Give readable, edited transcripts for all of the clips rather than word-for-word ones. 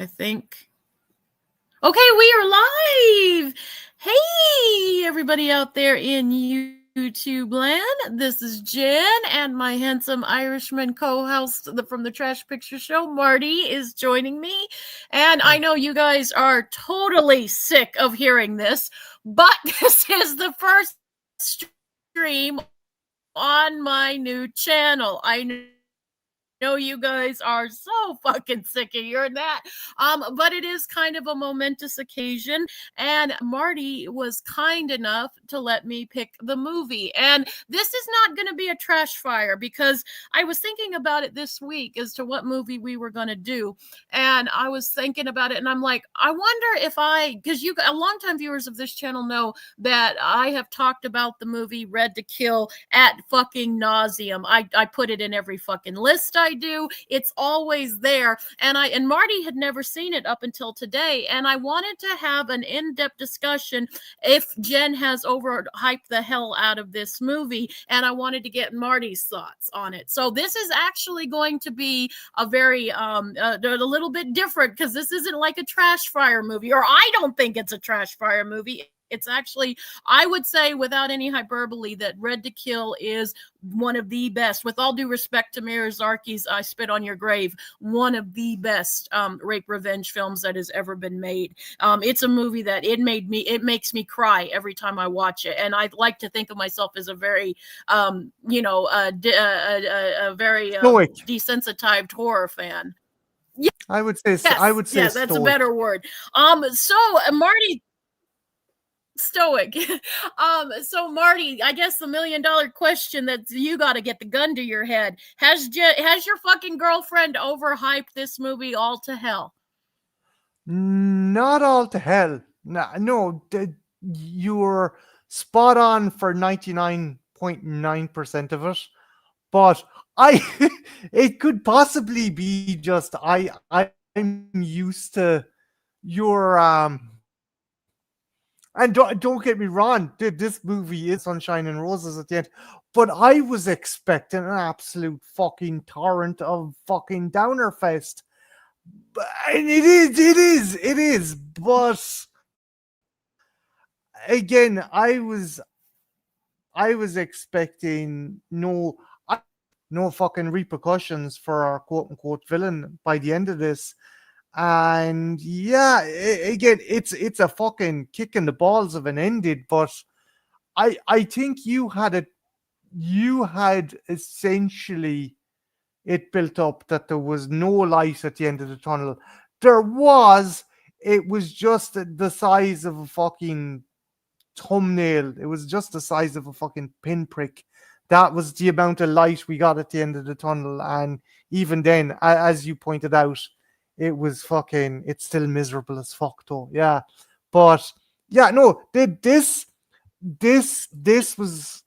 I think. Okay, we are live. Hey, everybody out there in YouTube land. This is Jen and my handsome Irishman co-host from the Trash Picture Show, Marty, is joining me. And I know you guys are totally sick of hearing this, but this is the first stream on my new channel. I know you guys are so fucking sick of hearing that. But it is kind of a momentous occasion, and Marty was kind enough to let me pick the movie. And this is not going to be a trash fire because I was thinking about it this week as to what movie we were going to do. And I was thinking about it, and I'm like, I wonder if because you, a longtime viewers of this channel know that I have talked about the movie Red to Kill at fucking nauseum. I put it in every fucking list I do. It's always there. And Marty had never seen it up until today. And I wanted to have an in-depth discussion if Jen has overhyped the hell out of this movie. And I wanted to get Marty's thoughts on it. So this is actually going to be a very, a little bit different because this isn't like a trash fire movie, or I don't think it's a trash fire movie. It's actually, I would say without any hyperbole, that Red to Kill is one of the best, with all due respect to Miyazaki I Spit on Your Grave, one of the best rape revenge films that has ever been made. It's a movie that it makes me cry every time I watch it. And I like to think of myself as a very, very desensitized horror fan. Yeah, I would say, yes, yeah, that's stoic. A better word. So Marty, stoic. So Marty, I guess the $1 million question that you got to get the gun to your head: has your fucking girlfriend overhyped this movie all to hell? Not all to hell. No, you're spot on for 99.9% of it. But it could possibly be just I'm used to your and don't get me wrong, this movie is sunshine and roses at the end, but I was expecting an absolute fucking torrent of fucking downer fest. And it is, but again, I was expecting no fucking repercussions for our quote unquote villain by the end of this. And yeah, again, it's a fucking kick in the balls of an ending, but I think you had essentially it built up that there was no light at the end of the tunnel. It was just the size of a fucking thumbnail. It was just the size of a fucking pinprick. That was the amount of light we got at the end of the tunnel. And even then, as you pointed out, it's still miserable as fuck though. Yeah. But yeah, no, this was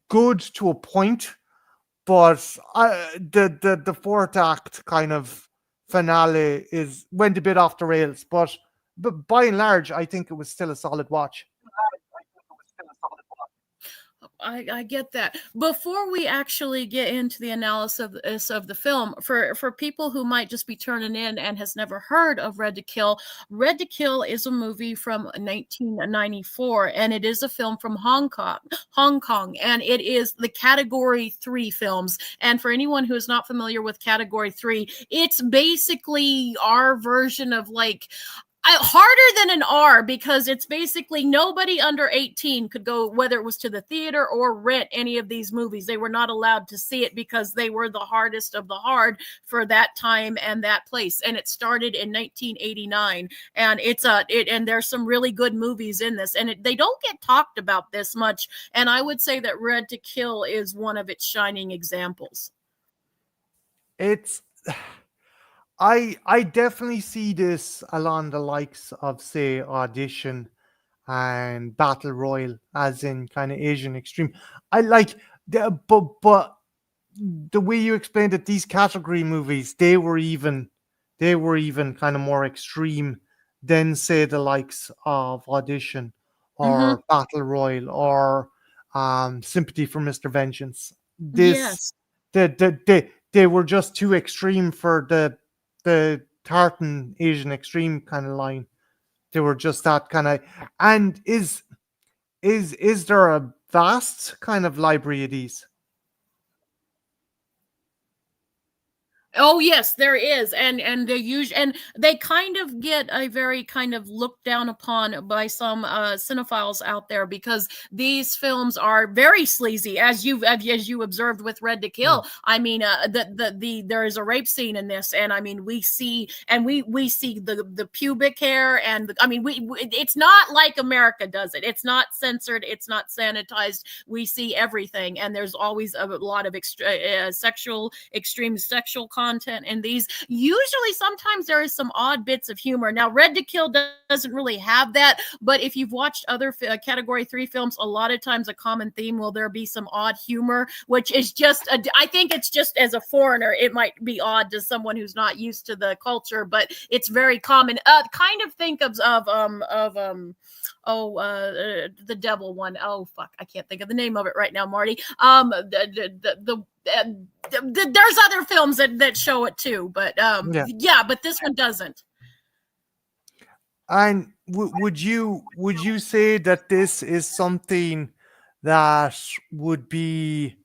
good to a point, but the fourth act kind of finale went a bit off the rails. But by and large, I think it was still a solid watch. I get that. Before we actually get into the analysis of the film, for people who might just be turning in and has never heard of Red to Kill is a movie from 1994, and it is a film from Hong Kong, and it is the Category 3 films. And for anyone who is not familiar with Category 3, it's basically our version of like harder than an R, because it's basically nobody under 18 could go, whether it was to the theater or rent any of these movies. They were not allowed to see it because they were the hardest of the hard for that time and that place. And it started in 1989, and and there's some really good movies in this, and they don't get talked about this much. And I would say that Red to Kill is one of its shining examples. I definitely see this along the likes of, say, Audition and Battle Royale, as in kind of Asian extreme. I like but the way you explained it, these category movies, they were even kind of more extreme than, say, the likes of Audition or Battle Royale or Sympathy for Mr. Vengeance. Yes. They were just too extreme for the tartan Asian extreme kind of line. They were just that kind of. And is there a vast kind of library of these? Oh yes, there is, and they use and they kind of get a very kind of looked down upon by some cinephiles out there because these films are very sleazy, as you observed with Red to Mm. Kill. I mean, there is a rape scene in this, and I mean we see the pubic hair, and I mean it's not like America does it. It's not censored. It's not sanitized. We see everything, and there's always a lot of extreme sexual content in these. Usually, sometimes there is some odd bits of humor. Now, Red to Kill doesn't really have that, but if you've watched other Category 3 films, a lot of times a common theme will there be some odd humor, which is just, I think it's just as a foreigner, it might be odd to someone who's not used to the culture, but it's very common. Kind of think the devil one. Oh fuck, I can't think of the name of it right now, Marty. There's other films that show it too, but Yeah. yeah, but this one doesn't. And would you say that this is something that would be,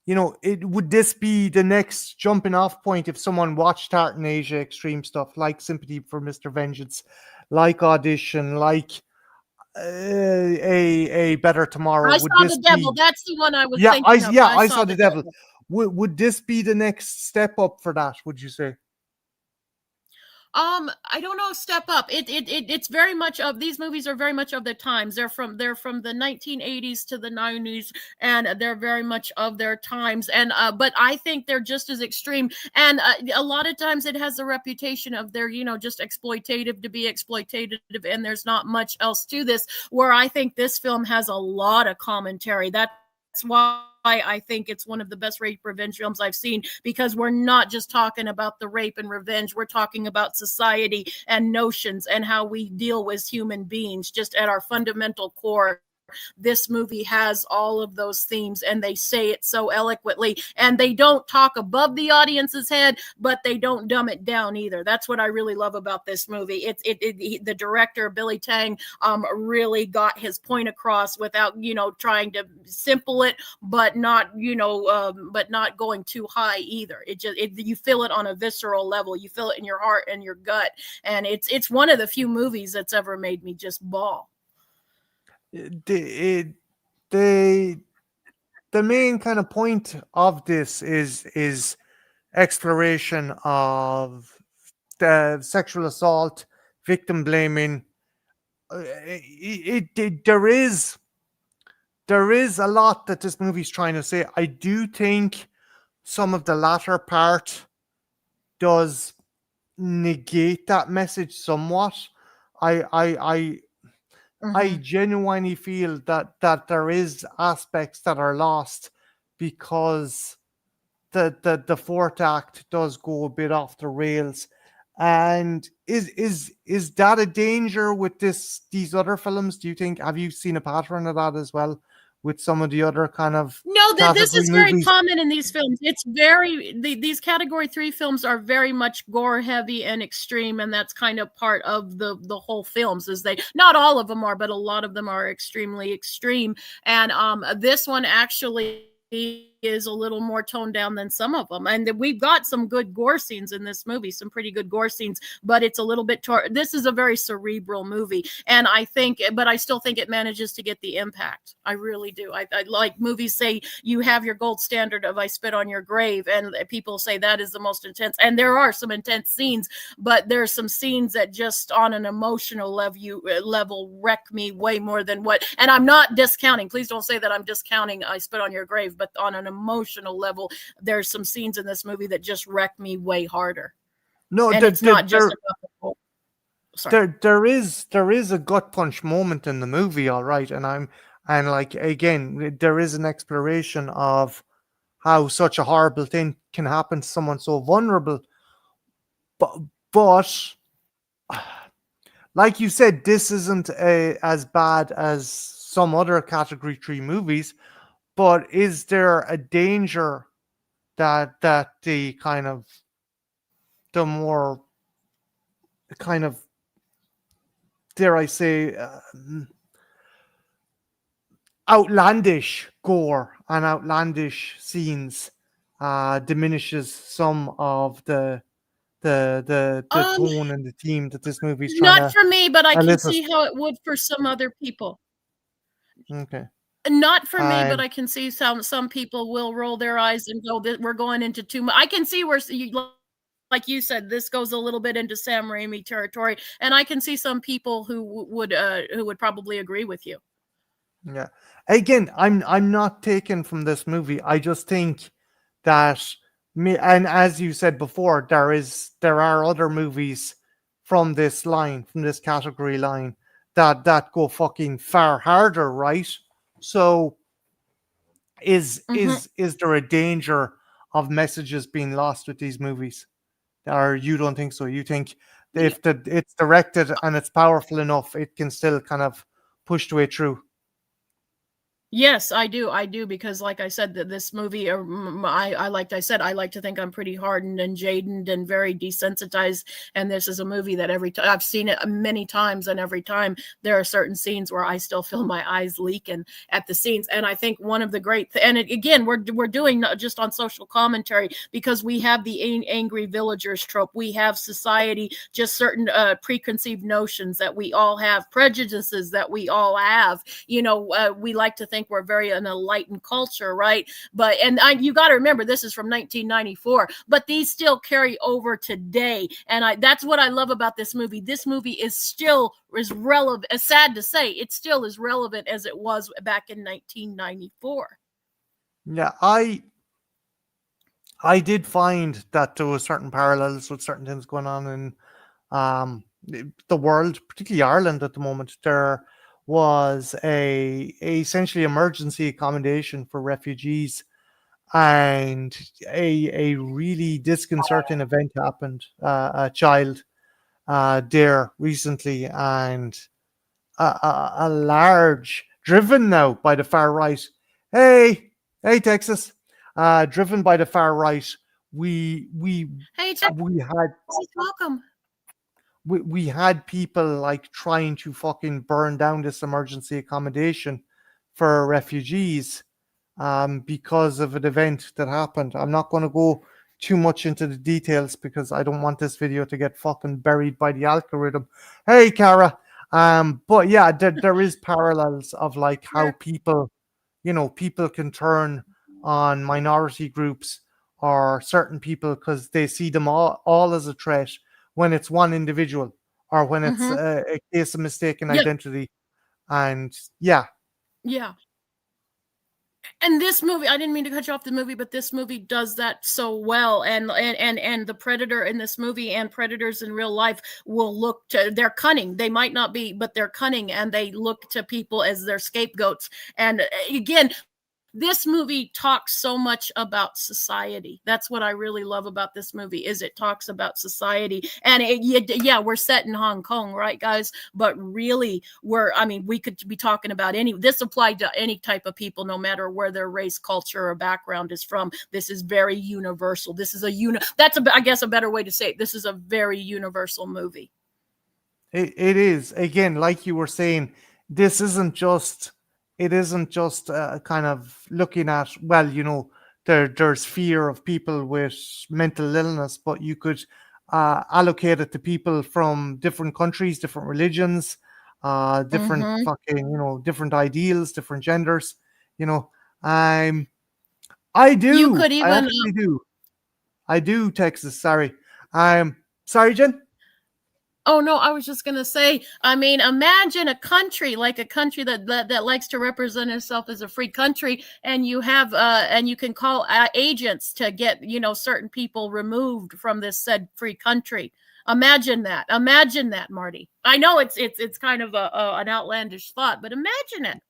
it would this be the next jumping off point if someone watched Tartan Asia extreme stuff like Sympathy for Mr. Vengeance, like Audition, like a Better Tomorrow? I Would saw this the devil. be? That's the one I was Yeah, thinking of. I I saw saw the the devil. devil. Would this be the next step up for that? Would you say? I don't know. Step up. It's very much of these movies are very much of their times. They're from the 1980s to the 90s, and they're very much of their times. And but I think they're just as extreme. And a lot of times it has the reputation of they're just exploitative to be exploitative, and there's not much else to this. Where I think this film has a lot of commentary. That's why I think it's one of the best rape revenge films I've seen, because we're not just talking about the rape and revenge. We're talking about society and notions and how we deal with human beings just at our fundamental core. This movie has all of those themes, and they say it so eloquently, and they don't talk above the audience's head, but they don't dumb it down either. That's what I really love about this movie. The director Billy Tang really got his point across without trying to simple it, but not but not going too high either. You feel it on a visceral level. You feel it in your heart and your gut, and it's one of the few movies that's ever made me just bawl. The the the main kind of point of this is exploration of the sexual assault, victim blaming. There is a lot that this movie's trying to say. I do think some of the latter part does negate that message somewhat. I I I I Mm-hmm. genuinely feel that there is aspects that are lost because the fourth act does go a bit off the rails. And is that a danger with these other films? Do you think, have you seen a pattern of that as well with some of the other kind of No, this category is very movies? common in these films. These Category 3 films are very much gore heavy and extreme, and that's kind of part of the whole films. Is they not all of them are, but a lot of them are extremely extreme. And this one actually is a little more toned down than some of them, and we've got some good gore scenes in this movie, some pretty good gore scenes, but it's a little bit this is a very cerebral movie, and I still think it manages to get the impact. I really do. I like movies say you have your gold standard of I Spit on Your Grave, and people say that is the most intense, and there are some intense scenes, but there's some scenes that just on an emotional level wreck me way more than what, and I'm not discounting, please don't say that I'm discounting I Spit on Your Grave, but on an emotional level, there's some scenes in this movie that just wreck me way harder. No, And it's not just about sorry. there is a gut punch moment in the movie, all right, and like again, there is an exploration of how such a horrible thing can happen to someone so vulnerable. But but like you said, this isn't as bad as some other category 3 movies. But is there a danger that the kind of the more kind of, dare I say, outlandish gore and outlandish scenes diminishes some of the Um, tone and the theme that this movie's trying not to for me, but I can elicit. see how it would for some other people. Okay. Not for me, but Um, I can see some people will roll their eyes and go, "That we're going into too much." I can see where like you said, this goes a little bit into Sam Raimi territory, and I can see some people who would probably agree with you. yeah. Again, I'm not taken from this movie. I just think that me, and as you said before, there are other movies from this line, from this category line, that go fucking far harder, right? So Mhm. is there a danger of messages being lost with these movies? Or you don't think so? You think Yeah. if it's directed and it's powerful enough, it can still kind of push the way through? Yes, I do. I do because, like I said, that this movie, I said, I like to think I'm pretty hardened and jaded and very desensitized. And this is a movie that every time I've seen it many times, and every time there are certain scenes where I still feel my eyes leaking at the scenes. And I think one of the again, we're doing not just on social commentary because we have the angry villagers trope. We have society, just certain preconceived notions that we all have, prejudices that we all have. We like to think we're very an enlightened culture, right? You got to remember, this is from 1994, but these still carry over today, and that's what I love about this movie. This movie is still as relevant. As sad to say, it's still as relevant as it was back in 1994. Yeah, I did find that there was certain parallels with certain things going on in the world, particularly Ireland at the moment. There was a essentially emergency accommodation for refugees, and a really disconcerting event happened. A child there recently, and a large, driven now by the far right. Hey, hey, Texas, driven by the far right. We we Hey, Texas, we had welcome. we had people like trying to fucking burn down this emergency accommodation for refugees because of an event that happened. I'm not going to go too much into the details because I don't want this video to get fucking buried by the algorithm. Hey, Kara. But yeah, there is parallels of like how people, people can turn on minority groups or certain people because they see them all as a threat when it's one individual or when it's Mm-hmm. a case of mistaken Yeah, identity. And yeah, yeah. And this movie, I didn't mean to cut you off the movie, but this movie does that so well. And the predator in this movie and predators in real life will look to, they're cunning. They might not be, but they're cunning, and they look to people as their scapegoats. And again, this movie talks so much about society. That's what I really love about this movie, is it talks about society. And yeah, we're set in Hong Kong, right, guys? But really, we could be talking about this applied to any type of people, no matter where their race, culture, or background is from. This is very universal. This is I guess a better way to say it. This is a very universal movie. it is, again, like you were saying, this isn't just kind of looking at, well, there's fear of people with mental illness, but you could allocate it to people from different countries, different religions, different Mm-hmm. fucking, different ideals, different genders. you know um I You do, could I even actually do. I do, Texas. Sorry. Sorry, Jen. Oh no, I was just gonna say. Imagine a country like a country that likes to represent itself as a free country, and you can call agents to get certain people removed from this said free country. Imagine that. Imagine that, Marty. I know it's kind of an outlandish thought, but imagine it.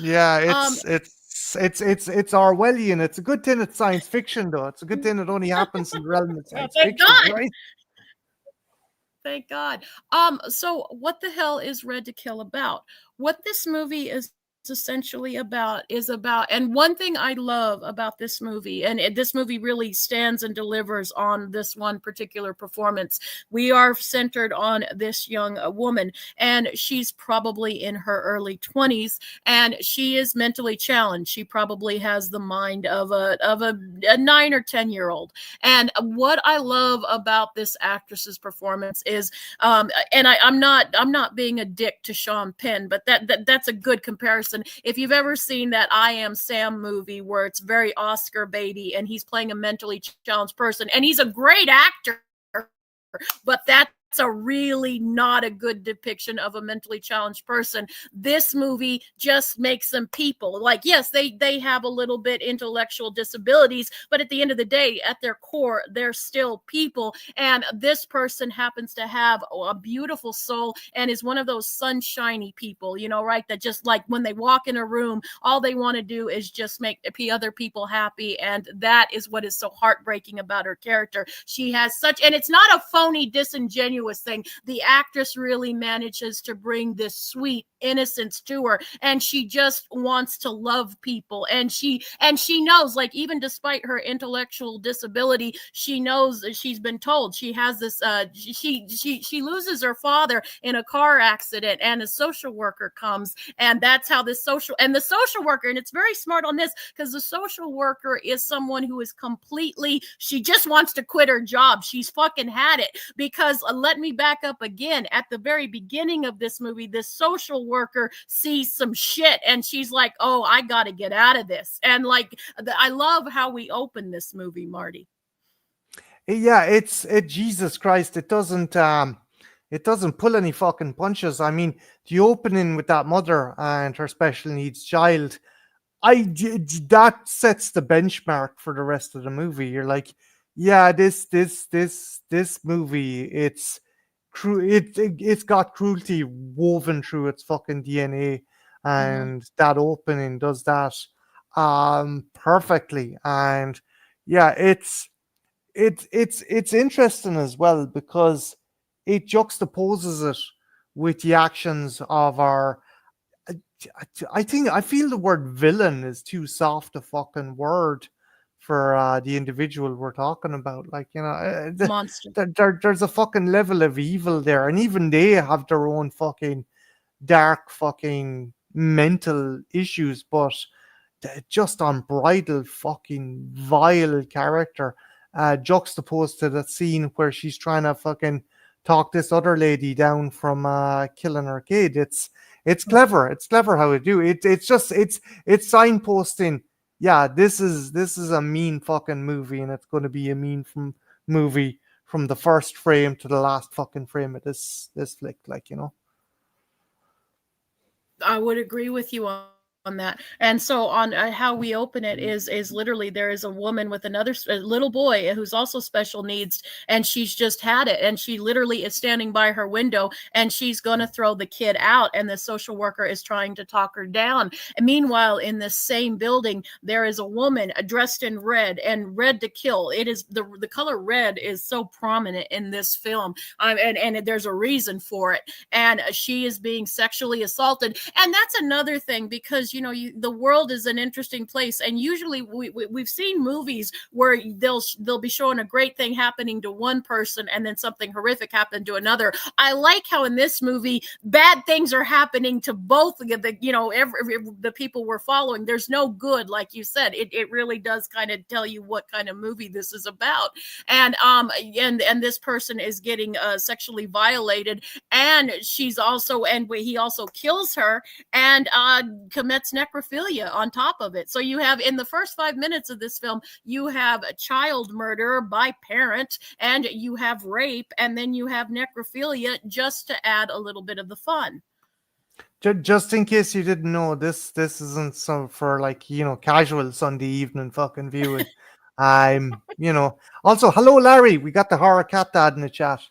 Yeah, Um, it's Orwellian. It's a good thing it's science fiction, though. It's a good thing it only happens in the realm of oh, science thank fiction, God. right? Thank God. So what the hell is Red to Kill about? What this movie is essentially about is about. And one thing I love about this movie, and this movie really stands and delivers on this one particular performance. We are centered on this young woman, and she's probably in her early 20s, and she is mentally challenged. She probably has the mind of a 9 or 10 year old. And what I love about this actress's performance is, and I'm not being a dick to Sean Penn, but that's a good comparison. If you've ever seen that I Am Sam movie where it's very Oscar baity and he's playing a mentally challenged person, and he's a great actor, but that's a really not a good depiction of a mentally challenged person. This movie just makes them people. Like, yes, they have a little bit intellectual disabilities, but at the end of the day, at their core, they're still people. And this person happens to have a beautiful soul and is one of those sunshiny people, right? That just, like, when they walk in a room, all they want to do is just make other people happy. And that is what is so heartbreaking about her character. She has such, and it's not a phony, disingenuous thing. The actress really manages to bring this sweet innocence to her, and she just wants to love people. And she knows, like, even despite her intellectual disability, she knows, she's been told she has this she loses her father in a car accident, and a social worker comes, and that's how the social worker, and it's very smart on this, because the social worker is someone who is completely, she just wants to quit her job. She's fucking had it. Because let me back up again. At the very beginning of this movie, this social worker sees some shit, and she's like, oh, I gotta get out of this. And, like, I love how we open this movie, Marty. Yeah, Jesus Christ, it doesn't pull any fucking punches. I mean, the opening with that mother and her special needs child, that sets the benchmark for the rest of the movie. You're like, yeah, this movie, it's got cruelty woven through its fucking DNA, Mm-hmm. and that opening does that perfectly. And yeah, it's interesting as well because it juxtaposes it with the actions of our. I I feel the word villain is too soft a fucking word for the individual we're talking about. Like, Monster. there's a fucking level of evil there, and even they have their own fucking dark fucking mental issues, but just unbridled fucking vile character, juxtaposed to that scene where she's trying to fucking talk this other lady down from killing her kid. It's clever. It's clever how they do it. It's signposting. Yeah, this is a mean fucking movie, and it's going to be a mean movie from the first frame to the last fucking frame of this flick. Like, I would agree with you on that. And so on how we open it is literally there is a woman with another a little boy who's also special needs, and she's just had it, and she literally is standing by her window, and she's going to throw the kid out, and the social worker is trying to talk her down. And meanwhile, in this same building, there is a woman dressed in red, and red to kill. It is the color red is so prominent in this film, and there's a reason for it. And she is being sexually assaulted. And that's another thing, because the world is an interesting place, and usually we've seen movies where they'll be showing a great thing happening to one person and then something horrific happened to another. I like how in this movie bad things are happening to both of the people we're following. There's no good, like you said. It really does kind of tell you what kind of movie this is about. And this person is getting sexually violated, and he also kills her and commits necrophilia on top of it. So you have, in the first 5 minutes of this film, you have a child murder by parent, and you have rape, and then you have necrophilia, just to add a little bit of the fun. just in case you didn't know, this isn't so for, like, casual Sunday evening fucking viewing. Also, hello Larry, we got the horror cat dad in the chat.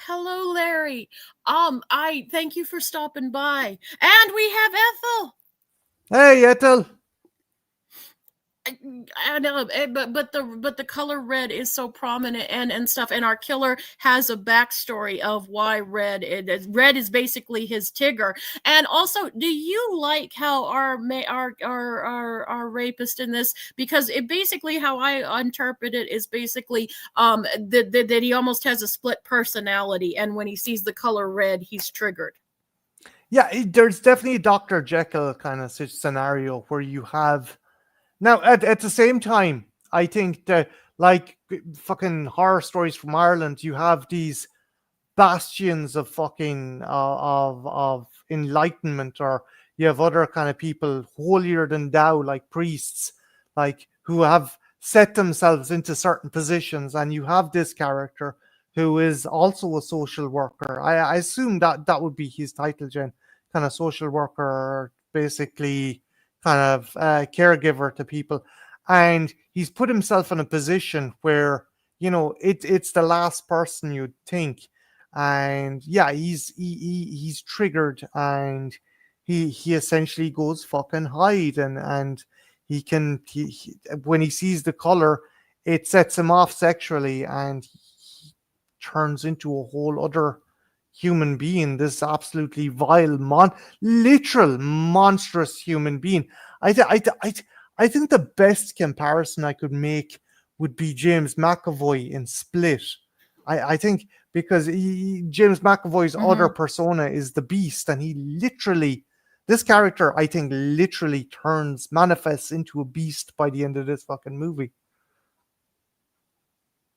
Hello, Larry. I thank you for stopping by. And we have Ethel. Hey Ethel. I know, but the color red is so prominent and stuff, and our killer has a backstory of why red is basically his Tigger. And also, do you like how our rapist in this, because it basically, how I interpret it, is basically that he almost has a split personality, and when he sees the color red, he's triggered. Yeah, there's definitely a Dr. Jekyll kind of scenario where you have now at the same time. I think that like fucking horror stories from Ireland, you have these bastions of fucking of enlightenment, or you have other kind of people holier than thou, like priests, like who have set themselves into certain positions, and you have this character who is also a social worker. I assume that that would be his title, Jen, kind of social worker, basically kind of caregiver to people, and he's put himself in a position where it's the last person you'd think. And yeah, he's triggered, and he essentially goes fucking hide, and when he sees the color, it sets him off sexually, and he turns into a whole other human being, this absolutely vile literal monstrous human being. I think the best comparison I could make would be James McAvoy in Split. I think because James McAvoy's other Mm-hmm. persona is the Beast, and this character, I think, literally manifests into a beast by the end of this fucking movie.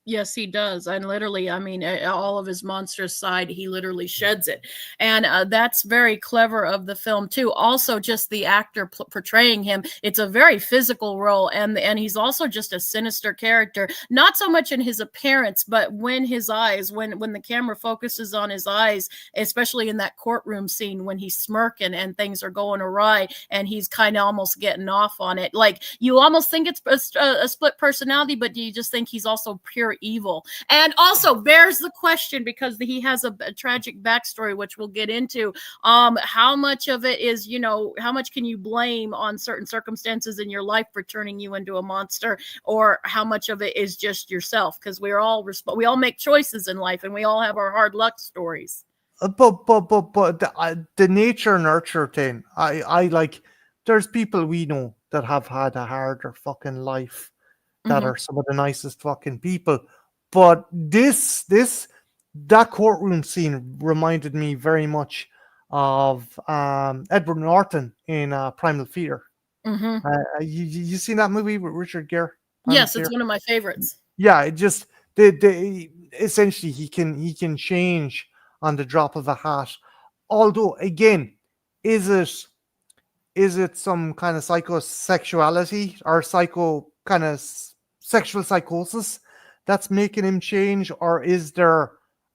Yes, he does. And literally, I mean, all of his monstrous side, he literally sheds it. And that's very clever of the film, too. Also, just the actor portraying him, it's a very physical role. And he's also just a sinister character, not so much in his appearance, but when his eyes, when the camera focuses on his eyes, especially in that courtroom scene when he's smirking and things are going awry and he's kind of almost getting off on it. Like, you almost think it's a split personality, but you just think he's also pure evil. And also bears the question, because he has a tragic backstory, which we'll get into. How much of it is, how much can you blame on certain circumstances in your life for turning you into a monster, or how much of it is just yourself? Because we all make choices in life, and we all have our hard luck stories. But the nature nurture thing, I like. There's people we know that have had a harder fucking life, that Mm-hmm. are some of the nicest fucking people. But that courtroom scene reminded me very much of Edward Norton in Primal Fear. Mm-hmm. You seen that movie with Richard Gere? Primal Yes, it's Fear. one of my favorites. Yeah, it just the essentially he can change on the drop of a hat. Although again, is it is it some kind of psychosexuality or psycho kind of sexual psychosis that's making him change, or is there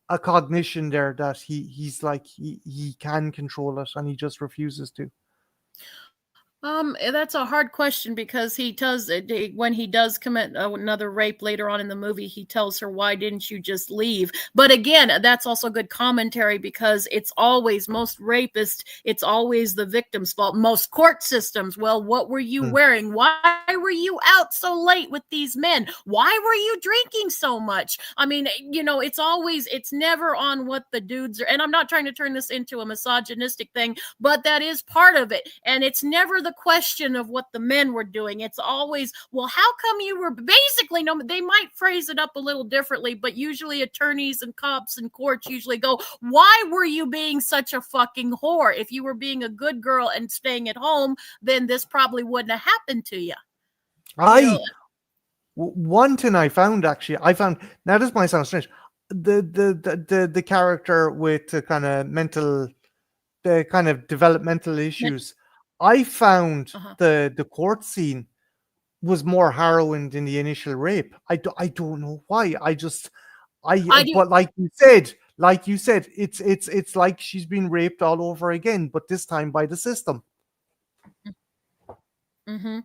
a cognition there that he's like he can control it and he just refuses to? That's a hard question, because he does when he does commit another rape later on in the movie, he tells her, "Why didn't you just leave?" But again, that's also good commentary, because it's always, most rapists, it's always the victim's fault. Most court systems, well, what were you Hmm. wearing? Why were you out so late with these men? Why were you drinking so much? I mean, it's never on what the dudes are. And I'm not trying to turn this into a misogynistic thing, but that is part of it. And it's never the question of what the men were doing. It's always, well, how come you were basically, no, they might phrase it up a little differently, but usually attorneys and cops and courts usually go, why were you being such a fucking whore? If you were being a good girl and staying at home, then this probably wouldn't have happened to you. You know, I One thing I found, now this might sound strange, the character with the kind of developmental issues, I found uh-huh. the court scene was more harrowing than the initial rape. I don't know why. I do. But like you said, it's like she's been raped all over again, but this time by the system. Mm-hmm.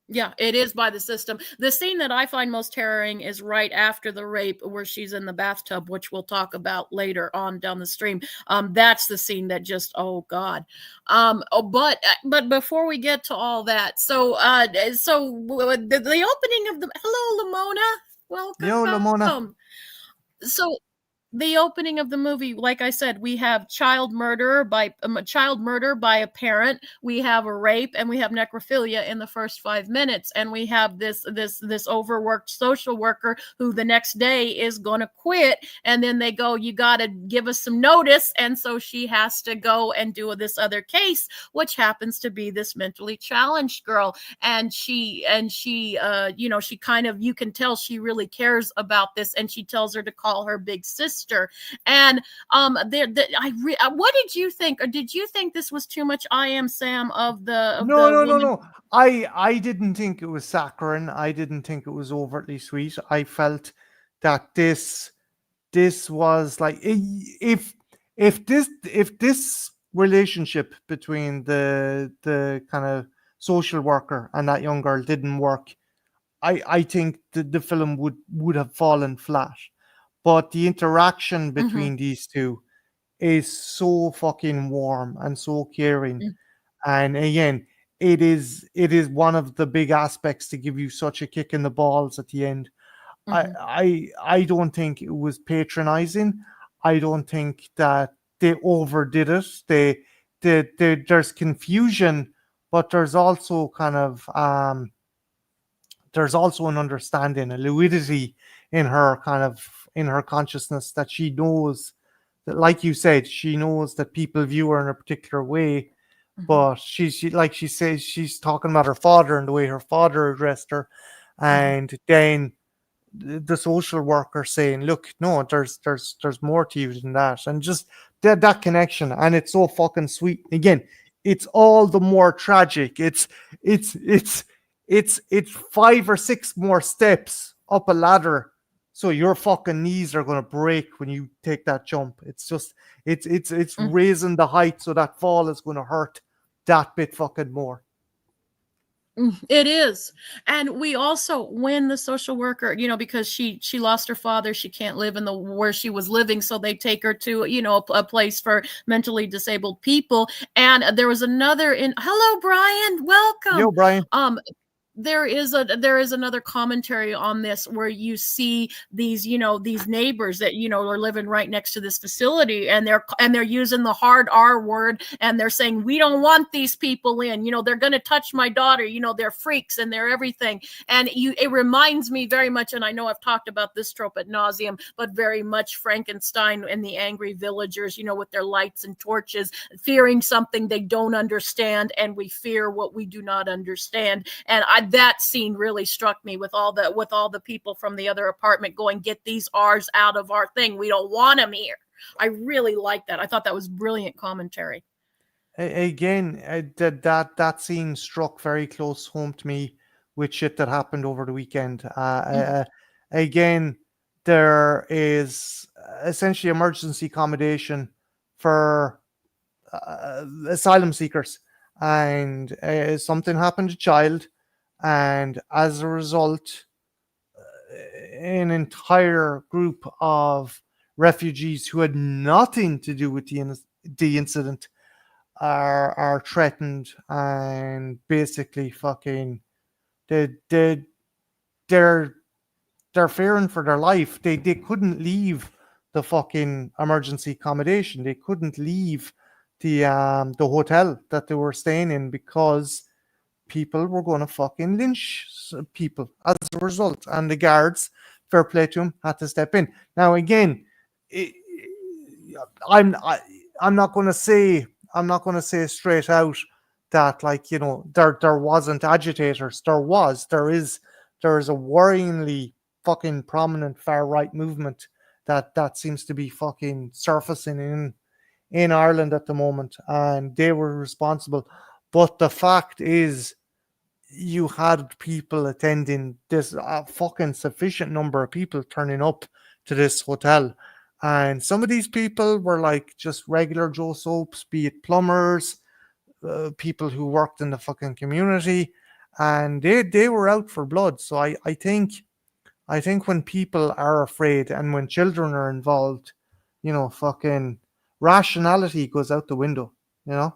Yeah, it is by the system. The scene that I find most harrowing is right after the rape, where she's in the bathtub, which we'll talk about later on down the stream. That's the scene that just, oh god. But before we get to all that, the opening of the, hello Lamona, Yo, Lamona. welcome. So the opening of the movie, like I said, we have child murder by a parent, we have a rape, and we have necrophilia in the first 5 minutes, and we have this overworked social worker who the next day is going to quit, and then they go, you got to give us some notice, and so she has to go and do this other case, which happens to be this mentally challenged girl, and she kind of, you can tell she really cares about this, and she tells her to call her big sister. And what did you think? Or did you think this was too much I am Sam of No, the no, no, woman? no. I didn't think it was saccharine. I didn't think it was overtly sweet. I felt that this was like, if this relationship between the kind of social worker and that young girl didn't work, I think the film would have fallen flat. But the interaction Mm-hmm, between these two is so fucking warm and so caring. And again, it is one of the big aspects to give you such a kick in the balls at the end. I mm-hmm, I don't think it was patronizing. I don't think that they overdid it. There's confusion, but there's also an understanding, a lucidity in her kind of, in her consciousness, that she knows that, like you said, she knows that people view her in a particular way, mm-hmm, but she like she says, she's talking about her father and the way her father addressed her, mm-hmm, and then the social worker saying, look, no, there's more to you than that, and just that connection, and it's so fucking sweet. Again, it's all the more tragic. It's it's it's 5 or 6 more steps up a ladder, so your fucking knees are going to break when you take that jump. It's just, it's mm-hmm. raising the height, so that fall is going to hurt that bit fucking more. It is. And we also, when the social worker, because she lost her father, she can't live in the where she was living, so they take her to, a place for mentally disabled people. And there was another in hello Brian, Yo, welcome. Brian. Um there is another commentary on this where you see these neighbors that are living right next to this facility, and they're using the hard R word, and they're saying, we don't want these people in, they're going to touch my daughter, they're freaks and they're everything. And it reminds me very much, and I know I've talked about this trope ad nauseum, but very much Frankenstein and the angry villagers, with their lights and torches, fearing something they don't understand, and we fear what we do not understand. And that scene really struck me, with all the people from the other apartment going, get these R's out of our thing, we don't want them here. I really liked that. I thought that was brilliant commentary. Again, that scene struck very close home to me with shit that happened over the weekend. Again, there is essentially emergency accommodation for asylum seekers, and something happened to a child, and as a result, an entire group of refugees who had nothing to do with the incident are threatened, and basically fucking they they they're they're fearing for their life. They couldn't leave the fucking emergency accommodation. They couldn't leave the hotel that they were staying in, because people were going to fucking lynch people as a result, and the guards, fair play to them, had to step in. Now again, it, I'm I, I'm not going to say, straight out that, like, there wasn't agitators. There is a worryingly fucking prominent far right movement that seems to be fucking surfacing in Ireland at the moment, and they were responsible. But the fact is, you had people attending this, a fucking sufficient number of people turning up to this hotel. And some of these people were like just regular Joe Soaps, be it plumbers, people who worked in the fucking community. and they were out for blood. So I think when people are afraid and when children are involved, fucking rationality goes out the window, you know?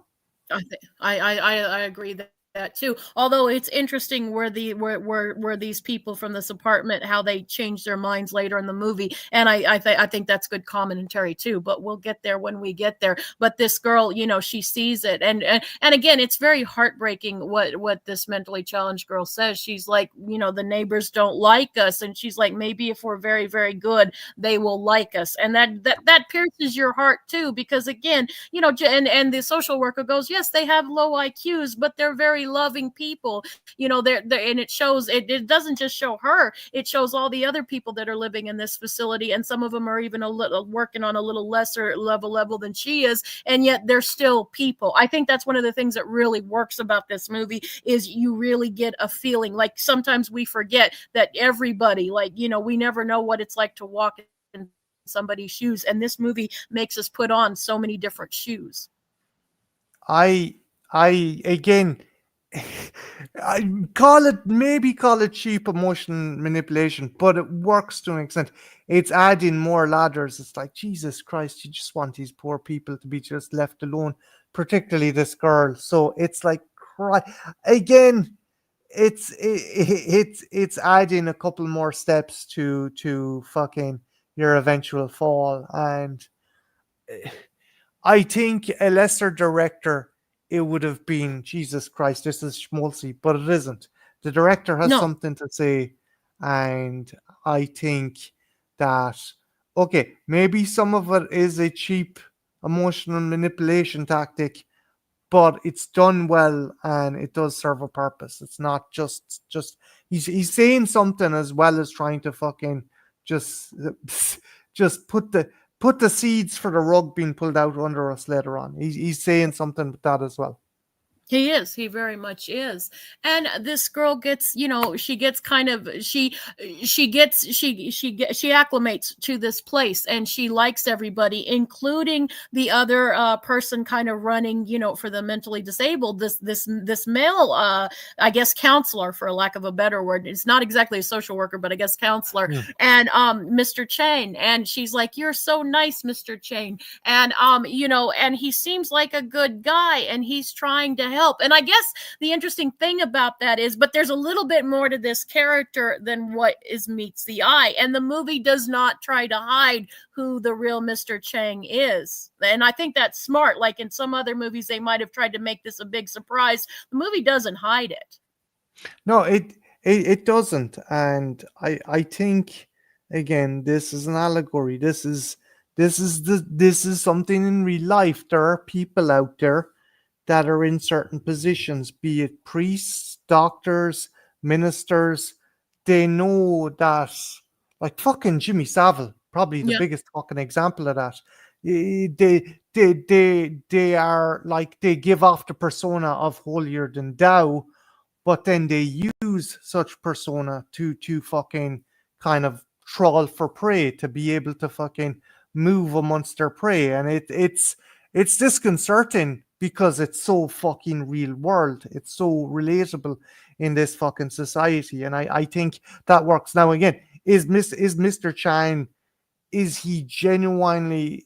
I agree that too. Although it's interesting where where these people from this apartment, how they change their minds later in the movie, and I think that's good commentary too. But we'll get there when we get there. But this girl, she sees it, and again, it's very heartbreaking what this mentally challenged girl says. She's like, the neighbors don't like us, and she's like, maybe if we're very very good, they will like us, and that pierces your heart too, because again, and the social worker goes, yes, they have low IQs, but they're very loving people. They're and it shows. It doesn't just show her; it shows all the other people that are living in this facility, and some of them are even a little working on a little lesser level than she is, and yet they're still people. I think that's one of the things that really works about this movie is you really get a feeling. Like sometimes we forget that everybody, like we never know what it's like to walk in somebody's shoes, and this movie makes us put on so many different shoes. I I again I call it cheap emotion manipulation, but it works to an extent. It's adding more ladders. It's like Jesus Christ, you just want these poor people to be just left alone, particularly this girl. So it's like again. It's adding a couple more steps to fucking your eventual fall, and I think a lesser director, it would have been Jesus Christ. This is schmaltzy, but it isn't. The director has No, something to say, and I think that okay, maybe some of it is a cheap emotional manipulation tactic, but it's done well and it does serve a purpose. It's not just he's saying something as well as trying to fucking just just put the seeds for the rug being pulled out under us later on. He's saying something with that as well. he is. He very much is. And this girl gets, she gets kind of she acclimates to this place, and she likes everybody, including the other person kind of running, for the mentally disabled. This male, I guess counselor, for a lack of a better word. It's not exactly a social worker, but I guess counselor. Yeah. And Mr. Chang, and she's like, "You're so nice, Mr. Chang," and and he seems like a good guy, and he's trying to help. And I guess the interesting thing about that is, but there's a little bit more to this character than what is meets the eye, and the movie does not try to hide who the real Mr. Chang is. And I think that's smart. Like in some other movies, they might have tried to make this a big surprise. The movie doesn't hide it. No, it doesn't, and I think again this is an allegory. This is something in real life. There are people out there that are in certain positions, be it priests, doctors, ministers. They know that, like fucking Jimmy Savile, probably the Yeah. biggest fucking example of that. They are like they give off the persona of holier than thou, but then they use such persona to fucking kind of trawl for prey, to be able to fucking move amongst their prey, and it's disconcerting because it's so fucking real world. It's so relatable in this fucking society, and I think that works. Now again, is Mr. Chang, is he genuinely,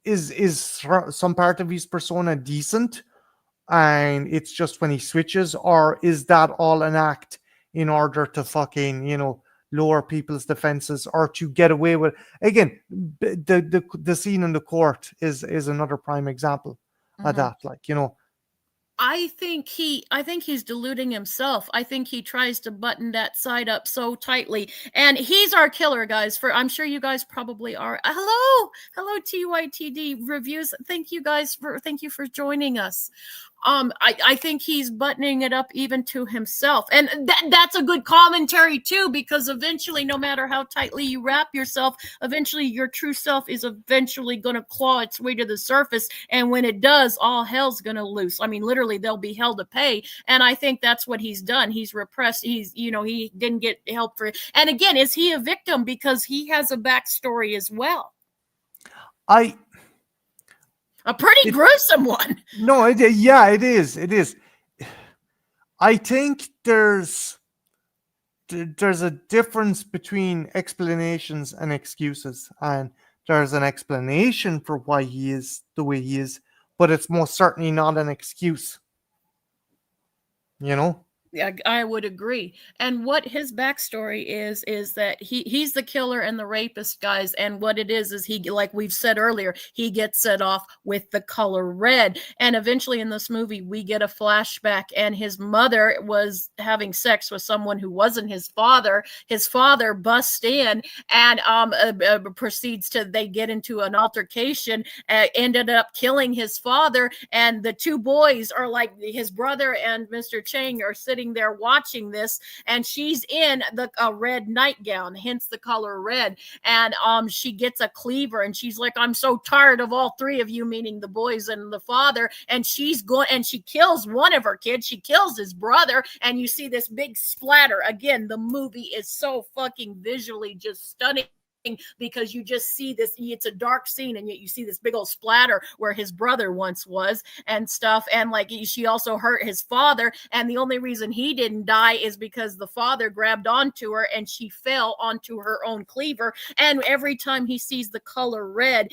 is some part of his persona decent, and it's just when he switches, or is that all an act in order to fucking lower people's defenses or to get away with, again, the scene in the court is another prime example of Mhm. that, like I think he's deluding himself. I think he tries to button that side up so tightly. And he's our killer, guys. For I'm sure you guys probably are. Hello, TYTD reviews. Thank you for joining us. I think he's buttoning it up even to himself, and that's a good commentary too, because eventually, no matter how tightly you wrap yourself, eventually your true self is eventually going to claw its way to the surface, and when it does, all hell's going to loose. I mean, literally, there'll be hell to pay, and I think that's what he's done. He's repressed. He didn't get help for it. And again, is he a victim because he has a backstory as well, I a pretty it gruesome one. no it, yeah, it is I think there's a difference between explanations and excuses, and there's an explanation for why he is the way he is, but it's most certainly not an excuse, you know. Yeah, I would agree. And what his backstory is that he's the killer and the rapist, guys. And what it is he, like we've said earlier, he gets set off with the color red. And eventually in this movie, we get a flashback, and his mother was having sex with someone who wasn't his father. His father busts in and proceeds to, they get into an altercation, ended up killing his father. And the two boys are like, his brother and Mr. Chang are sitting there watching this, and she's in the red nightgown, hence the color red. And she gets a cleaver, and she's like, I'm so tired of all three of you, meaning the boys and the father. And she's going, and she kills one of her kids. She kills his brother, and you see this big splatter. Again, the movie is so fucking visually just stunning, because you just see this, it's a dark scene, and yet you see this big old splatter where his brother once was and stuff. And like, she also hurt his father, and the only reason he didn't die is because the father grabbed onto her and she fell onto her own cleaver. And every time he sees the color red,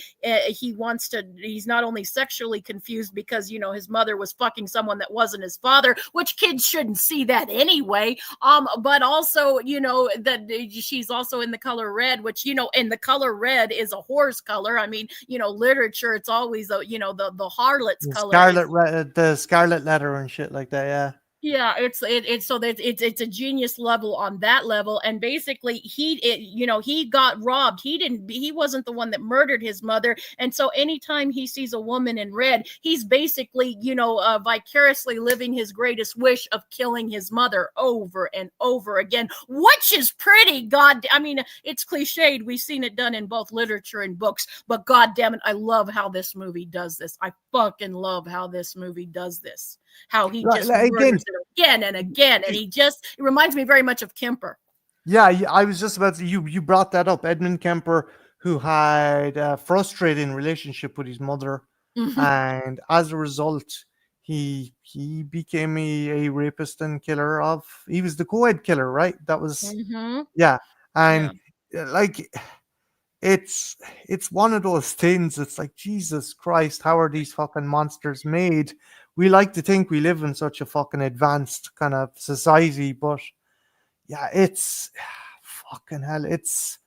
he wants to, he's not only sexually confused because, you know, his mother was fucking someone that wasn't his father, which kids shouldn't see that anyway, but also, you know, that she's also in the color red, which, you know, and the color red is a whore's color. I mean, you know, literature, it's always a, you know, the harlot's color. The scarlet letter and shit like that. Yeah. Yeah, it's so that it's a genius level on that level. And basically you know, he got robbed. He wasn't the one that murdered his mother. And so anytime he sees a woman in red, he's basically, you know, vicariously living his greatest wish of killing his mother over and over again, which is pretty I mean, it's cliched. We've seen it done in both literature and books, but god damn it, I love how this movie does this. I fucking love how this movie does this, how he just Again, murders it again and again. And it reminds me very much of Kemper. yeah, I was just about to, you brought that up. Edmund Kemper, who had a frustrating relationship with his mother, Mm-hmm. and as a result, he became a rapist and killer of. He was the co-ed killer, right? That was, Mm-hmm. yeah, Yeah. and like it's it's one of those things. It's like, Jesus Christ, how are these fucking monsters made? We like to think we live in such a fucking advanced kind of society, but yeah, it's fucking hell. It's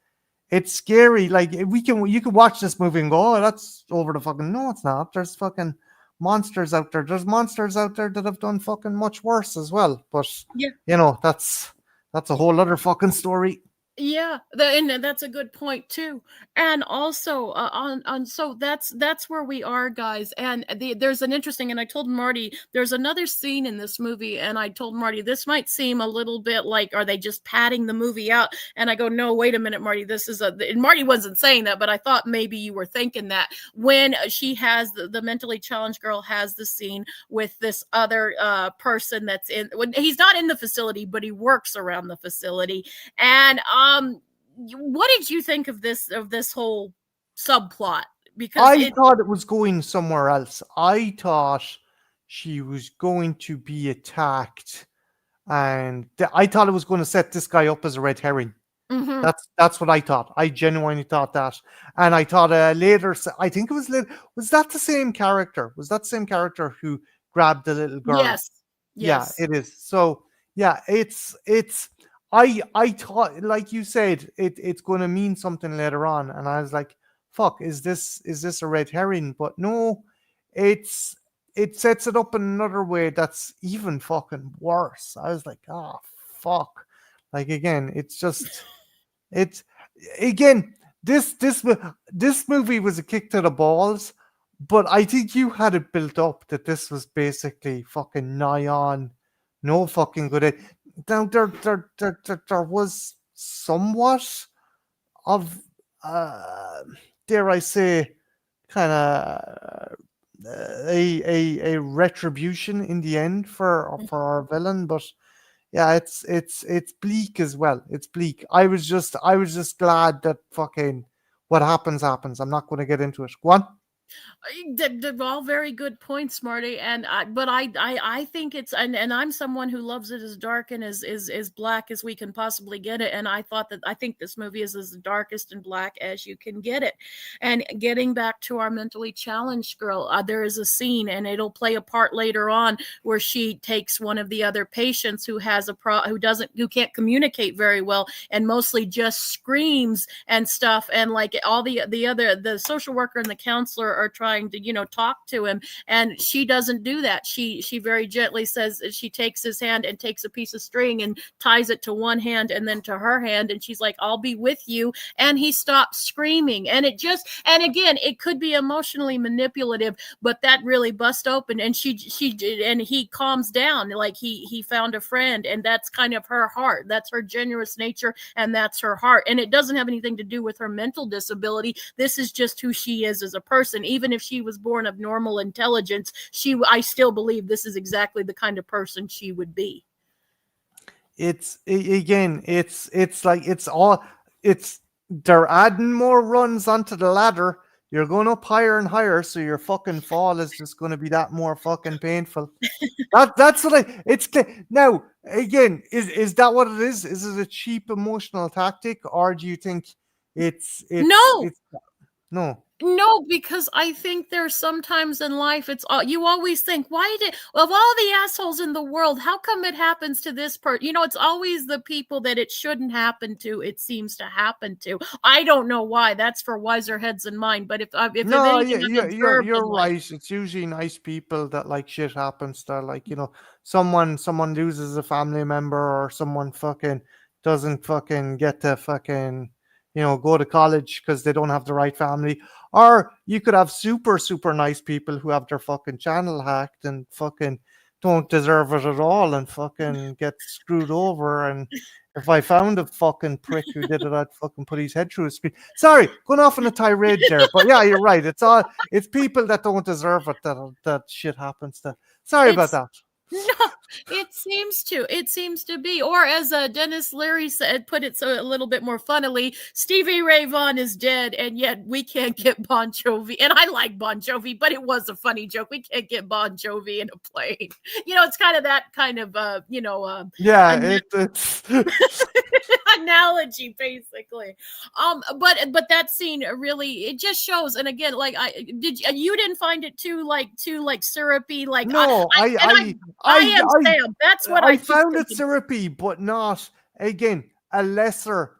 scary. Like, you can watch this movie and go, oh, that's over the fucking. No, it's not. There's fucking monsters out there. There's monsters out there that have done fucking much worse as well. But Yeah. you know, that's a whole other fucking story. Yeah, and that's a good point too. And also, on so that's where we are, guys. And there's an interesting, and I told Marty there's another scene in this movie, and I told Marty this might seem a little bit like, are they just padding the movie out? And I go, no, wait a minute, Marty, this is and Marty wasn't saying that, but I thought maybe you were thinking that, when she has the mentally challenged girl has the scene with this other person that's in, when he's not in the facility, but he works around the facility. And what did you think of this whole subplot? Because I it thought it was going somewhere else. I thought she was going to be attacked, and I thought it was going to set this guy up as a red herring. mhm, That's what I thought. I genuinely thought that, and I thought later. I think it was later. Was that the same character? Was that the same character who grabbed the little girl? yes, Yeah, yes, it is. So yeah, it's. I thought, like you said, it's going to mean something later on, and I was like, "Fuck, is this a red herring?" But no, it's it sets it up in another way that's even fucking worse. I was like, "Ah, fuck!" Like, again, it's just it's again, this movie was a kick to the balls, but I think you had it built up that this was basically fucking nigh on, no fucking good. Now there was somewhat of, uh, dare I say, kind of a retribution in the end for our villain, but yeah, it's bleak as well. It's bleak. I was just glad that fucking what happens happens. I'm not going to get into it. Go on. They're all very good points, Marty. And I think it's, and I'm someone who loves it as dark and as black as we can possibly get it. And I think this movie is as darkest and black as you can get it. And getting back to our mentally challenged girl, there is a scene, and it'll play a part later on, where she takes one of the other patients who has who can't communicate very well, and mostly just screams and stuff, and like all the social worker and the counselor are trying to talk to him, and she doesn't do that. She very gently says, she takes his hand and takes a piece of string and ties it to one hand and then to her hand, and she's like, I'll be with you, and he stops screaming. And again, it could be emotionally manipulative, but that really bust open, and and he calms down, like he found a friend, and that's kind of her heart. That's her generous nature, and that's her heart. And it doesn't have anything to do with her mental disability. This is just who she is as a person. Even if she was born of normal intelligence, I still believe this is exactly the kind of person she would be. Again, it's like it's they're adding more runs onto the ladder. You're going up higher and higher, so your fucking fall is just going to be that more fucking painful. That's what it's now. Again, is that what it is? Is it a cheap emotional tactic, or do you think No, it's no? no, because I think there's sometimes in life, you always think, why did, of all the assholes in the world, how come it happens to this person? It's always the people that it shouldn't happen to, it seems to happen to. I don't know why. That's for wiser heads than mine. But if No, anything yeah, I've observed in you're life, right. It's usually nice people that like shit happens to, like, someone loses a family member, or someone fucking doesn't fucking get to fucking go to college because they don't have the right family. Or you could have super nice people who have their fucking channel hacked and fucking don't deserve it at all and fucking get screwed over. And if I found a fucking prick who did it, I'd fucking put his head through a screen. Sorry, going off on a tirade there, but yeah, you're right. It's people that don't deserve it that shit happens to. Sorry about it's that. no, it seems to be. Or as Dennis Leary put it so a little bit more funnily, Stevie Ray Vaughan is dead, and yet we can't get Bon Jovi. And I like Bon Jovi, but it was a funny joke. We can't get Bon Jovi in a plane. It's kind of that kind of Yeah, an- it's analogy, basically. But that scene really, it just shows. And again, like, you didn't find it too syrupy, like no, I am Sam. That's what I I keep found it thinking. syrupy, but not again. A lesser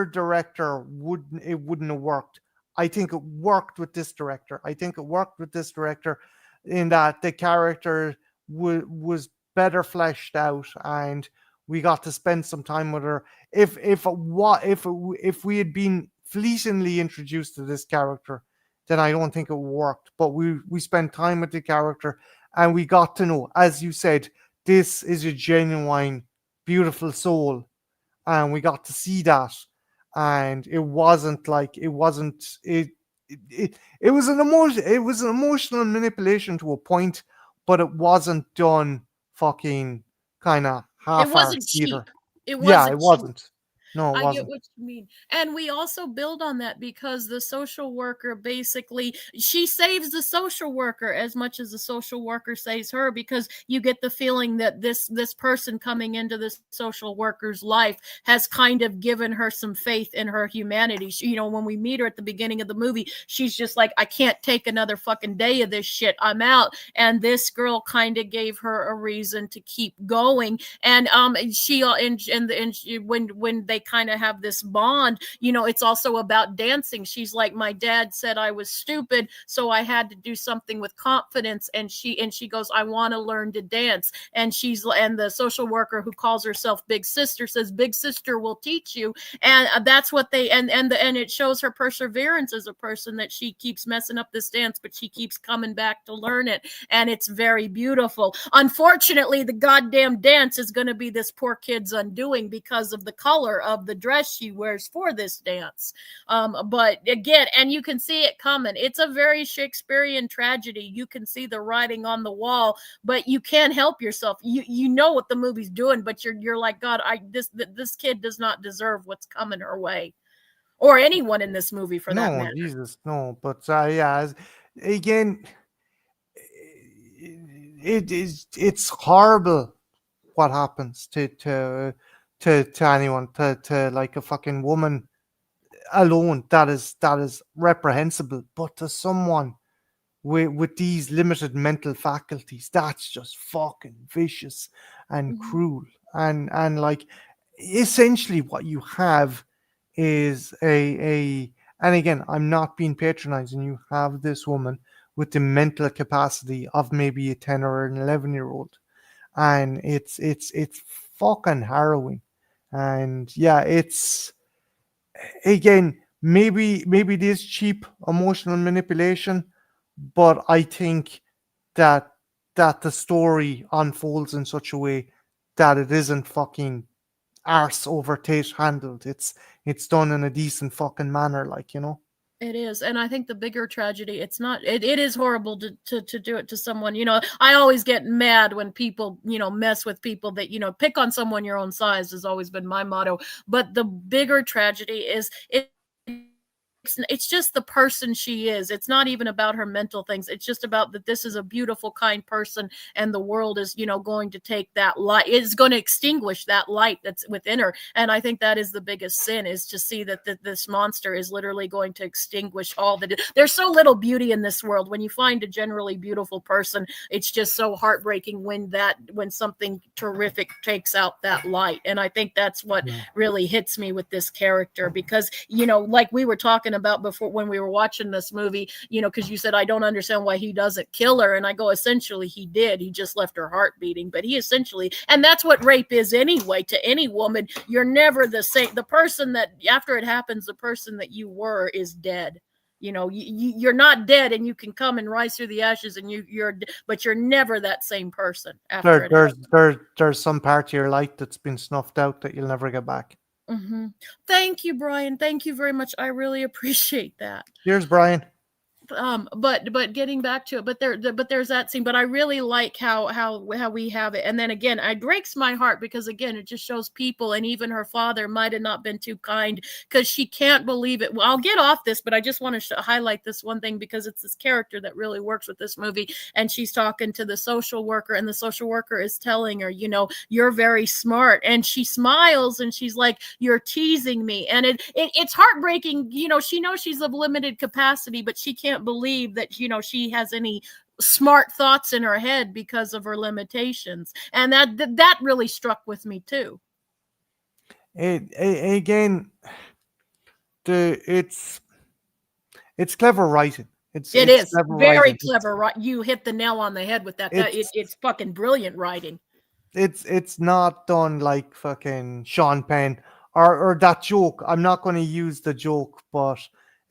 director wouldn't have worked. I think it worked with this director. I think it worked with this director in that the character was better fleshed out, and we got to spend some time with her. If we had been fleetingly introduced to this character, then I don't think it worked. But we spent time with the character, and we got to know, as you said, this is a genuine, beautiful soul, and we got to see that. And it was an emotional manipulation to a point, but it wasn't done fucking kind of It wasn't half-arsed either. cheap. It Yeah, wasn't it cheap. wasn't. No, it I get wasn't. what you mean. And we also build on that because the social worker basically, she saves the social worker as much as the social worker saves her, because you get the feeling that this person coming into this social worker's life has kind of given her some faith in her humanity. When we meet her at the beginning of the movie, she's just like, I can't take another fucking day of this shit. I'm out. And this girl kind of gave her a reason to keep going. And when they kind of have this bond, it's also about dancing. She's like, my dad said I was stupid, so I had to do something with confidence. And she goes, I want to learn to dance. And the social worker, who calls herself Big Sister, says, Big Sister will teach you. And that's what they and it shows her perseverance as a person, that she keeps messing up this dance, but she keeps coming back to learn it. And it's very beautiful. Unfortunately, the goddamn dance is going to be this poor kid's undoing because of the color of the dress she wears for this dance. But again, and you can see it coming. It's a very Shakespearean tragedy. You can see the writing on the wall, but you can't help yourself. You know what the movie's doing, but you're like, God, this kid does not deserve what's coming her way. or anyone in this movie for that No, matter. Jesus, no. But yeah, again, it's horrible what happens to anyone, to like a fucking woman alone. That is reprehensible. But to someone with these limited mental faculties, that's just fucking vicious and Mhm. cruel. And like, essentially what you have is a and again, I'm not being patronizing. You have this woman with the mental capacity of maybe a 10 or an 11-year-old, and it's fucking harrowing. And yeah, it's, again, maybe it is cheap emotional manipulation, but I think that the story unfolds in such a way that it isn't fucking arse over Tate handled. It's done in a decent fucking manner, like, you know. It is, and I think the bigger tragedy, it's not, it is horrible to do it to someone. I always get mad when people, mess with people that, pick on someone your own size has always been my motto. But the bigger tragedy is it's just the person she is. It's not even about her mental things. It's just about that this is a beautiful, kind person, and the world is, going to take that light. It's going to extinguish that light that's within her. And I think that is the biggest sin, is to see that this monster is literally going to extinguish all the. There's so little beauty in this world. When you find a generally beautiful person, it's just so heartbreaking when something terrific takes out that light. And I think that's what Yeah. really hits me with this character, because like we were talking about before when we were watching this movie, because you said, I don't understand why he doesn't kill her, and I go, essentially he did. He just left her heart beating. But he essentially, and that's what rape is anyway, to any woman. You're never the same. The person that, after it happens, the person that you were is dead. You're not dead, and you can come and rise through the ashes, and but you're never that same person after There, it there's happens. there's some part of your life that's been snuffed out that you'll never get back. Hmm. Thank you, Brian. Thank you very much. I really appreciate that. Here's Brian. But getting back to it, but there's that scene. But I really like how we have it. And then again, it breaks my heart, because again, it just shows people, and even her father might have not been too kind, because she can't believe it. Well, I'll get off this, but I just want to highlight this one thing, because it's this character that really works with this movie. And she's talking to the social worker, and the social worker is telling her, you're very smart, and she smiles, and she's like, you're teasing me. And it's heartbreaking. She knows she's of limited capacity, but she can't believe that she has any smart thoughts in her head because of her limitations. And that really struck with me too. Again, the it's clever writing. It's It it's is clever very writing. clever, right? You hit the nail on the head with that. It's It's fucking brilliant writing. it's not done like fucking Sean Penn or that joke. I'm not going to use the joke, but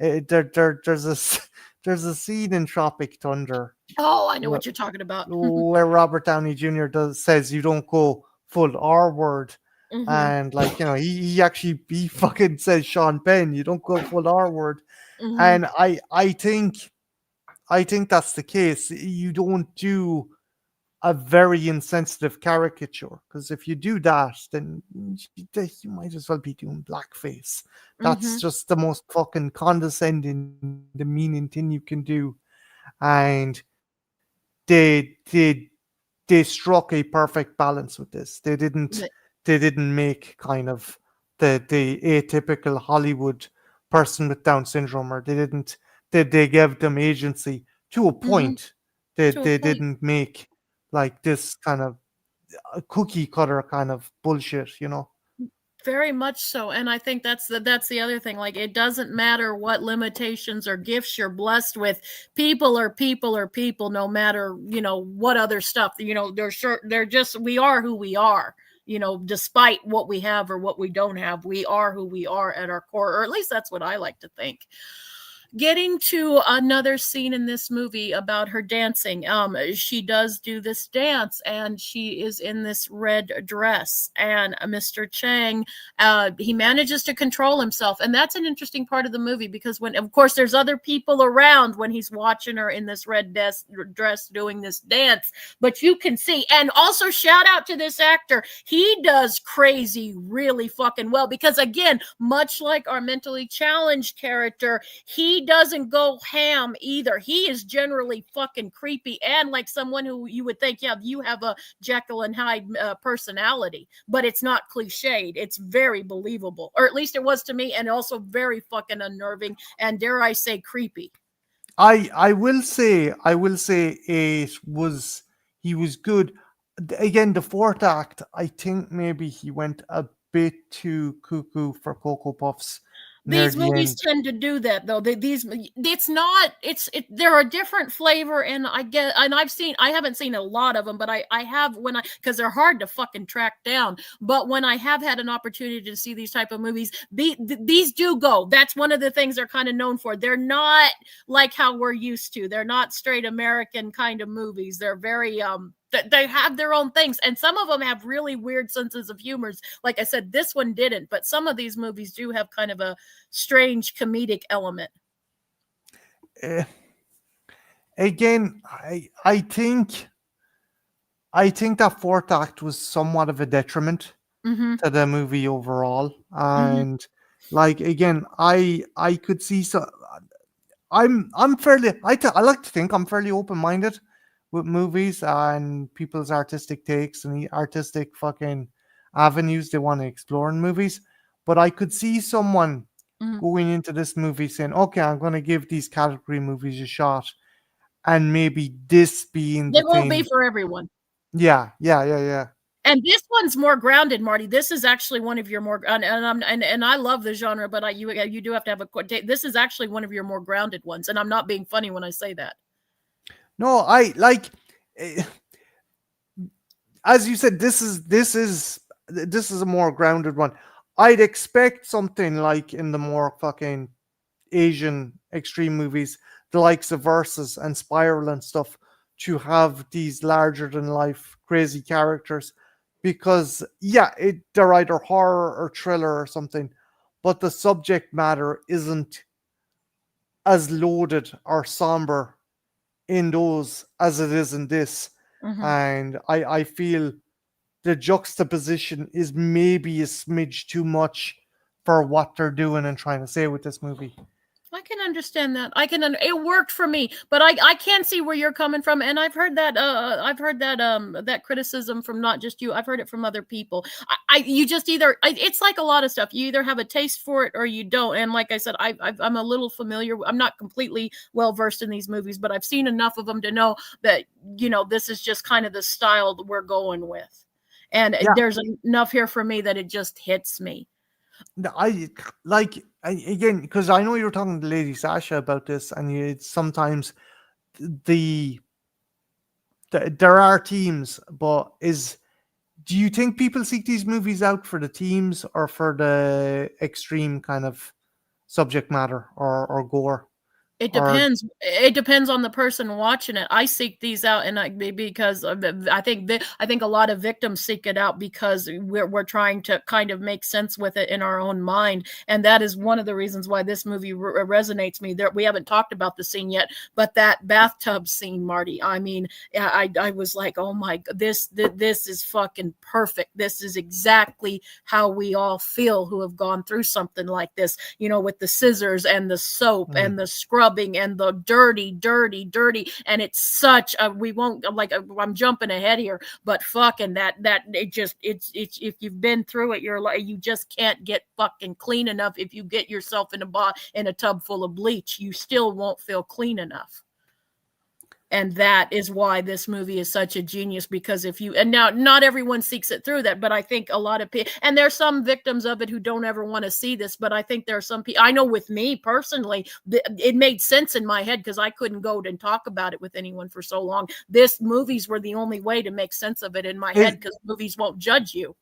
there's there's a scene in Tropic Thunder Oh, I know where, what you're talking about. where Robert Downey Jr. says you don't go full R word, Hmm. and like, he actually, he fucking says Sean Penn, you don't go full R word. Hmm. And I think that's the case. You don't do a very insensitive caricature, because if you do that, then you might as well be doing blackface. That's Hmm. just the most fucking condescending, demeaning thing you can do. And they they struck a perfect balance with this. They didn't make kind of the atypical Hollywood person with Down syndrome, or they gave them agency to a Hmm. point. They To a they point. didn't make like this kind of cookie cutter kind of bullshit. Very much so. And I think that's the other thing. Like, it doesn't matter what limitations or gifts you're blessed with. People are people are people, no matter, what other stuff. They're just, we are who we are. Despite what we have or what we don't have, we are who we are at our core, or at least that's what I like to think. getting to another scene in this movie about her dancing. She does do this dance, and she is in this red dress, and Mr. Chang, he manages to control himself, and that's an interesting part of the movie, because when, of course, there's other people around when he's watching her in this red dress doing this dance, but you can see. And also, shout out to this actor, he does crazy really fucking well, because again, much like our mentally challenged character, he doesn't go ham either. He is generally fucking creepy, and like someone who you would think, yeah, you have a Jekyll and Hyde personality, but it's not cliched. It's very believable, or at least it was to me, and also very fucking unnerving, and dare I say, creepy. I will say it was he was good. Again, the fourth act, I think maybe he went a bit too cuckoo for Cocoa Puffs near These the movies end. tend to do that, though. These, it's not, they're a different flavor, and I haven't seen a lot of them, but I have, when I, because they're hard to fucking track down, but when I have had an opportunity to see these type of movies, these do go. That's one of the things they're kind of known for. They're not like how we're used to. They're not straight American kind of movies. They're very they have their own things, and some of them have really weird senses of humors. Like I said, this one didn't, but some of these movies do have kind of a strange comedic element. Uh, Again, I think that fourth act was somewhat of a detriment Mm-hmm. to the movie overall. Mm-hmm. And like again, I could see so I'm fairly I like to think I'm fairly open minded with movies and people's artistic takes and the artistic fucking avenues they want to explore in movies. But I could see someone Mm-hmm. going into this movie saying, "Okay, I'm going to give these category movies a shot," and maybe this being the It won't be thing. for everyone. Yeah, yeah, yeah, yeah. And this one's more grounded, Marty. This is actually one of your more, and I love the genre, but you do have to have a. This is actually one of your more grounded ones, and I'm not being funny when I say that. No, I like. eh, As you said, this is a more grounded one. I'd expect something like in the more fucking Asian extreme movies, the likes of Versus and Spiral and stuff, to have these larger than life crazy characters, because yeah, they're either horror or thriller or something, but the subject matter isn't as loaded or somber in those as it is in this. Mm-hmm. And I feel the juxtaposition is maybe a smidge too much for what they're doing and trying to say with this movie. I can understand that. It worked for me, but I can see where you're coming from, and I've heard that that criticism from not just you. I've heard it from other people. You just either it's like a lot of stuff. You either have a taste for it or you don't. And like I said, I'm a little familiar. I'm not completely well versed in these movies, but I've seen enough of them to know that this is just kind of the style that we're going with, and Yeah, there's enough here for me that it just hits me. I like again because I know you were talking to Lady Sasha about this, and it's sometimes the, there are teams, but is do you think people seek these movies out for the themes or for the extreme kind of subject matter or gore It or depends. It depends on the person watching it. I seek these out, and because I think a lot of victims seek it out because we're trying to kind of make sense with it in our own mind, and that is one of the reasons why this movie resonates me. There, we haven't talked about the scene yet, but that bathtub scene, Marty. I mean, I was like, oh my, this is fucking perfect. This is exactly how we all feel who have gone through something like this. With the scissors and the soap mm, and the scrubbing and the dirty, and it's such a, we won't, like, I'm jumping ahead here, but fucking that it's if you've been through it, you're like, you just can't get fucking clean enough. If you get yourself in a tub full of bleach, you still won't feel clean enough. And that is why this movie is such a genius, because and now not everyone seeks it through that, but I think a lot of people, and there's some victims of it who don't ever want to see this, but I think there are some people, I know with me personally, it made sense in my head because I couldn't go and talk about it with anyone for so long. Movies were the only way to make sense of it in my is head, because movies won't judge you.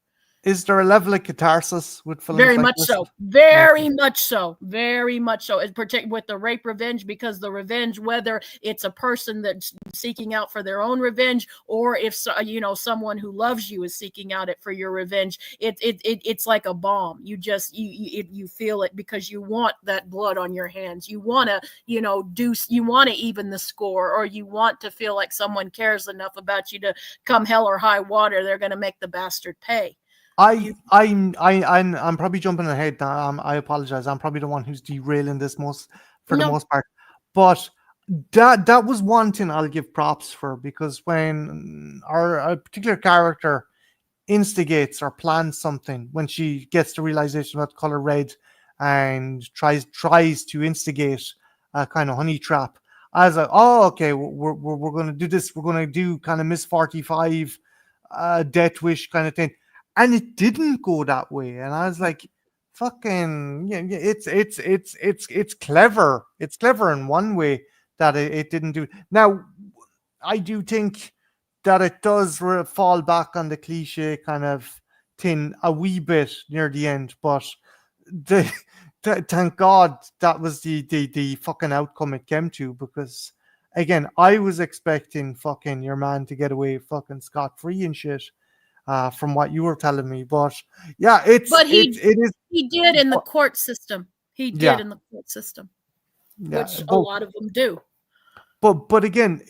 Is there a level of catharsis with films Very like much this? so. Okay. Very much so. Very much so. In particular with the rape revenge, because the revenge, whether it's a person that's seeking out for their own revenge, or if someone who loves you is seeking out it for your revenge, it's like a bomb. You feel it because you want that blood on your hands. You want to you want to even the score, or you want to feel like someone cares enough about you to come hell or high water, they're going to make the bastard pay. You I'm probably jumping ahead. I apologize. I'm probably the one who's derailing this most for the no. most part. But that was one thing I'll give props for, because when our a particular character instigates or plans something, when she gets the realization about color red and tries to instigate a kind of honey trap, I was like, oh, okay, we're going to do this. We're going to do kind of Miss 45 death wish kind of thing, and it didn't go that way. And I was like, fucking yeah, yeah, it's clever. It's clever in one way that it didn't do. Now I do think that it does fall back on the cliche kind of thing a wee bit near the end, but the, thank God that was the fucking outcome it came to, because again, I was expecting fucking your man to get away fucking scot free and shit, from what you were telling me. But yeah, But it is. he did in the court system. He did Yeah, in the court system, yeah. which a lot of them do. But again,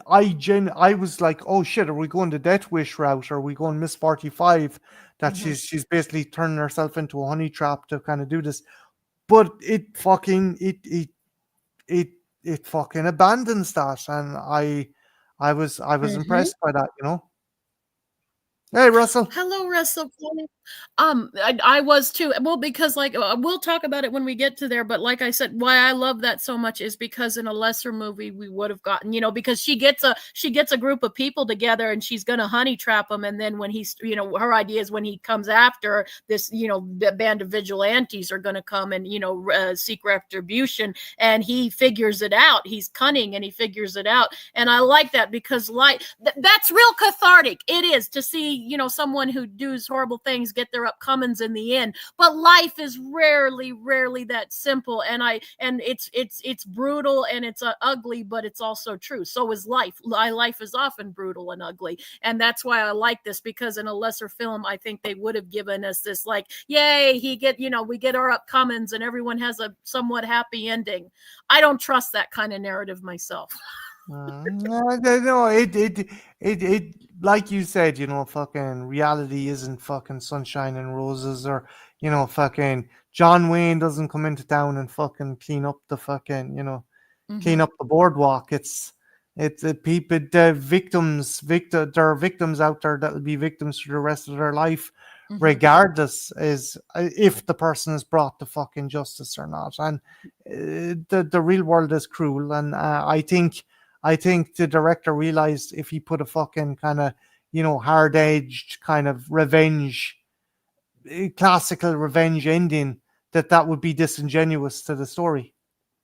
I was like, oh shit, are we going the Death Wish route? Are we going Miss 45? That Hmm. she's basically turning herself into a honey trap to kind of do this. But it it fucking abandons that, and I was Hmm. impressed by that. Hey Russell. Hello, Russell. I was too. Well, because we'll talk about it when we get to there. But like I said, why I love that so much is because in a lesser movie we would have gotten, because she gets a group of people together and she's gonna honey trap them, and then when he's, her idea is when he comes after this, the band of vigilantes are gonna come and seek retribution, and he figures it out. He's cunning and he figures it out, and I like that because that's real cathartic. It is to see someone who does horrible things get their upcomings in the end. But life is rarely that simple, and it's brutal and it's ugly, but it's also true. So is life. Life is often brutal and ugly, and that's why I like this, because in a lesser film, I think they would have given us this like, yay, we get our upcomings and everyone has a somewhat happy ending. I don't trust that kind of narrative myself. No, it, like you said, fucking reality isn't fucking sunshine and roses, or, fucking John Wayne doesn't come into town and fucking clean up the fucking, clean Hmm. up the boardwalk. It's people, the there are victims out there that will be victims for the rest of their life, Hmm. regardless is if the person is brought to fucking justice or not. And the real world is cruel, and I think the director realized if he put a fucking kind of, hard edged kind of revenge, classical revenge ending, that would be disingenuous to the story.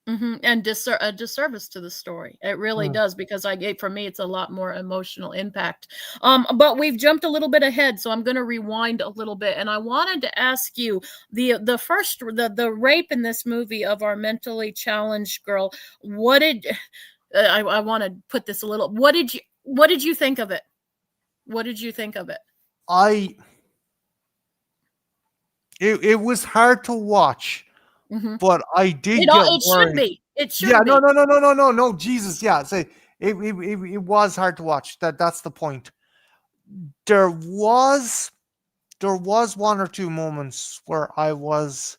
And a disservice to the story. It really Mm. does, because for me, it's a lot more emotional impact. But we've jumped a little bit ahead, so I'm going to rewind a little bit, and I wanted to ask you the rape in this movie of our mentally challenged girl. What did I want to put this a little? What did you think of it? What did you think of it? I it was hard to watch, Hmm. but I did get It should worried. be. It Yeah, should no, be. no, no, no, no, no, no, Jesus, yeah. Say it was hard to watch. That's the point. There was one or two moments where I was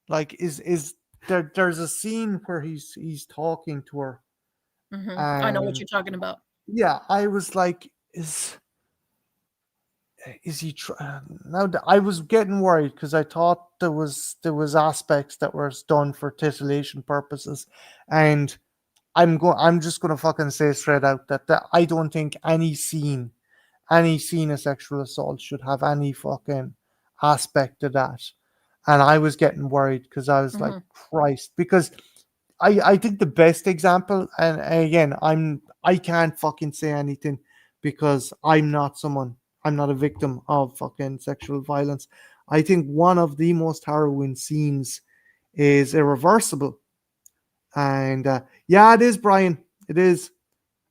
like, is there's a scene where he's talking to her, I know what and you're talking about. yeah, I was like, is he now I was getting worried because I thought there was aspects that were done for titillation purposes, and I'm just gonna fucking say straight out that I don't think any scene of sexual assault should have any fucking aspect of that. And I was getting worried because I was like, Hmm. Christ, because I think the best example, and again, I can't fucking say anything because I'm not someone I'm not a victim of fucking sexual violence. I think one of the most harrowing scenes is Irreversible. And yeah, it is, Brian. It is.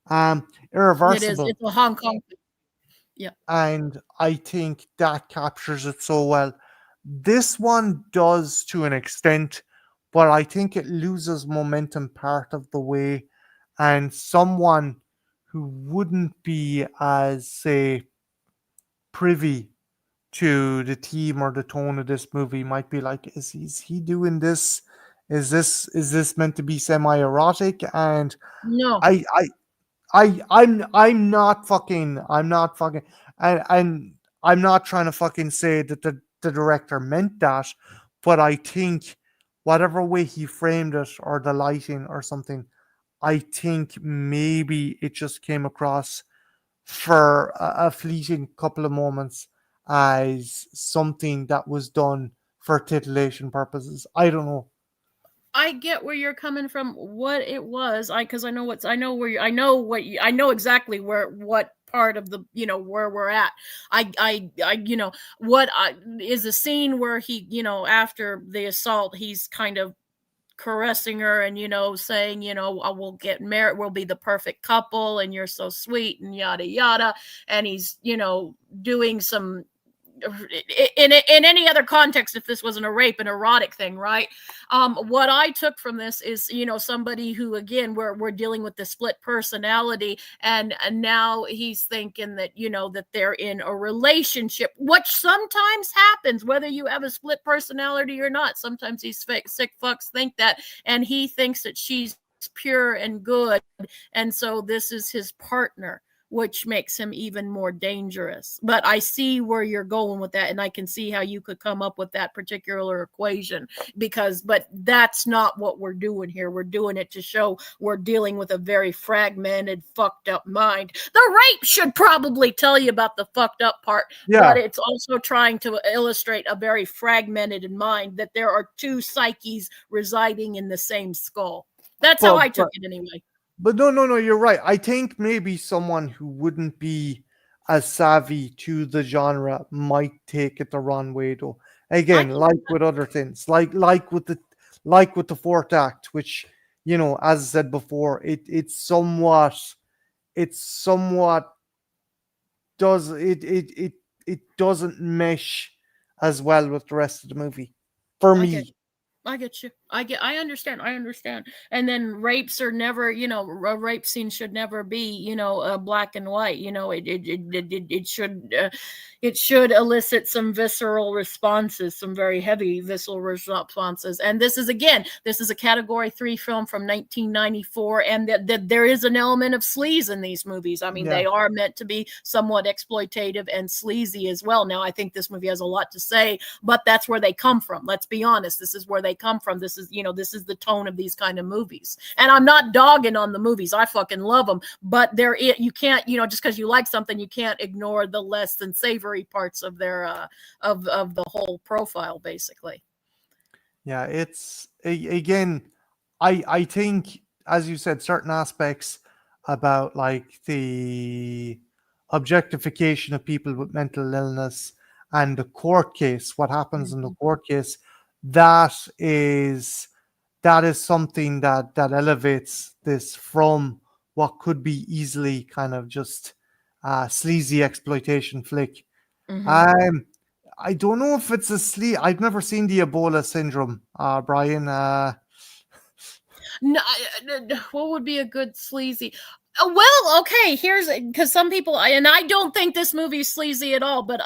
It is. Irreversible. It's a Hong Kong. Yeah. And I think that captures it so well. This one does to an extent, but I think it loses momentum part of the way. And someone who wouldn't be as, say, privy to the theme or the tone of this movie might be like, is he doing this? Is this meant to be semi-erotic? And No, I I I'm not fucking and I'm not trying to fucking say that the director meant that, but I think whatever way he framed it or the lighting or something, I think maybe it just came across for a fleeting couple of moments as something that was done for titillation purposes. I don't know. I get where you're coming from. What it was, because I know what's, I know where you, I know what you, I know exactly where what part of the where we're at. What is a scene where he after the assault he's kind of caressing her and saying we'll get married, we'll be the perfect couple, and you're so sweet and yada yada, and he's doing some in any other context, if this wasn't a rape and erotic thing, right? What I took from this is somebody who, again, we're dealing with the split personality, and now he's thinking that that they're in a relationship, which sometimes happens whether you have a split personality or not. Sometimes these sick fucks think that, and he thinks that she's pure and good, and so this is his partner, which makes him even more dangerous. But I see where you're going with that, and I can see how you could come up with that particular equation, but that's not what we're doing here. We're doing it to show we're dealing with a very fragmented, fucked up mind. The rape should probably tell you about the fucked up part, Yeah, but it's also trying to illustrate a very fragmented mind, that there are two psyches residing in the same skull. That's how but I took but it anyway. But no, no, no, you're right. I think maybe someone who wouldn't be as savvy to the genre might take it the wrong way though. I Again, can like with other things, like with the fourth act, which, as I said before, it somewhat it doesn't mesh as well with the rest of the movie. For I get me. I get you. I understand. I understand. And then rapes are never, a rape scene should never be, black and white. It should elicit some visceral responses, some very heavy visceral responses. And this is a Category 3 film from 1994, and that there is an element of sleaze in these movies. I mean, Yeah. they are meant to be somewhat exploitative and sleazy as well. Now, I think this movie has a lot to say, but that's where they come from. Let's be honest. This is where they come from. This is the tone of these kind of movies. And I'm not dogging on the movies. I fucking love them. But you can't, just because you like something, you can't ignore the less than savory parts of their of the whole profile, basically. Yeah, again, I think, as you said, certain aspects about like the objectification of people with mental illness and the court case, what happens in the Mhm. court case, that is that is something that elevates this from what could be easily kind of just sleazy exploitation flick. Mhm. Um, I don't know if it's a sleep. I've never seen the Ebola syndrome, Brian. No, what would be a good sleazy? Well, okay, here's because some people, and I don't think this movie's sleazy at all, but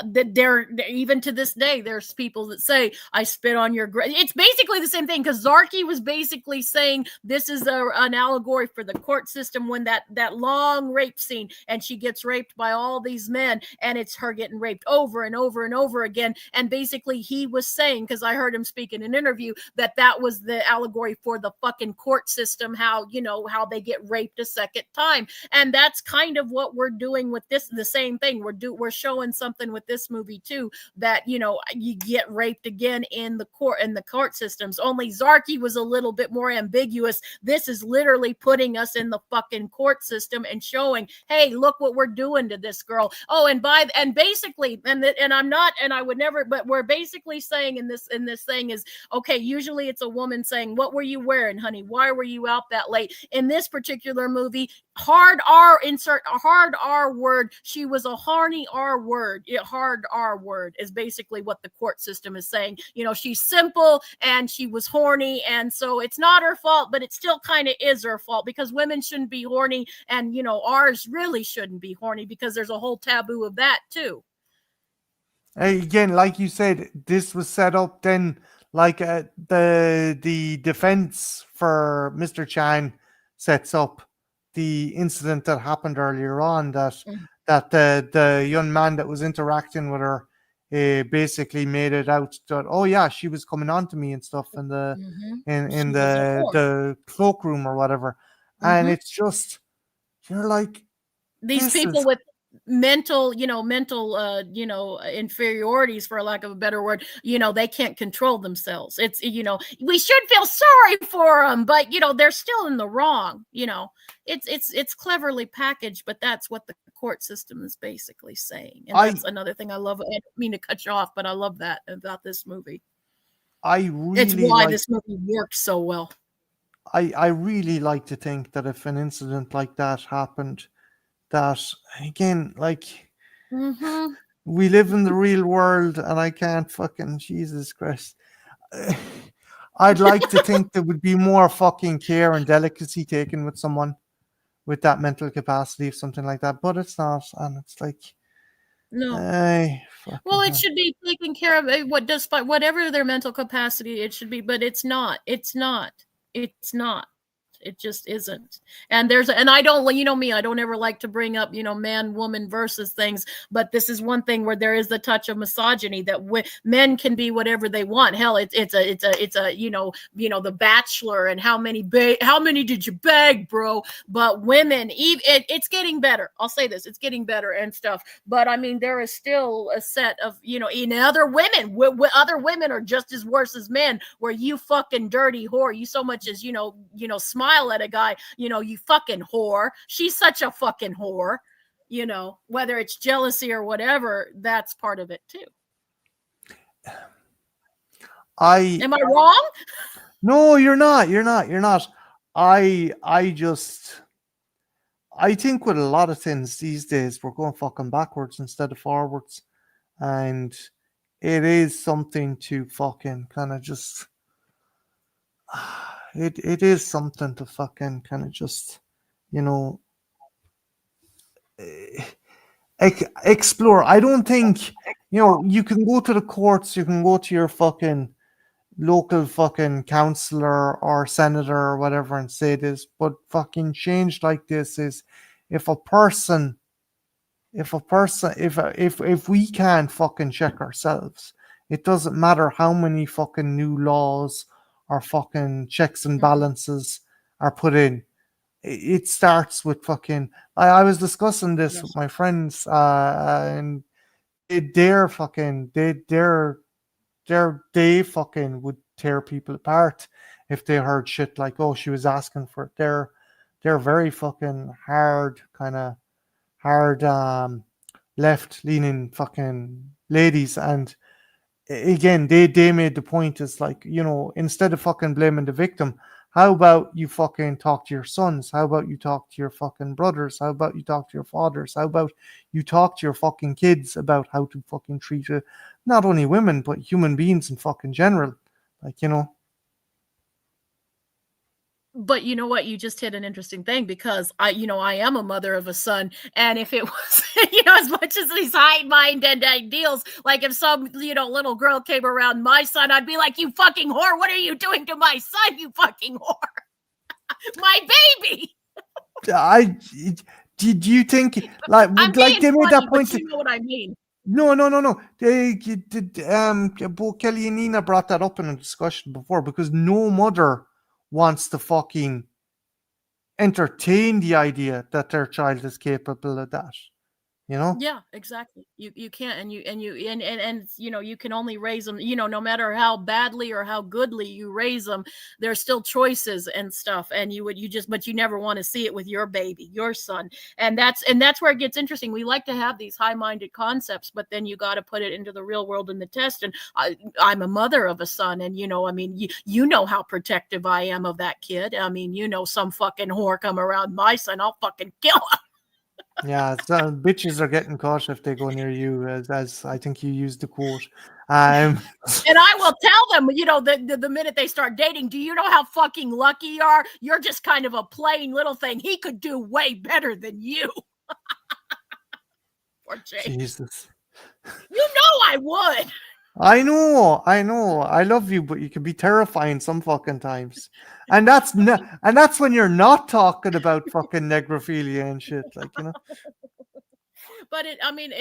even to this day, there's people that say, I spit on your grave. It's basically the same thing, because Zarky was basically saying this is an allegory for the court system, when that long rape scene, and she gets raped by all these men, and it's her getting raped over and over and over again. And basically, he was saying, because I heard him speak in an interview, that was the allegory for the fucking court system, how they get raped a second time. time. And that's kind of what we're doing with this, the same thing. We're showing something with this movie too, that, you know, you get raped again in the court systems. Only Zarky was a little bit more ambiguous. This is literally putting us in the fucking court system and showing, hey, look what we're doing to this girl. Oh, and basically, and I'm not, and I would never, but we're basically saying in this thing is, okay, usually it's a woman saying, what were you wearing, honey? Why were you out that late? In this particular movie, hard R, insert a hard R word. She was a horny R word. Hard R word is basically what the court system is saying. You know, she's simple and she was horny. And so it's not her fault, but it still kind of is her fault, because women shouldn't be horny. And, you know, ours really shouldn't be horny, because there's a whole taboo of that too. Again, like you said, this was set up then, like the defense for Mr. Chan sets up the incident that happened earlier on, that the young man that was interacting with her basically made it out that, oh yeah, she was coming on to me and stuff in the in the cloakroom or whatever. And it's just, you're like, these people with mental inferiorities, for lack of a better word, you know, they can't control themselves. It's, you know, we should feel sorry for them, but, you know, they're still in the wrong. You know, it's cleverly packaged, but that's what the court system is basically saying. And that's another thing I love. I don't mean to cut you off, but I love that about this movie. It's why this movie works so well. I really like to think that if an incident like that happened, that, again, like, we live in the real world, and I can't fucking, Jesus Christ. I'd like to think there would be more fucking care and delicacy taken with someone with that mental capacity of something like that, but it's not, and it's like, no. Well, it should be taken care of. Whatever their mental capacity, it should be, but it's not. It's not. It's not. It just isn't. And I don't, you know me, I don't ever like to bring up, you know, man, woman versus things, but this is one thing where there is the touch of misogyny, that men can be whatever they want. Hell, it's a you know, The Bachelor, and how many did you bag, bro? But women, it's getting better. I'll say this, it's getting better and stuff. But I mean, there is still a set of, you know, in other women, other women are just as worse as men, where you fucking dirty whore, you so much as, you know, smile at a guy, you know, you fucking whore. She's such a fucking whore. You know, whether it's jealousy or whatever, that's part of it too. Am I wrong? No, you're not. I think with a lot of things these days, we're going fucking backwards instead of forwards. And it is something to fucking kind of just, it is something to fucking kind of just, you know, explore. I don't think, you know, you can go to the courts, you can go to your fucking local fucking councillor or senator or whatever and say this, but fucking change like this is, if we can't fucking check ourselves, it doesn't matter how many fucking new laws or fucking checks and balances are put in. It starts with fucking, I was discussing this with my friends, and they fucking would tear people apart if they heard shit like, oh, she was asking for it. They're very fucking hard left leaning fucking ladies. And again, they made the point, is like, you know, instead of fucking blaming the victim, how about you fucking talk to your sons? How about you talk to your fucking brothers? How about you talk to your fathers? How about you talk to your fucking kids about how to fucking treat not only women, but human beings in fucking general? Like, you know. But you know what? You just hit an interesting thing, because I am a mother of a son. And if it was, you know, as much as these high-minded ideals, like if some, you know, little girl came around my son, I'd be like, you fucking whore. What are you doing to my son, you fucking whore? My baby. Did you think, like they made that point? You know what I mean? No. Both Kelly and Nina brought that up in a discussion before, because no mother wants to fucking entertain the idea that their child is capable of that, you know? Yeah, exactly. You can't, and you know, you can only raise them, you know, no matter how badly or how goodly you raise them, there's still choices and stuff, and you just, but you never want to see it with your baby, your son. And that's where it gets interesting. We like to have these high-minded concepts, but then you got to put it into the real world in the test. And I'm a mother of a son, and you know, I mean, you know how protective I am of that kid. I mean, you know, some fucking whore come around my son, I'll fucking kill him. Yeah, some bitches are getting caught if they go near you, as I think you used the quote. Um, And I will tell them, you know, the minute they start dating, do you know how fucking lucky you are? You're just kind of a plain little thing. He could do way better than you. Poor Jake. Jesus. You know I would. I know, I love you, but you can be terrifying some fucking times, and that's when you're not talking about fucking necrophilia and shit, like, you know. But I mean,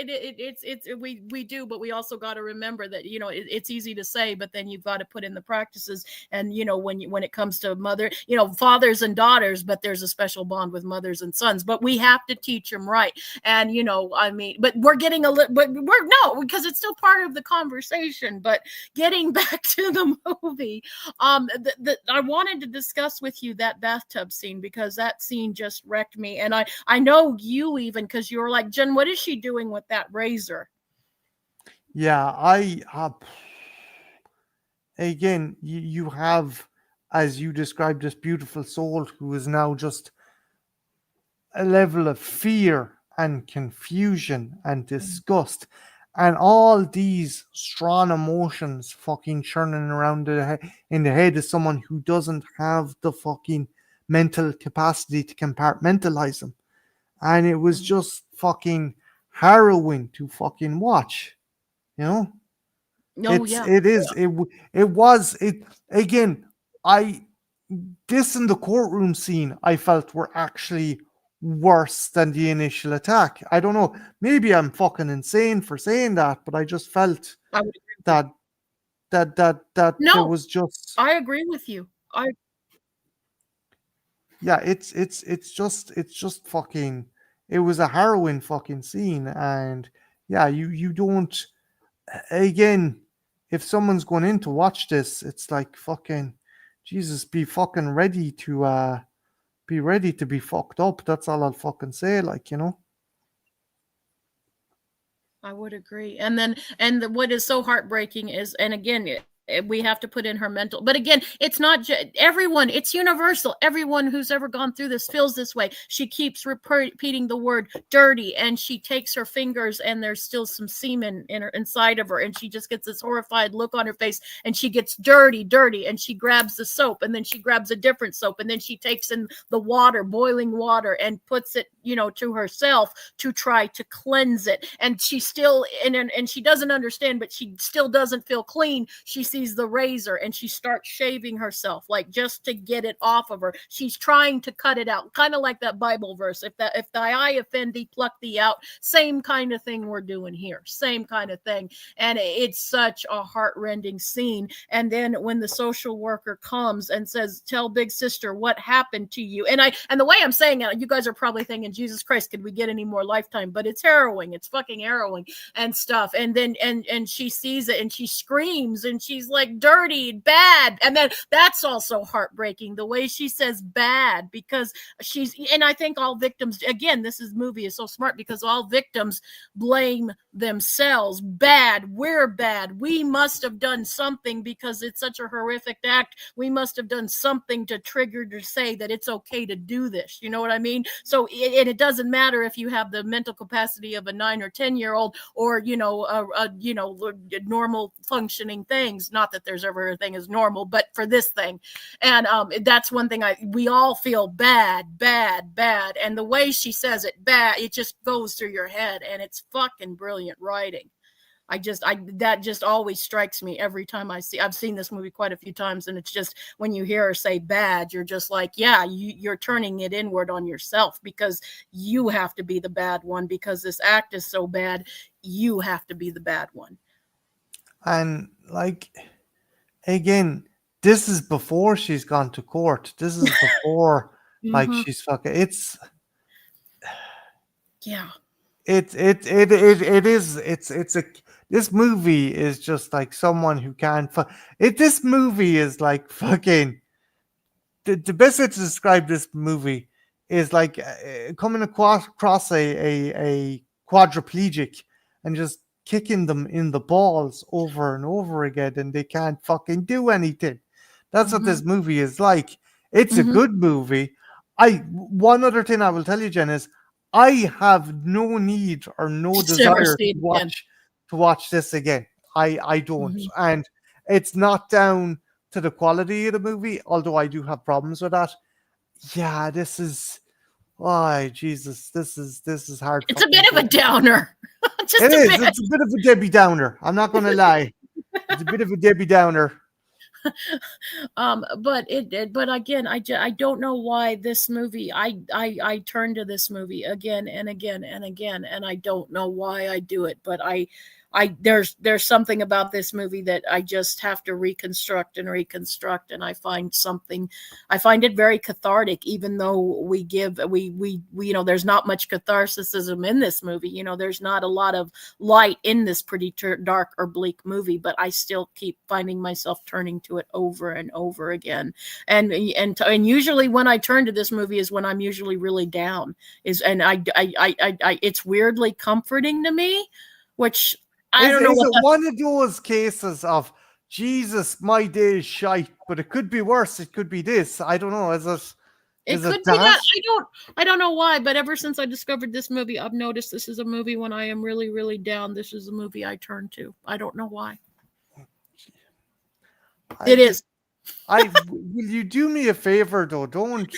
we do, but we also got to remember that, you know, it's easy to say, but then you've got to put in the practices. And you know, when it comes to mother, you know, fathers and daughters, but there's a special bond with mothers and sons. But we have to teach them right. And you know, I mean, but we're getting a little, but we're no, because it's still part of the conversation. But getting back to the movie, I wanted to discuss with you that bathtub scene, because that scene just wrecked me. And I know you, even because you were like, Jen, what is she doing with that razor? Yeah, again, you have, as you described, this beautiful soul who is now just a level of fear and confusion and disgust, and all these strong emotions fucking churning around in the head of someone who doesn't have the fucking mental capacity to compartmentalize them. And it was just fucking harrowing to fucking watch, you know. Oh yeah. It was it again. I This and the courtroom scene I felt were actually worse than the initial attack. I don't know. Maybe I'm fucking insane for saying that, but I just felt I would agree with you. that that there No, was just, I agree with you. I yeah, it's just fucking, it was a harrowing fucking scene. And yeah, you don't, again, if someone's going in to watch this, it's like fucking Jesus, be fucking ready to be ready to be fucked up. That's all I'll fucking say, like, you know. I would agree. And then, what is so heartbreaking is, and again, we have to put in her mental, but again, it's not everyone, it's universal. Everyone who's ever gone through this feels this way. She keeps repeating the word dirty, and she takes her fingers, and there's still some semen inside of her, and she just gets this horrified look on her face, and she gets dirty, dirty, and she grabs the soap, and then she grabs a different soap, and then she takes in the water, boiling water, and puts it, you know, to herself to try to cleanse it. And she still, and she doesn't understand, but she still doesn't feel clean. She sees the razor, and she starts shaving herself, like, just to get it off of her. She's trying to cut it out, kind of like that Bible verse, if thy eye offend thee, pluck thee out. Same kind of thing we're doing here, same kind of thing. And it's such a heartrending scene. And then when the social worker comes and says, tell big sister what happened to you, and the way I'm saying it, you guys are probably thinking, Jesus Christ, could we get any more Lifetime? But it's harrowing. It's fucking harrowing and stuff. And then and she sees it, and she screams, and she's like, dirty, bad. And then that's also heartbreaking, the way she says bad, because and I think all victims, again, this movie is so smart, because all victims blame themselves. Bad, we're bad, we must have done something, because it's such a horrific act. We must have done something to trigger to say that it's okay to do this. You know what I mean? So it doesn't matter if you have the mental capacity of a 9 or 10-year-old, or you know, normal functioning things. Not that there's ever a thing as normal, but for this thing. And that's one thing, we all feel bad, bad, bad. And the way she says it, bad, it just goes through your head, and it's fucking brilliant writing. That just always strikes me every time I've seen this movie quite a few times. And it's just, when you hear her say bad, you're just like, yeah, you're turning it inward on yourself, because you have to be the bad one, because this act is so bad. You have to be the bad one. And like, again, this is before she's gone to court. This is before like Mhm. she's fucking. Yeah. It is it's a this movie is just like someone who can't. This movie is like fucking the best way to describe this movie is like coming across a quadriplegic and just kicking them in the balls over and over again, and they can't fucking do anything. That's what Mhm. this movie is like. It's a Mhm. good movie. I One other thing I will tell you, Jen, is I have no need or no Just never desire see it again. to watch this again. I don't, Mhm. and it's not down to the quality of the movie, although I do have problems with that. Yeah, this is why Jesus, this is hard It's a fucking bit of a going. downer. It Just a is. bit. It's a bit of a Debbie Downer. I'm not gonna lie. It's a bit of a Debbie Downer. But again, I don't know why this movie. I turn to this movie again and again and again, and I don't know why I do it. But there's something about this movie that I just have to reconstruct and reconstruct, and I find it very cathartic. Even though we there's not much catharsism in this movie. There's not a lot of light in this pretty dark or bleak movie, but I still keep finding myself turning to it over and over again. And usually when I turn to this movie is when I'm usually really down. Is and I it's weirdly comforting to me, which I don't know Is what it that. one of those cases of Jesus, my day is shite, but it could be worse. It could be this. I don't know. It Is it could be that? that. I don't know why, but ever since I discovered this movie, I've noticed this is a movie when I am really, really down. This is a movie I turn to. I don't know why. I It just is. will you do me a favor though? Don't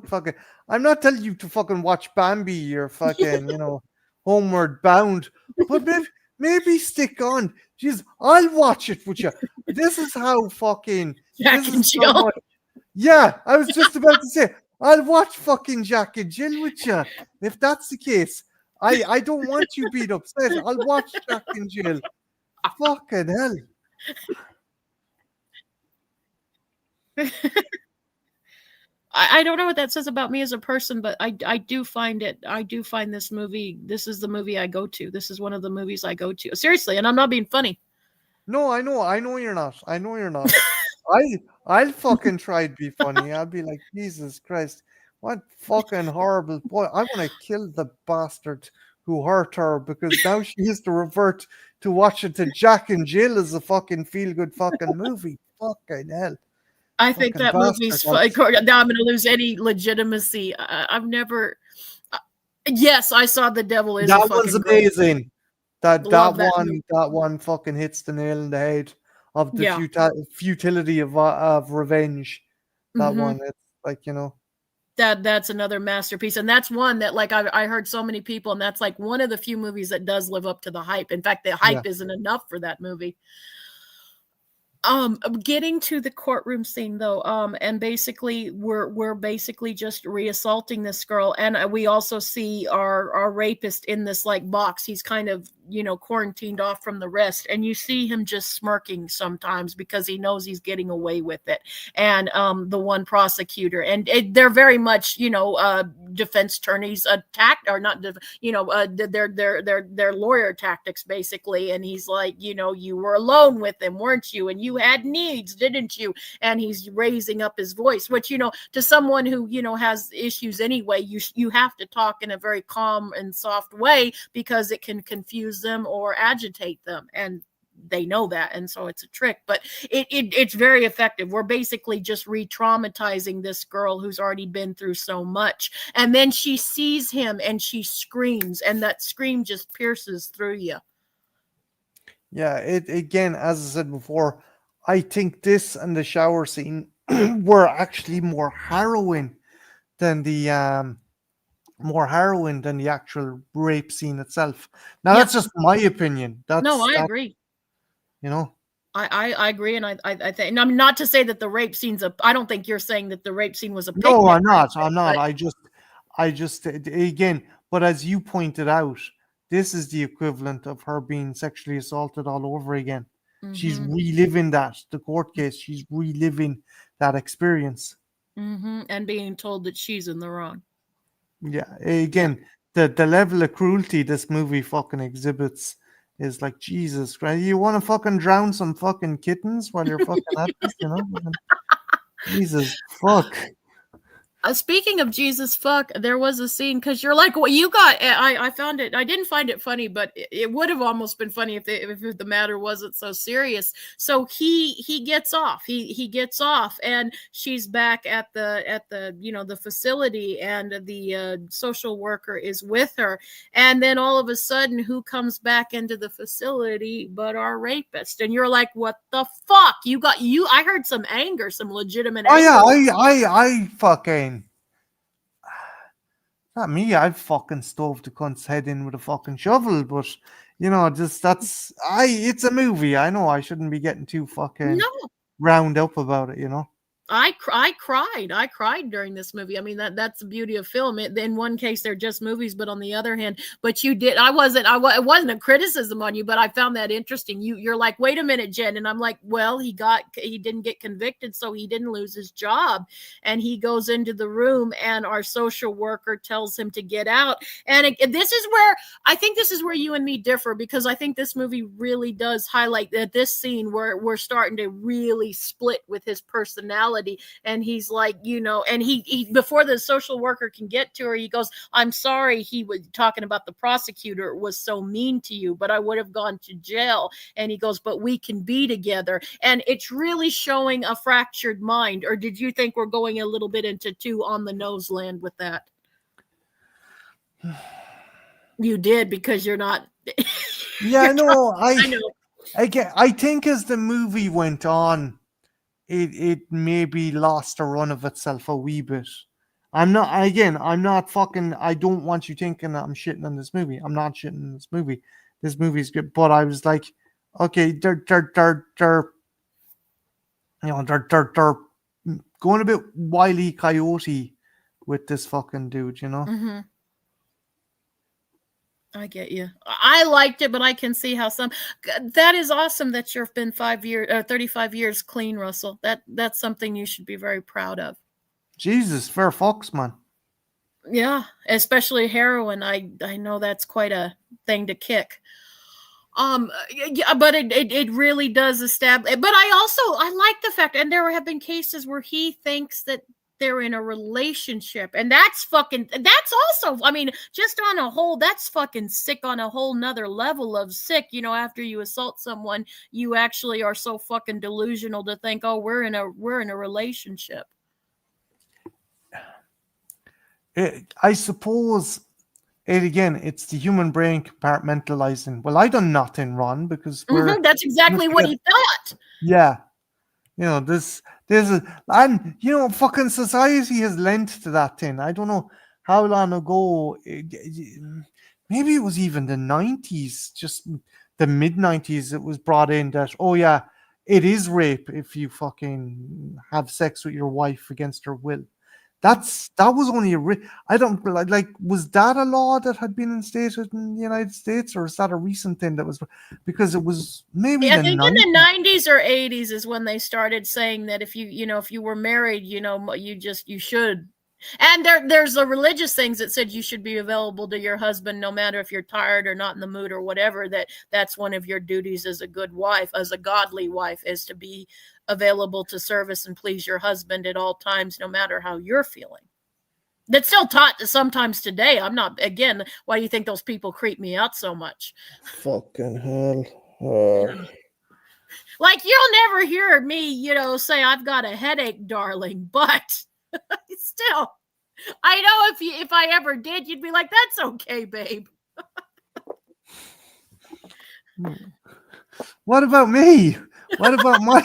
fucking. I'm not telling you to fucking watch Bambi or fucking Homeward Bound, but maybe stick on. Jeez, I'll watch it with you. This is how fucking. Jack This and is how Jill. much. Yeah, I was just about to say I'll watch fucking Jack and Jill with you. If that's the case, I don't want you being upset. I'll watch Jack and Jill. Fucking hell. I don't know what that says about me as a person, but I do find this movie. This is the movie I go to. This is one of the movies I go to. Seriously, and I'm not being funny. No, I know you're not. I know you're not. I'll fucking try to be funny. I'll be like, Jesus Christ, what fucking horrible boy. I want to kill the bastard who hurt her because now she has to revert to watching to Jack and Jill as a fucking feel good fucking movie. Fucking hell. I think Fucking that bastard. movie's now I'm going to lose any legitimacy. I've never. uh, Yes, I saw The Devil is a That one's fucking girl. amazing. Love that movie. That one fucking hits the nail in the head of the Yeah. futility of revenge. That Hmm. one, it's like That's another masterpiece, and that's one that like I heard so many people, and that's like one of the few movies that does live up to the hype. In fact, the yeah, hype isn't enough for that movie. Getting to the courtroom scene though, and basically we're basically just reassaulting this girl, and we also see our rapist in this like box. He's kind of quarantined off from the rest, and you see him just smirking sometimes because he knows he's getting away with it. And the one prosecutor, and they're very much defense attorneys attack or not, their lawyer tactics basically. And he's like, you were alone with him, weren't you? And you had needs, didn't you? And he's raising up his voice, which to someone who has issues anyway, you have to talk in a very calm and soft way because it can confuse them or agitate them, and they know that, and so it's a trick, but it's very effective. We're basically just re-traumatizing this girl who's already been through so much, and then she sees him and she screams, and that scream just pierces through you. yeah. It again, as I said before, I think this and the shower scene were actually than the more harrowing than the actual rape scene itself. Now Yeah, that's just my opinion. no, I That agree. you know. I agree, and I think, and I'm not to say that the rape scene's a. I don't think you're saying that the rape scene was a No, picnic I'm or not. anything, I'm not. but I just again, but as you pointed out, this is the equivalent of her being sexually assaulted all over again. She's mm-hmm, reliving the court case. She's reliving that experience. And being told that she's in the wrong. Yeah, Yeah. again, the level of cruelty this movie fucking exhibits is like Jesus Christ. You want to fucking drown some fucking kittens while you're fucking at this, you know? Fucking Jesus fuck. Speaking of Jesus fuck, there was a scene because you're like, well, you got. I found it. I didn't find it funny, but it would have almost been funny if the matter wasn't so serious. So he gets off. He gets off, and she's back at the the facility, and the social worker is with her, and then all of a sudden, who comes back into the facility but our rapist? And you're like, what the fuck? You got you? I heard some anger, some legitimate Oh yeah, anger. I fucking not me. I fucking stove the cunt's head in with a fucking shovel, but you know, just that's I. It's a movie. I know I shouldn't be getting too fucking No, round up about it. You know. I cried. I cried during this movie. I mean, that's the beauty of film. In one case, they're just movies, but on the other hand, but you did. It wasn't a criticism on you, but I found that interesting. You're like, wait a minute, Jen, and I'm like, well, he didn't get convicted, so he didn't lose his job, and he goes into the room, and our social worker tells him to get out, and this is where I think this is where you and me differ, because I think this movie really does highlight that this scene where we're starting to really split with his personality. And he's like, and he before the social worker can get to her, he goes, I'm sorry, he was talking about the prosecutor was so mean to you, but I would have gone to jail. And he goes, but we can be together. And it's really showing a fractured mind. Or did you think we're going a little bit into too on the nose land with that? You did, because you're not. Yeah, no, I know. I think as the movie went on, it maybe lost a run of itself a wee bit. I'm not fucking. I don't want you thinking that I'm shitting on this movie. I'm not shitting on this movie. This movie's good, but I was like, okay, they're they're going a bit wily coyote with this fucking dude, you know. Mm-hmm. I get you. I liked it, but I can see how some. That is awesome that you've been 35 years clean, Russell. That's something you should be very proud of. Jesus, fair fox, man. Yeah, especially heroin. I know that's quite a thing to kick. Yeah, but it really does establish. But I like the fact, and there have been cases where he thinks that they're in a relationship, and that's also, I mean, just on a whole, that's fucking sick on a whole nother level of sick. After you assault someone, you actually are so fucking delusional to think, oh, we're in a relationship. I suppose it's the human brain compartmentalizing. Well, I done nothing wrong because That's exactly what he thought. yeah. There's and fucking society has lent to that thing. I don't know how long ago. Maybe it was even the 90s, just the mid 90s. It was brought in that, oh yeah, it is rape if you fucking have sex with your wife against her will. That was only I don't like. Was that a law that had been instated in the United States, or is that a recent thing that was? Because it was maybe I the think 90s. in the 90s or 80s is when they started saying that if you were married, you should. And there's the religious things that said you should be available to your husband no matter if you're tired or not in the mood or whatever. That's one of your duties as a good wife, as a godly wife, is to be available to service and please your husband at all times, no matter how you're feeling. That's still taught sometimes today. I'm not, again, why do you think those people creep me out so much? Fucking hell. Like, you'll never hear me, say I've got a headache, darling, but still, I know if I ever did, you'd be like, that's okay, babe. What about me? What about my?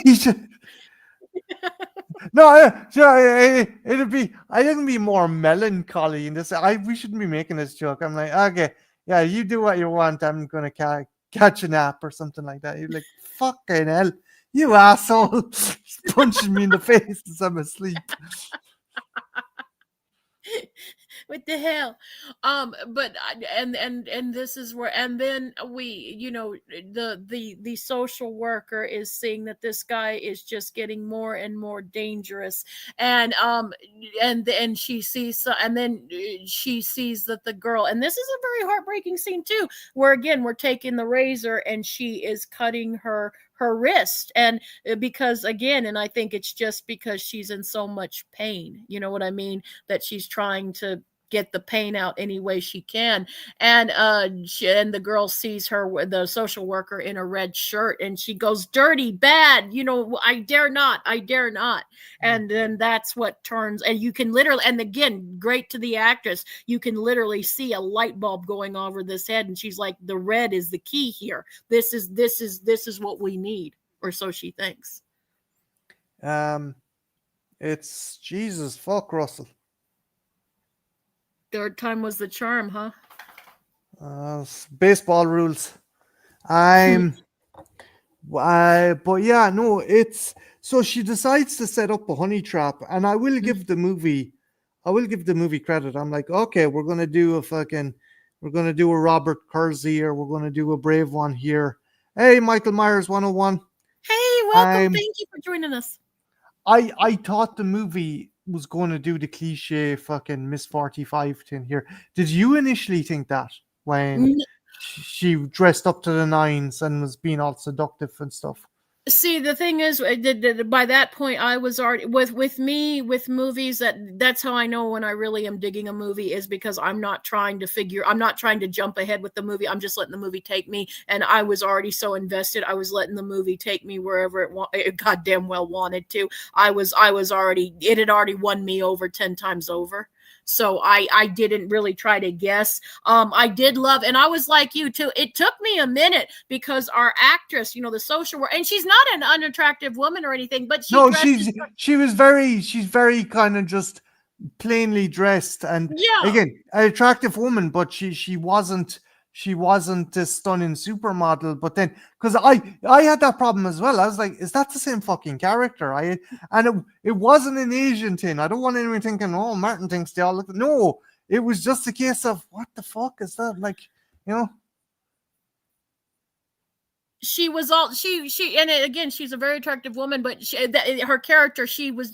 No, it'd be. I didn't be more melancholy in this. We shouldn't be making this joke. I'm like, okay, yeah, you do what you want. I'm gonna catch a nap or something like that. You're like, fucking hell, you asshole, punching me in the face as I'm asleep. What the hell? But and this is where, and then we, the social worker is seeing that this guy is just getting more and more dangerous, and and she sees, and then she sees that the girl, and this is a very heartbreaking scene too, where again we're taking the razor and she is cutting her wrist, and because again, and I think it's just because she's in so much pain, you know what I mean, that she's trying to get the pain out any way she can, and and the girl sees her, the social worker, in a red shirt, and she goes, dirty, bad, I dare not, I dare not. Mm. And then that's what turns, and you can literally, and again, great to the actress, you can literally see a light bulb going over this head, and she's like, the red is the key here, this is what we need, or so she thinks. Um, it's Jesus fuck Russell. Third time was the charm, huh? Baseball rules. I'm. But yeah, no, it's so she decides to set up a honey trap, and I will give the movie, credit. I'm like, okay, we're gonna do a Robert Kersey, or we're gonna do a brave one here. Hey, Michael Myers 101. Hey, welcome. Thank you for joining us. I thought the movie was going to do the cliche fucking Miss 45 thing here. Did you initially think that when she dressed up to the nines and was being all seductive and stuff? See, the thing is, by that point, I was already with me with movies. That's how I know when I really am digging a movie, is because I'm not trying to jump ahead with the movie. I'm just letting the movie take me, and I was already so invested. I was letting the movie take me wherever it goddamn well wanted to. It had already won me over 10 times over. So I didn't really try to guess. I did love, and I was like you too. It took me a minute because our actress, the social worker, and she's not an unattractive woman or anything, but she's very kind of just plainly dressed, and yeah, again, an attractive woman, but she wasn't this stunning supermodel. But then, because I had that problem as well, I was like, is that the same fucking character? And it wasn't an Asian thing. I don't want anyone thinking, oh, Martin thinks they all look. No, it was just a case of, what the fuck is that? Like, she was all she and again, she's a very attractive woman, but her character, she was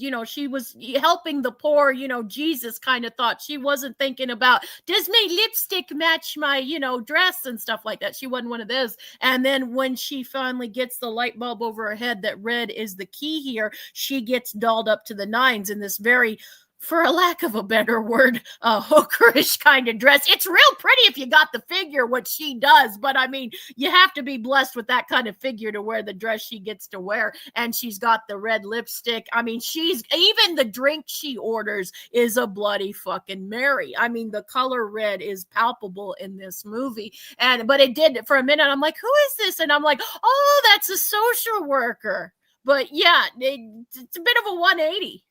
helping the poor, Jesus kind of thought. She wasn't thinking about, does my lipstick match my dress and stuff like that. She wasn't one of those. And then when she finally gets the light bulb over her head that red is the key here, she gets dolled up to the nines in this very, for a lack of a better word, hookerish kind of dress. It's real pretty if you got the figure, what she does, but I mean, you have to be blessed with that kind of figure to wear the dress she gets to wear. And she's got the red lipstick. I mean, even the drink she orders is a Bloody fucking Mary. I mean, the color red is palpable in this movie. But it did, for a minute, I'm like, who is this? And I'm like, oh, that's a social worker. But yeah, it's a bit of a 180.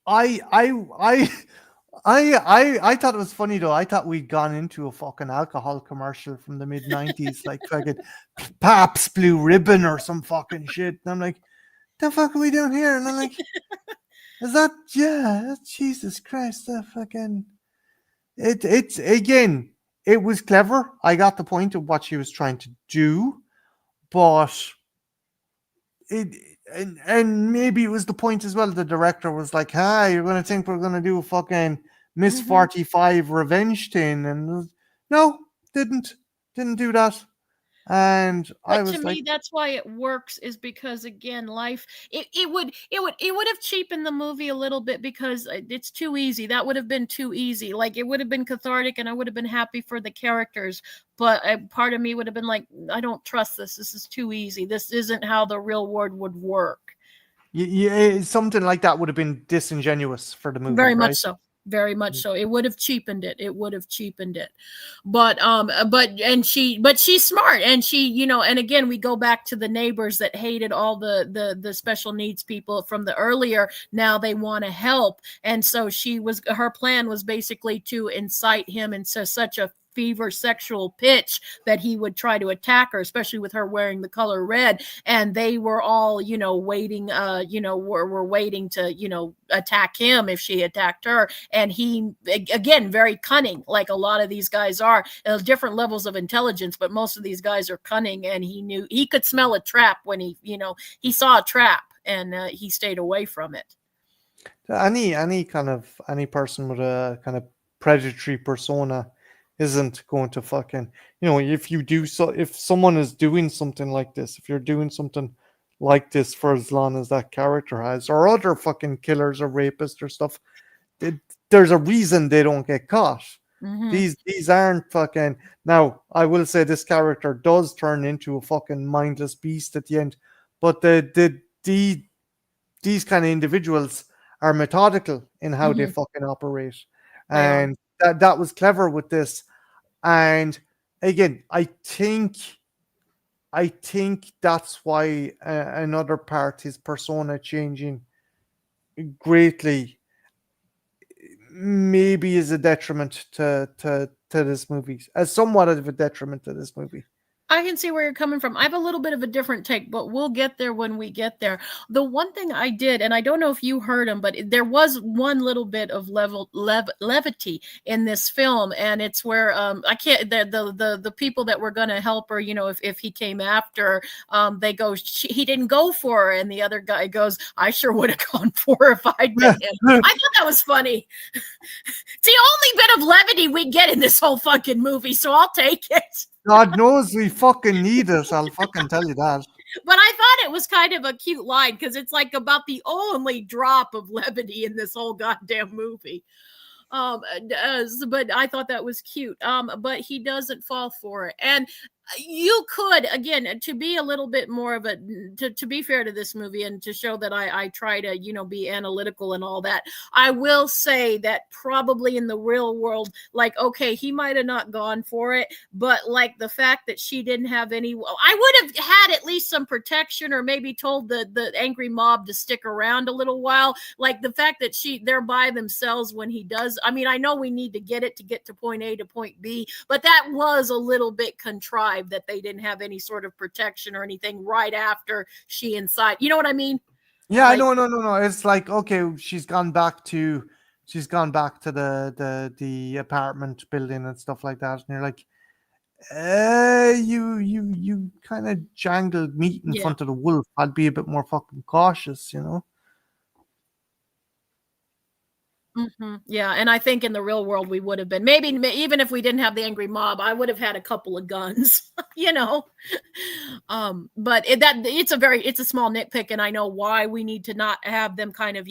I thought it was funny though. I thought we'd gone into a fucking alcohol commercial from the mid-90s, like fucking Pabst Blue Ribbon or some fucking shit. And I'm like, the fuck are we doing here? And I'm like, is that, yeah, Jesus Christ, that fucking, it's again, it was clever. I got the point of what she was trying to do, but and maybe it was the point as well. The director was like, "Hi, you're going to think we're going to do a fucking Miss 45 revenge thing," and no, didn't do that. And but I was to like, me, that's why it works, is because again, life, it would have cheapened the movie a little bit because it's too easy. That would have been too easy. Like, it would have been cathartic, and I would have been happy for the characters. But part of me would have been like, I don't trust this. This is too easy. This isn't how the real world would work. yeah, something like that would have been disingenuous for the movie. Very right? much so. Very much so. It would have cheapened it. But she's smart, and she, and again, we go back to the neighbors that hated all the special needs people from the earlier. Now they want to help. And so her plan was basically to incite him into such a fever sexual pitch that he would try to attack her, especially with her wearing the color red. And they were all, waiting, were waiting to, attack him if she attacked her. And he, again, very cunning, like a lot of these guys are, different levels of intelligence, but most of these guys are cunning. And he could smell a trap when he saw a trap, and he stayed away from it. Any person with a kind of predatory persona isn't going to fucking, if someone is doing something like this, if you're doing something like this for as long as that character has, or other fucking killers or rapists or stuff, it, there's a reason they don't get caught. Mm-hmm. These aren't fucking. Now, I will say this character does turn into a fucking mindless beast at the end, but these kind of individuals are methodical in how they Mm-hmm. fucking operate, They are. and that was clever with this. And again, I think that's why another part, his persona changing greatly, maybe is a detriment to this movie, as somewhat of a detriment to this movie. I can see where you're coming from. I have a little bit of a different take, but we'll get there when we get there. The one thing I did, and I don't know if you heard him, but there was one little bit of levity in this film, and it's where I can't the people that were going to help her, if he came after, they go, he didn't go for her, and the other guy goes, I sure would have gone for her if I'd been him. I thought that was funny. It's the only bit of levity we get in this whole fucking movie, so I'll take it. God knows we fucking need it. I'll fucking tell you that. But I thought it was kind of a cute line because it's like about the only drop of levity in this whole goddamn movie. But I thought that was cute. But he doesn't fall for it. And you could, again, to be a little bit more of a, to be fair to this movie and to show that I try to, be analytical and all that, I will say that probably in the real world, like, okay, he might have not gone for it, but like the fact that she didn't have any, I would have had at least some protection, or maybe told the angry mob to stick around a little while. Like the fact that they're by themselves when he does. I mean, I know we need to get to point A to point B, but that was a little bit contrived that they didn't have any sort of protection or anything right after she inside. You know what I mean? Yeah, Like, no. It's like, okay, she's gone back to the apartment building and stuff like that, and you're like, you kind of jangled meat in yeah. front of the wolf. I'd be a bit more fucking cautious. Mm-hmm. Yeah, and I think in the real world we would have been, maybe even if we didn't have the angry mob, I would have had a couple of guns, you know. But it's a small nitpick, and I know why we need to not have them kind of,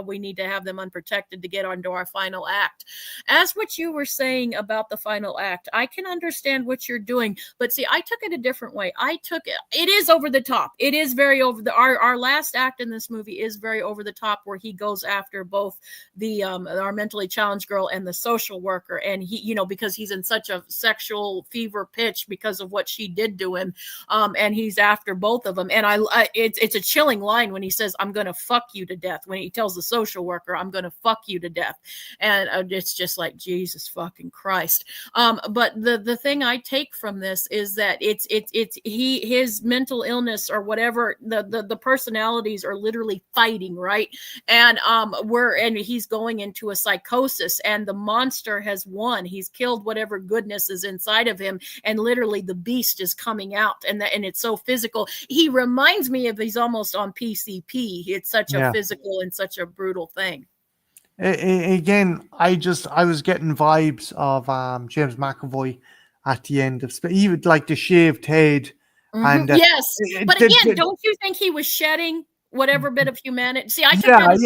we need to have them unprotected to get onto our final act. As what you were saying about the final act, I can understand what you're doing, but see, I took it a different way. It is over the top. It is very over the our last act in this movie is very over the top, where he goes after both the our mentally challenged girl and the social worker, and he, because he's in such a sexual fever pitch because of what she did to him, and he's after both of them. And it's a chilling line when he says, I'm gonna fuck you to death, when he tells the social worker, I'm gonna fuck you to death. And it's just like, Jesus fucking Christ. But the thing I take from this is that it's his mental illness or whatever, the personalities are literally fighting, right? And he's going into a psychosis, and the monster has won. He's killed whatever goodness is inside of him, and literally the beast is coming out, and it's so physical. He reminds me of, he's almost on PCP. It's such a physical and such a brutal thing. Again, I was getting vibes of James McAvoy at the end of, even like the shaved head. Mm-hmm. And yes, but again, don't you think he was shedding whatever bit of humanity? See, I took that as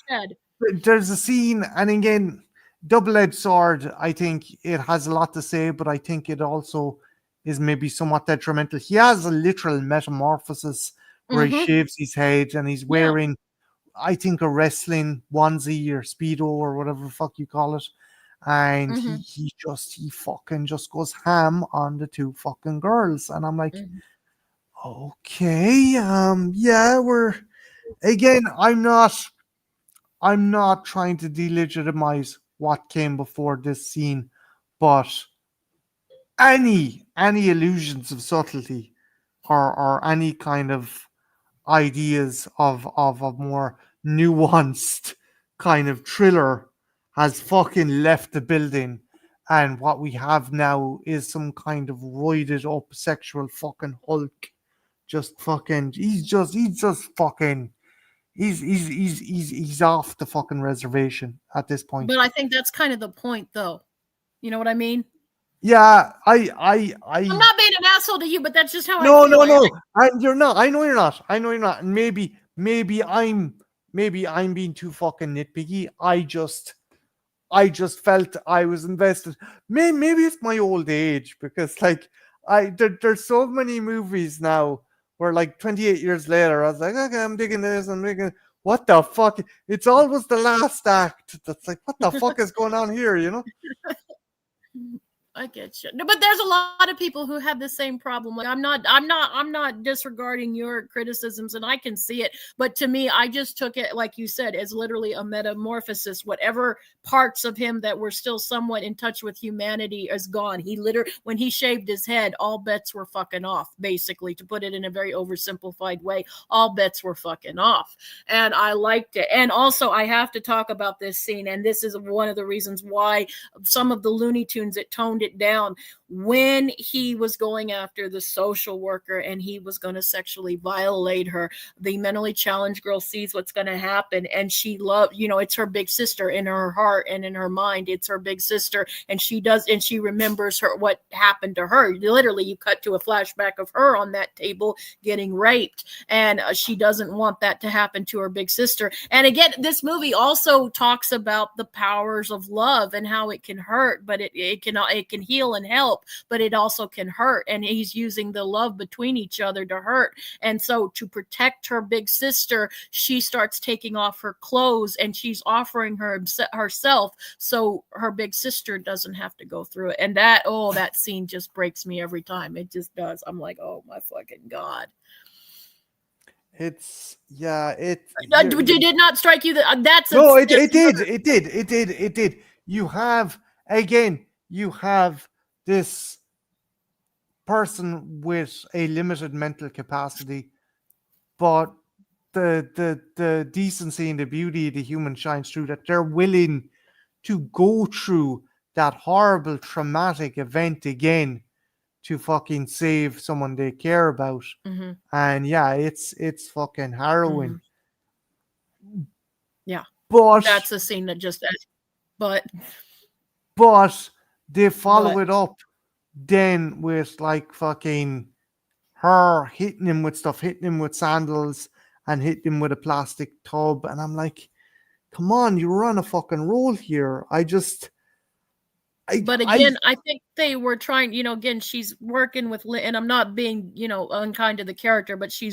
shed. There's a scene, and again, double-edged sword. I think it has a lot to say, but I think it also is maybe somewhat detrimental. He has a literal metamorphosis where he shaves his head, and he's wearing, I think, a wrestling onesie or speedo or whatever the fuck you call it. And he fucking just goes ham on the two fucking girls. And I'm like, okay, yeah, I'm not trying to delegitimize what came before this scene, but any illusions of subtlety, or any kind of ideas of a more nuanced kind of thriller has fucking left the building, and what we have now is some kind of roided up sexual fucking Hulk. Just fucking, he's just fucking, he's off the fucking reservation at this point. But I think that's kind of the point, though. You know what I mean? Yeah, I'm not being an asshole to you, but that's just how I no, feel. no, no. You're not. I know you're not. I know you're not. And maybe I'm being too fucking nitpicky. I just felt I was invested. Maybe it's my old age, because like there's so many movies now where like 28 years later I was like, okay, I'm digging this. I'm digging. What the fuck? It's always the last act that's like, what the fuck is going on here? You know? I get you. No, but there's a lot of people who have the same problem. Like I'm not disregarding your criticisms, and I can see it. But to me, I just took it, like you said, as literally a metamorphosis. Whatever parts of him that were still somewhat in touch with humanity is gone. He literally, when he shaved his head, all bets were fucking off. Basically, to put it in a very oversimplified way, all bets were fucking off, and I liked it. And also, I have to talk about this scene, and this is one of the reasons why some of the Looney Tunes, it toned it down when he was going after the social worker and he was going to sexually violate her. The mentally challenged girl sees what's going to happen, and she loves, it's her big sister. In her heart and in her mind, it's her big sister, and she remembers her, what happened to her. Literally, you cut to a flashback of her on that table getting raped, and she doesn't want that to happen to her big sister. And again, this movie also talks about the powers of love and how it can hurt, but it can heal and help, but it also can hurt. And he's using the love between each other to hurt. And so, to protect her big sister, she starts taking off her clothes and she's offering herself so her big sister doesn't have to go through it. And that scene just breaks me every time. It just does. I'm like, oh my fucking God. It's yeah. Did it not strike you that that's a No, it did. You have this person with a limited mental capacity, but the decency and the beauty of the human shines through, that they're willing to go through that horrible traumatic event again to fucking save someone they care about. Mm-hmm. And yeah, it's fucking harrowing. Mm-hmm. Yeah, But that's a scene that just, but they follow it up then with like fucking her hitting him with stuff, hitting him with sandals and hitting him with a plastic tub. And I'm like, come on, you were on a fucking roll here. But again, I think they were trying, again, she's working with, and I'm not being, unkind to the character, but she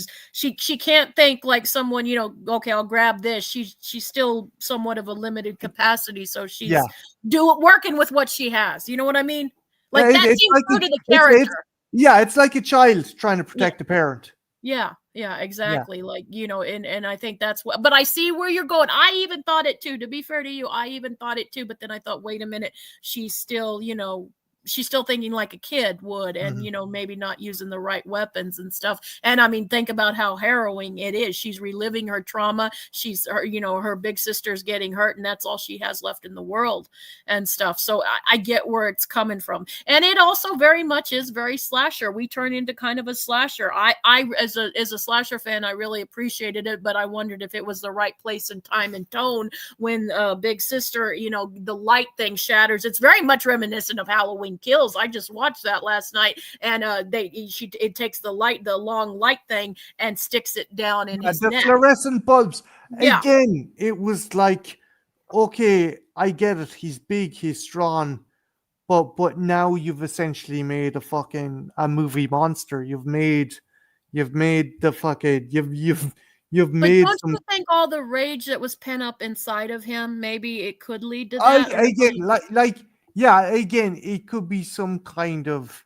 can't think like someone, okay, I'll grab this. She's still somewhat of a limited capacity. So she's working with what she has. You know what I mean? Like that seems like true to the character. It's like a child trying to protect a parent. Yeah, exactly. Yeah. Like, and I think that's what, but I see where you're going. I even thought it too, to be fair to you. I even thought it too, but then I thought, wait a minute, she's still, she's still thinking like a kid would, and maybe not using the right weapons and stuff. And I mean, think about how harrowing it is. She's reliving her trauma. She's her, her big sister's getting hurt, and that's all she has left in the world and stuff. So I get where it's coming from. And it also very much is very slasher. We turn into kind of a slasher. I as a slasher fan, I really appreciated it, but I wondered if it was the right place and time and tone when big sister, the light thing shatters. It's very much reminiscent of Halloween Kills. I just watched that last night, and it takes the long light thing and sticks it down in his neck. Fluorescent bulbs. Yeah. Again, it was like, okay, I get it. He's big, he's strong, but now you've essentially made a movie monster. You've made the fucking you've made. Don't you think all the rage that was pent up inside of him, maybe it could lead to that? Again, it could be some kind of,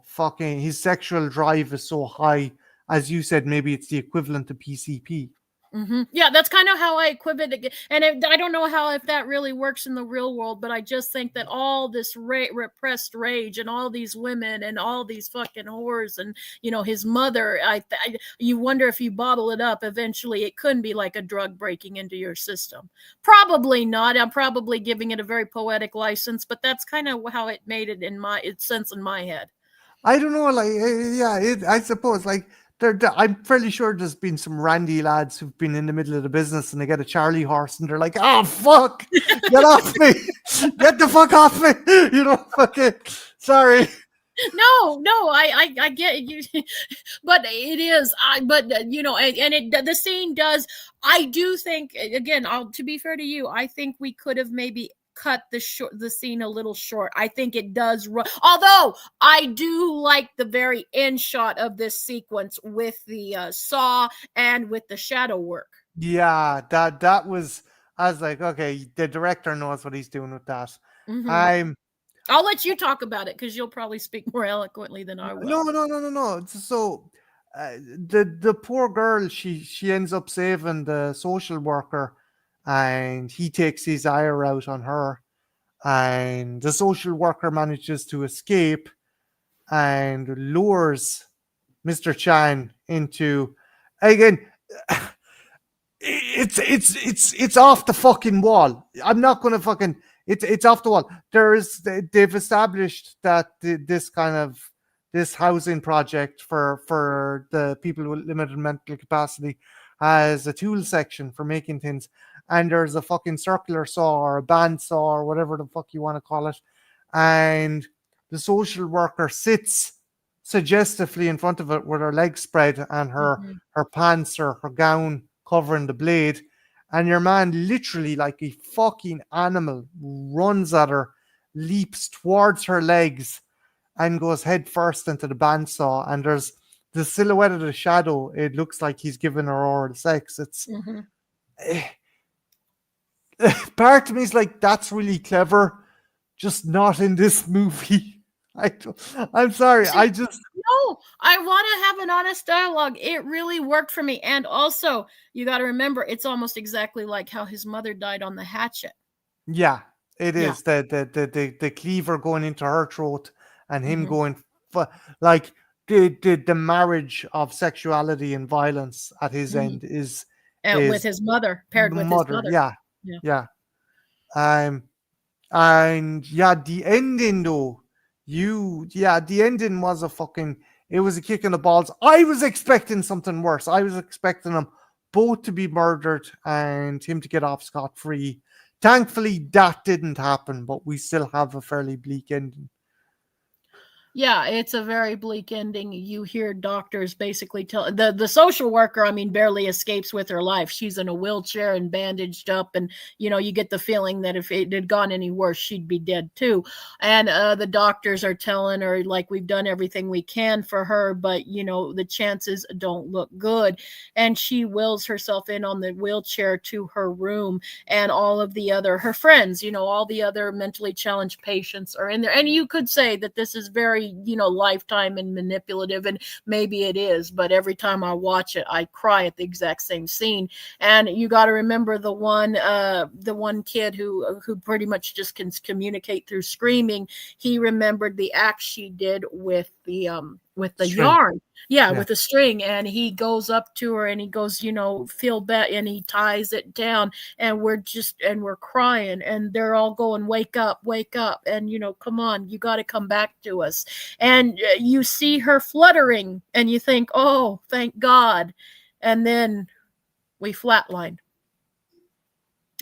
fucking, his sexual drive is so high, as you said, maybe it's the equivalent to PCP. Yeah, that's kind of how I equip it. And I don't know how if that really works in the real world, but I just think that all this repressed rage and all these women and all these fucking whores and his mother, you wonder if you bottle it up, eventually it couldn't be like a drug breaking into your system. Probably not. I'm probably giving it a very poetic license, but that's kind of how it made it in my it's sense in my head. I don't know, like, yeah, I suppose, like, I'm fairly sure there's been some randy lads who've been in the middle of the business and they get a Charlie horse and they're like, oh, fuck, get off me, get the fuck off me, fuck it, sorry. No, I get you, but it is but and it the scene does. I do think, again, to be fair to you, I think we could have maybe cut the scene a little short. I think it does although I do like the very end shot of this sequence with the saw and with the shadow work. Yeah, that was, I was like, okay, the director knows what he's doing with that. Mm-hmm. I'm I'll let you talk about it because you'll probably speak more eloquently than I will. no. So, the poor girl, she ends up saving the social worker, and he takes his ire out on her, and the social worker manages to escape and lures Mr. Chan into, again, it's off the fucking wall. I'm not gonna fucking, it's off the wall. They've established that this housing project for the people with limited mental capacity has a tool section for making things, and there's a fucking circular saw or a band saw or whatever the fuck you want to call it, and the social worker sits suggestively in front of it with her legs spread and her pants or her gown covering the blade, and your man, literally like a fucking animal, runs at her, leaps towards her legs, and goes head first into the bandsaw. And there's the silhouette of the shadow. It looks like he's giving her oral sex. It's part of me is like, that's really clever, just not in this movie. I'm sorry. No, I want to have an honest dialogue. It really worked for me. And also, you got to remember, it's almost exactly like how his mother died on the hatchet. Yeah, it Yeah. is the cleaver going into her throat and him Mhm. going like the marriage of sexuality and violence at his end is And with his mother, paired with his mother. mother. Yeah, Yeah. yeah. Um, and yeah, the ending though, the ending was a fucking, it was a kick in the balls. I was expecting something worse. I was expecting them both to be murdered and him to get off scot-free. Thankfully that didn't happen, but we still have a fairly bleak ending. Yeah, it's a very bleak ending. You hear doctors basically tell the social worker, I mean, barely escapes with her life. She's in a wheelchair and bandaged up, and you get the feeling that if it had gone any worse, she'd be dead too. And the doctors are telling her, like, we've done everything we can for her, but the chances don't look good. And she wills herself in on the wheelchair to her room, and all of her friends, all the other mentally challenged patients are in there. And you could say that this is very lifetime and manipulative, and maybe it is, but every time I watch it I cry at the exact same scene. And you got to remember the one kid who pretty much just can communicate through screaming. He remembered the act she did with the String. yarn. Yeah, with a string, and he goes up to her and he goes, feel bad, and he ties it down, and we're crying, and they're all going, wake up, and come on, you got to come back to us. And you see her fluttering and you think, oh, thank God. And then we flatline,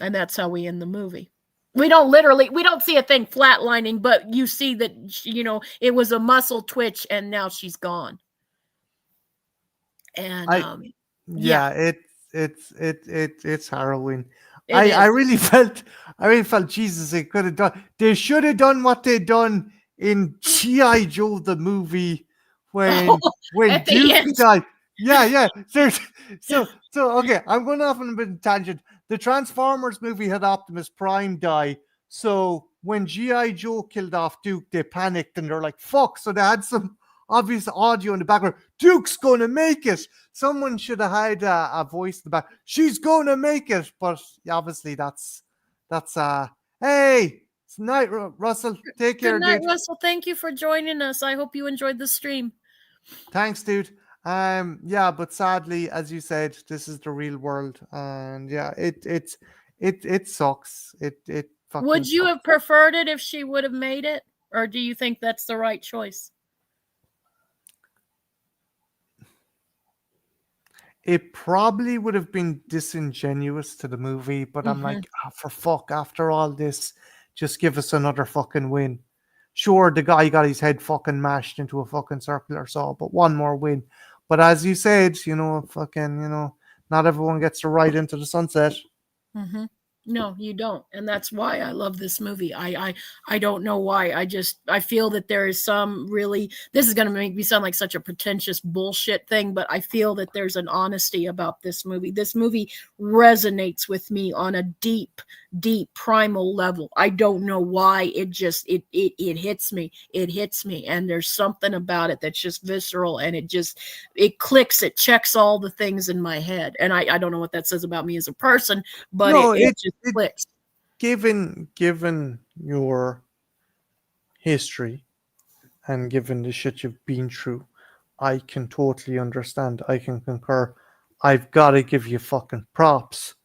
and that's how we end the movie. We don't see a thing flatlining, but you see that it was a muscle twitch and now she's gone. And Yeah, it's harrowing. it I is. really felt Jesus, they should have done what they done in G.I. Joe the movie when Oh, when at the Duke end. died. Yeah. So okay, I'm going off on a bit of tangent. The Transformers movie had Optimus Prime die. So when G.I. Joe killed off Duke, they panicked and they're like, fuck. So they had some obvious audio in the background. Duke's gonna make it. Someone should have had a voice in the back. She's gonna make it, but obviously that's. Hey, it's night, Russell. Take Good care, night, dude. Russell. Thank you for joining us. I hope you enjoyed the stream. Thanks, dude. Yeah, but sadly, as you said, this is the real world, and yeah, it sucks. It fucking Would you sucks. have preferred it if she would have made it? Or do you think that's the right choice? It probably would have been disingenuous to the movie, but I'm Mm-hmm. like, for fuck, after all this, just give us another fucking win. Sure, the guy got his head fucking mashed into a fucking circular saw, but one more win. But as you said, fucking, not everyone gets to ride into the sunset. Mm-hmm. No, you don't, and that's why I love this movie. I don't know why. I feel that there is some really. This is going to make me sound like such a pretentious bullshit thing, but I feel that there's an honesty about this movie. This movie resonates with me on a deep, deep primal level. I don't know why. It hits me. It hits me, and there's something about it that's just visceral, and it clicks. It checks all the things in my head, and I don't know what that says about me as a person, but No, it just it clicks. given your history and given the shit you've been through, I can totally understand. I can concur. I've got to give you fucking props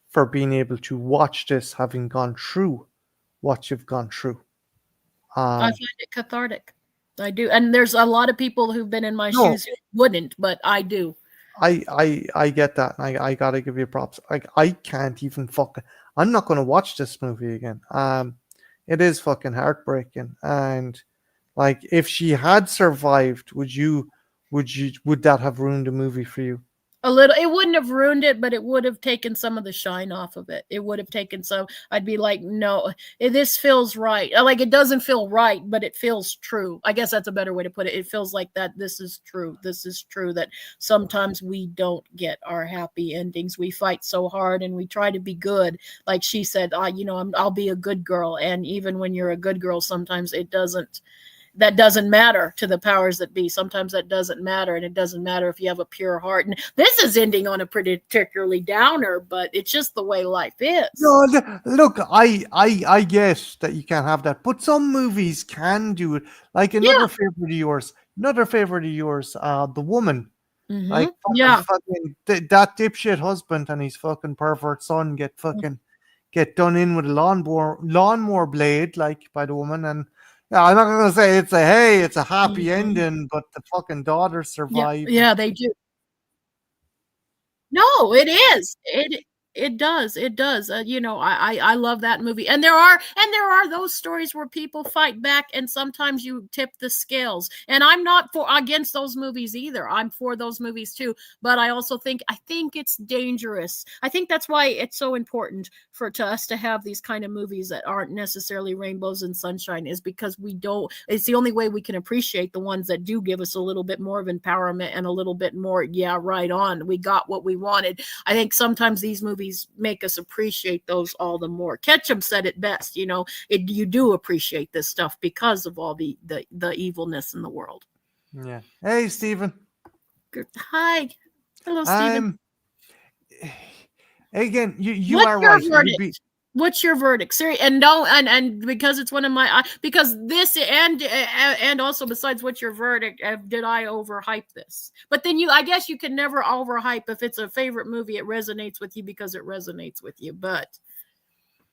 for being able to watch this, having gone through what you've gone through. I find it cathartic. I do. And there's a lot of people who've been in my No, shoes who wouldn't, but I do. I get that. And I gotta give you props. Like I can't even fucking. I'm not gonna watch this movie again. It is fucking heartbreaking. And like, if she had survived, would that have ruined the movie for you? A little, it wouldn't have ruined it, but it would have taken some of the shine off of it. It would have taken some. I'd be like, no, this feels right. Like, it doesn't feel right, but it feels true. I guess that's a better way to put it. It feels like that. This is true. This is true that sometimes we don't get our happy endings. We fight so hard and we try to be good. Like she said, I'll be a good girl. And even when you're a good girl, sometimes that doesn't matter to the powers that be. Sometimes that doesn't matter, and it doesn't matter if you have a pure heart. And this is ending on a particularly downer, but it's just the way life is. No, look, I get that you can't have that, but some movies can do it. Like Yeah. another favorite of yours, The Woman. Like Mm-hmm. Yeah. that dipshit husband and his fucking pervert son get done in with a lawnmower blade, like, by the woman. And yeah, I'm not gonna say it's a happy Mm-hmm. ending, but the fucking daughter Yeah. survived. Yeah, they do. No, it is. It does. It does. I love that movie. And there are those stories where people fight back and sometimes you tip the scales. And I'm not for against those movies either. I'm for those movies too, but I think it's dangerous. I think that's why it's so important to us to have these kind of movies that aren't necessarily rainbows and sunshine, is because it's the only way we can appreciate the ones that do give us a little bit more of empowerment and a little bit more, yeah, right on. We got what we wanted. I think sometimes these movies make us appreciate those all the more. Ketchum said it best, you do appreciate this stuff because of all the evilness in the world. Yeah. Hey, Stephen. Hi. Hello, Stephen. Again, you What's are your right. verdict? What's your verdict? Seriously, and don't and because it's one of my because this and also besides, what's your verdict? Did I overhype this? But then I guess you can never overhype. If it's a favorite movie, it resonates with you because it resonates with you. But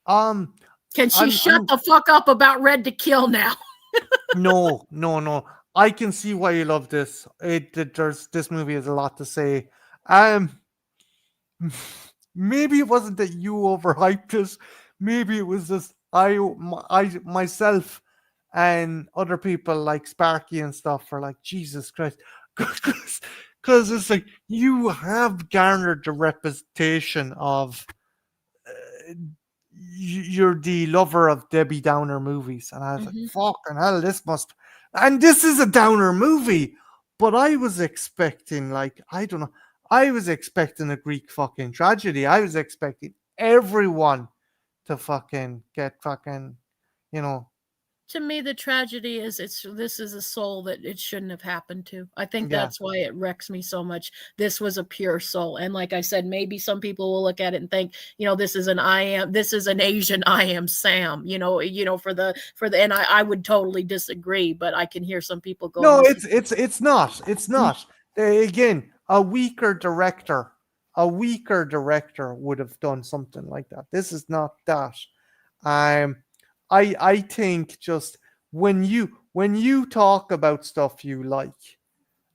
can she shut the fuck up about Red to Kill now? No. I can see why you love this. This movie has a lot to say. Maybe it wasn't that you overhyped it. Maybe it was just I myself and other people like Sparky and stuff are like, Jesus Christ, because it's like you have garnered the reputation of you're the lover of Debbie Downer movies, and I was like, fucking hell, this is a downer movie. But I was expecting, like, I don't know, I was expecting a Greek fucking tragedy. I was expecting everyone to fucking get fucking, you know, to me, the tragedy is this is a soul that it shouldn't have happened to. I think Yeah. that's why it wrecks me so much. This was a pure soul. And like I said, maybe some people will look at it and think, this is an Asian I am Sam, for the and I would totally disagree, but I can hear some people going, No, this is it's not. It's not. Again, a weaker director would have done something like that. This is not that. Um, I think just when you talk about stuff you like,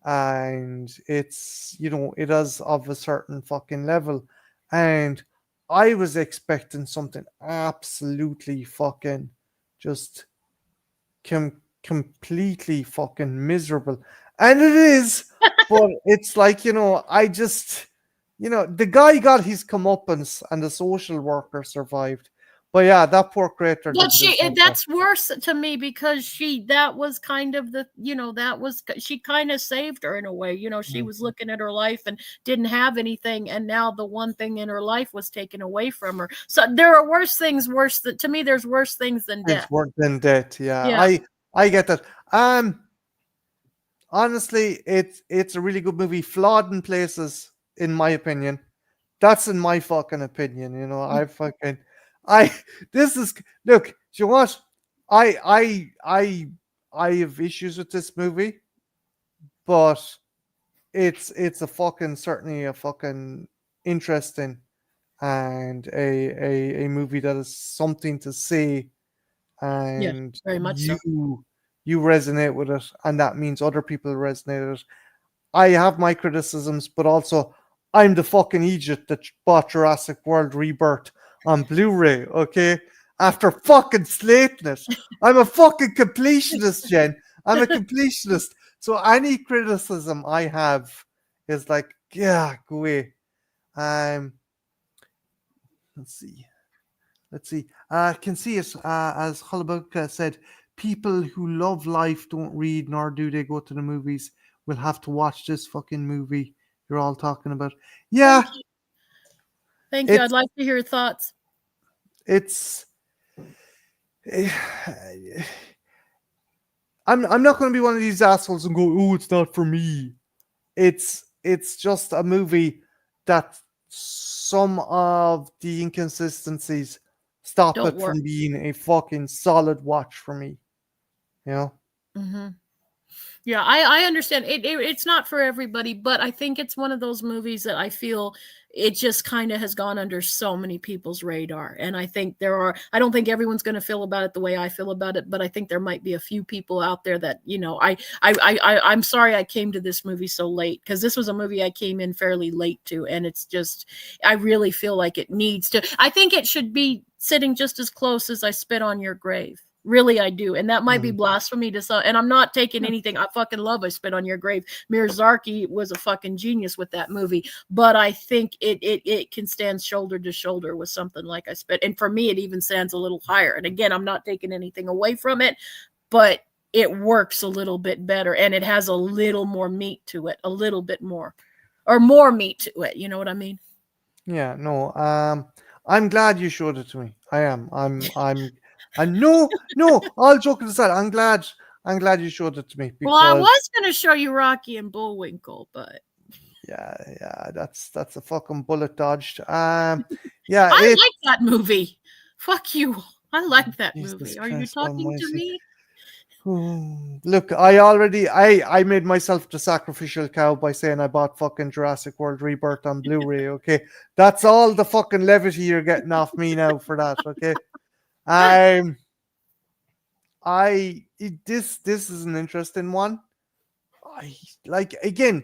and it's it is of a certain fucking level, and I was expecting something absolutely fucking just completely fucking miserable. And it is, but it's like, I just, the guy got his comeuppance and the social worker survived. But yeah, that poor creator But didn't deserve that. that's worse to me because that was kind of she kind of saved her in a way. She Mm. was looking at her life and didn't have anything, and now the one thing in her life was taken away from her. So there are to me, there's worse things than It's death. worse than death. Yeah, Yeah. I get that. Honestly, it's a really good movie, flawed in places, in my opinion. That's in my fucking opinion. I this is look. Do you know what? I I I I have issues with this movie, but it's a fucking certainly a fucking interesting and a movie that is something to say, Yeah, and very much so. you resonate with it, and that means other people resonate with it. I have my criticisms, but also I'm the fucking Egypt that bought Jurassic World Rebirth on Blu-ray, okay? After fucking slating it. I'm a fucking completionist, Jen. I'm a completionist. So any criticism I have is like, yeah, go away. Um, let's see. Let's see. I can see it as Hullabuck said, people who love life don't read, nor do they go to the movies. Will have to watch this fucking movie you're all talking about. Yeah, Thank you. Thank you. I'd it's like to hear your thoughts. it's. I'm not going to be one of these assholes and go, oh, it's not for me. It's just a movie that some of the inconsistencies stop Don't it worry. from being a fucking solid watch for me. You know? Hmm. Yeah, I understand. It's not for everybody, but I think it's one of those movies that I feel it just kind of has gone under so many people's radar. And I think I don't think everyone's going to feel about it the way I feel about it, but I think there might be a few people out there that, I'm sorry I came to this movie so late, because this was a movie I came in fairly late to. And it's just, I really feel like I think it should be sitting just as close as I Spit on Your Grave. Really, I do. And that might be Mm. blasphemy to some. And I'm not taking anything. I fucking love I Spit on Your Grave. Miyazaki was a fucking genius with that movie. But I think it can stand shoulder to shoulder with something like I Spit. And for me, it even stands a little higher. And again, I'm not taking anything away from it, but it works a little bit better. And it has a little more meat to it, a little bit more. Or more meat to it. You know what I mean? Yeah, no. I'm glad you showed it to me. I am. And no. All joking aside, I'm glad you showed it to me Well, I because was going to show you Rocky and Bullwinkle, but yeah, that's a fucking bullet dodged. Yeah, I it. like that movie. Fuck you. I like that Jesus movie. Are you Christ talking to Almighty. me? Look, I made myself the sacrificial cow by saying I bought fucking Jurassic World Rebirth on Blu-ray. Okay, that's all the fucking levity you're getting off me now for that. Okay, um, this is an interesting one. I like again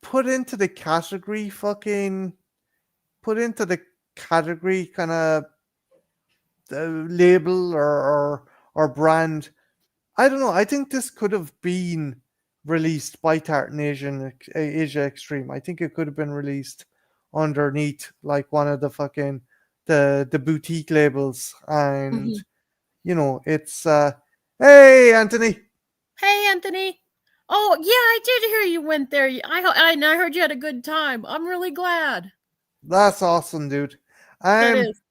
put into the category fucking put into the category kind of label or brand. I don't know. I think this could have been released by Tartan Asia Extreme. I think it could have been released underneath like one of the fucking the boutique labels, and Mhm. it's hey Anthony. Hey, Anthony. Oh, yeah, I did hear you went there. I heard you had a good time. I'm really glad. That's awesome, dude. That Um, is.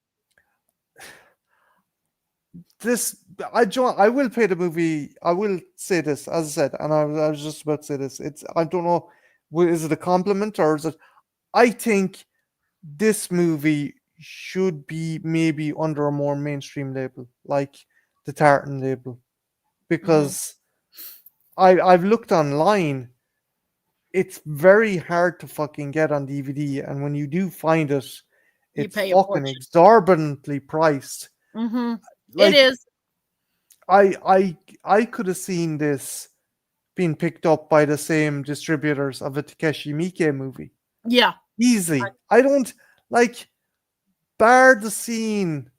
this I will pay the movie. I will say this, as I said, and I was just about to say this. It's I don't know, is it a compliment or is it? I think this movie should be maybe under a more mainstream label, like the Tartan label, Mhm. because I've looked online. It's very hard to fucking get on DVD, and when you do find it, You it's pay a fucking fortune. exorbitantly priced. It Like is. I I I could have seen this being picked up by the same distributors of a Takeshi Miike movie Yeah. easily. I don't like bar the scene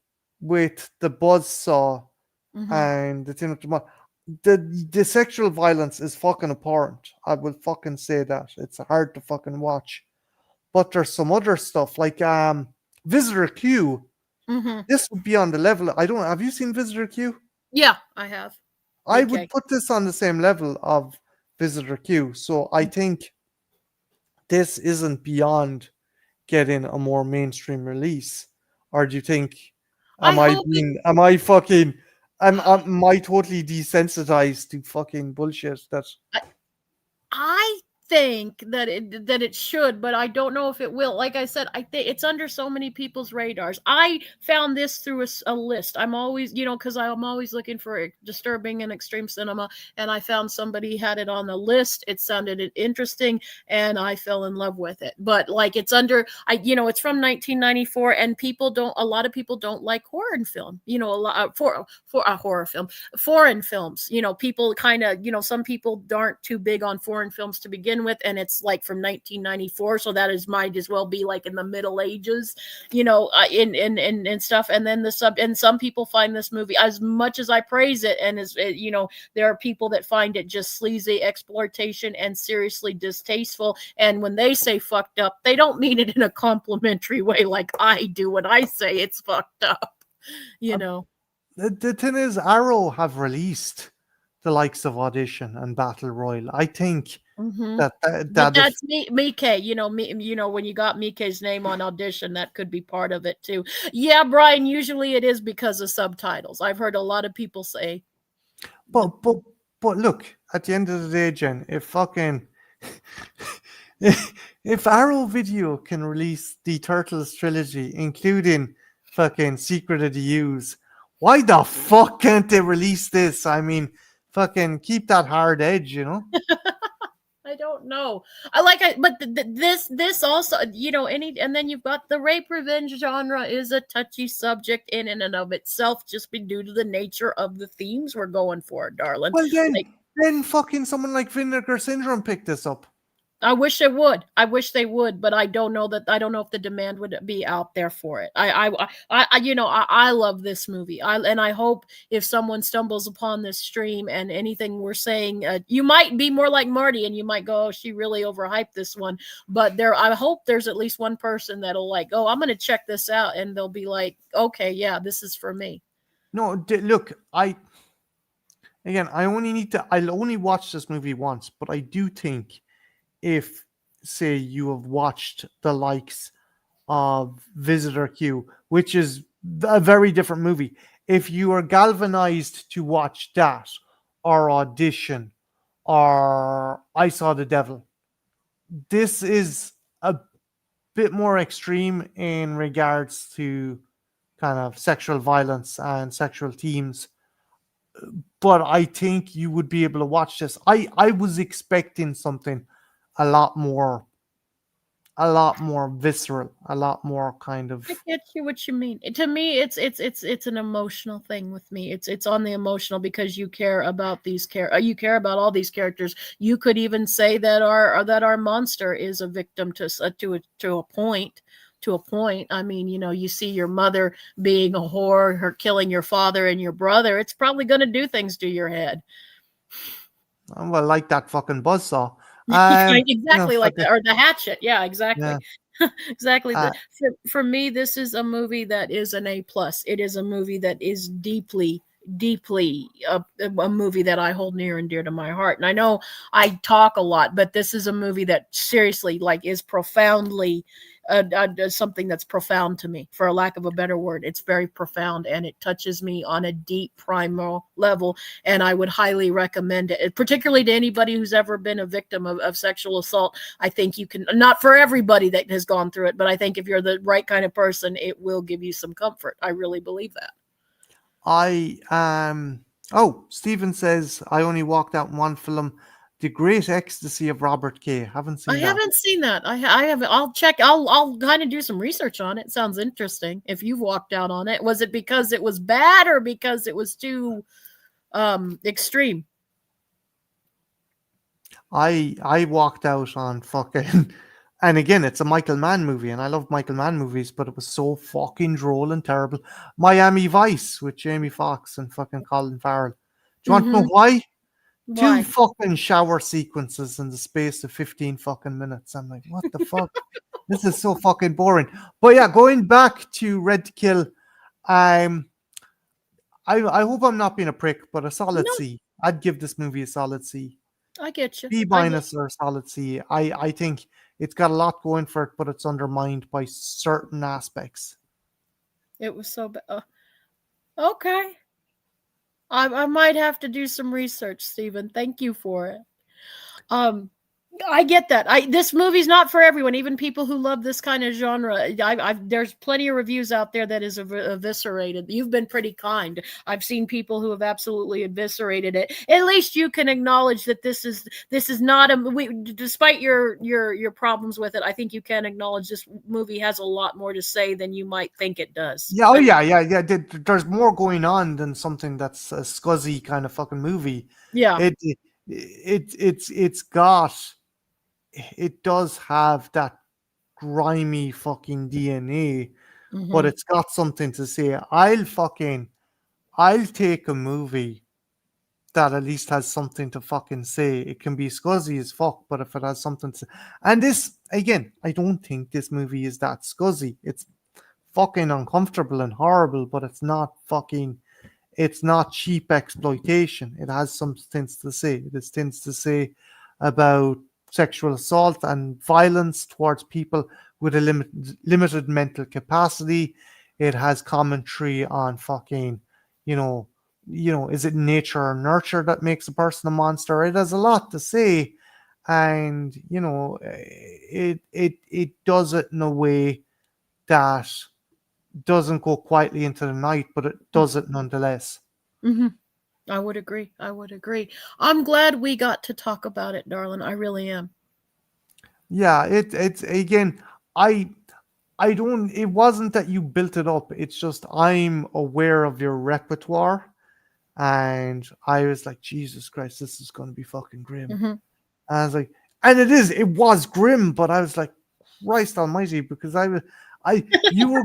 with the buzzsaw Mhm. and the thing with the sexual violence is fucking abhorrent. I will fucking say that. It's hard to fucking watch. But there's some other stuff like Visitor Q. Mhm. This would be on the level. I don't have you seen Visitor Q? Yeah, I have. I would Mickey. put this on the same level of Visitor Q. So I think this isn't beyond getting a more mainstream release. Or do you think I hope it am I fucking am I totally desensitized to fucking bullshit that I I think that it should, but I don't know if it will. Like I said, I think it's under so many people's radars. I found this through a list. I'm always, because I'm always looking for disturbing and extreme cinema, and I found somebody had it on the list. It sounded interesting, and I fell in love with it. But like it's under, it's from 1994, and a lot of people don't like horror film. A lot for a horror film, foreign films. People kind of, some people aren't too big on foreign films to begin with, and it's like from 1994, so that is might as well be like in the Middle Ages, in stuff. And then and some people find this movie, as much as I praise it, and there are people that find it just sleazy exploitation and seriously distasteful. And when they say fucked up, they don't mean it in a complimentary way like I do when I say it's fucked up, you uh, know. the thing is Arrow have released the likes of Audition and Battle Royale. I think Mm-hmm. But that if that's Mike. When you got Mike's name on Audition, that could be part of it too. Yeah, Brian. Usually it is because of subtitles. I've heard a lot of people say the. but but but look, at the end of the day, Jen, if fucking if Arrow Video can release the Turtles trilogy, including fucking Secret of the Use, why the fuck can't they release this? I mean, fucking keep that hard edge, you know? I don't know. But this also, and then you've got the rape revenge genre is a touchy subject in and of itself, just be due to the nature of the themes we're going for, darling. Well, Like then fucking someone like Vinegar Syndrome picked this up. I wish it would. I wish they would, but I don't know that. I don't know if the demand would be out there for it. I love this movie. I hope if someone stumbles upon this stream and anything we're saying, you might be more like Marty and you might go, "Oh, she really overhyped this one." But I hope there's at least one person that'll like, "Oh, I'm going to check this out," and they'll be like, "Okay, yeah, this is for me." No, look, I'll only watch this movie once, but I do think if, say, you have watched the likes of Visitor Q, which is a very different movie, if you are galvanized to watch that or Audition or I Saw the Devil, this is a bit more extreme in regards to kind of sexual violence and sexual themes, but I think you would be able to watch this. I was expecting something a lot more visceral, a lot more kind I of. get you what you mean. To me, it's an emotional thing with me. It's on the emotional because you care about you care about all these characters. You could even say that our monster is a victim to a point. To a point. I mean, you see your mother being a whore, her killing your father and your brother. It's probably going to do things to your head. Well, like that fucking buzzsaw. Exactly like Fucking, that, or the hatchet. Yeah, exactly. yeah. Exactly. Uh, For me, this is a movie that is an A+. It is a movie that is deeply, deeply a movie that I hold near and dear to my heart. And I know I talk a lot, but this is a movie that seriously like is profoundly something that's profound to me, for a lack of a better word. It's very profound, and it touches me on a deep primal level. And I would highly recommend it, particularly to anybody who's ever been a victim of sexual assault. I think you can, not for everybody that has gone through it, but I think if you're the right kind of person, it will give you some comfort. I really believe that. I Oh, Stephen says I only walked out in one film, The Great Ecstasy of Robert Kay. Haven't I seen that. haven't seen that. I haven't. I'll check. I'll kind of do some research on it. Sounds interesting. If you've walked out on it, was it because it was bad or because it was too extreme? I walked out on fucking and again it's a Michael Mann movie and I love Michael Mann movies, but it was so fucking droll and terrible. Miami Vice with Jamie Foxx and fucking Colin Farrell. Do you want to know Mm-hmm. why? Two Why? fucking shower sequences in the space of 15 fucking minutes. I'm like, what the fuck? This is so fucking boring. But yeah, going back to Red to Kill, um, I hope I'm not being a prick, but a solid No, C. I'd give this movie a solid C. I get you. B I get. minus or a solid C. I think it's got a lot going for it, but it's undermined by certain aspects. It was so bad. Okay, I might have to do some research, Stephen. Thank you for it. Um, I get that. This movie's not for everyone. Even people who love this kind of genre. There's plenty of reviews out there that is eviscerated. You've been pretty kind. I've seen people who have absolutely eviscerated it. At least you can acknowledge that this is not a. Despite your problems with it, I think you can acknowledge this movie has a lot more to say than you might think it does. Yeah, oh yeah. There's more going on than something that's a scuzzy kind of fucking movie. Yeah. It's got it does have that grimy fucking DNA, but Mm-hmm. it's got something to say. I'll take a movie that at least has something to fucking say. It can be scuzzy as fuck, but if it has something to, and this again, I don't think this movie is that scuzzy. It's fucking uncomfortable and horrible, but it's not cheap exploitation. It has some things to say. It has things to say about sexual assault and violence towards people with a limited mental capacity. It has commentary on fucking, you know, is it nature or nurture that makes a person a monster? It has a lot to say, and it does it in a way that doesn't go quietly into the night, but it does it nonetheless. Mm-hmm. I would agree. I would agree. I'm glad we got to talk about it, darling. I really am. Yeah, it's again, I I don't. It wasn't that you built it up. It's just I'm aware of your repertoire, and I was like, Jesus Christ, this is going to be fucking grim. Mm-hmm. And I was like, and it is. It was grim, but I was like, Christ Almighty, because you were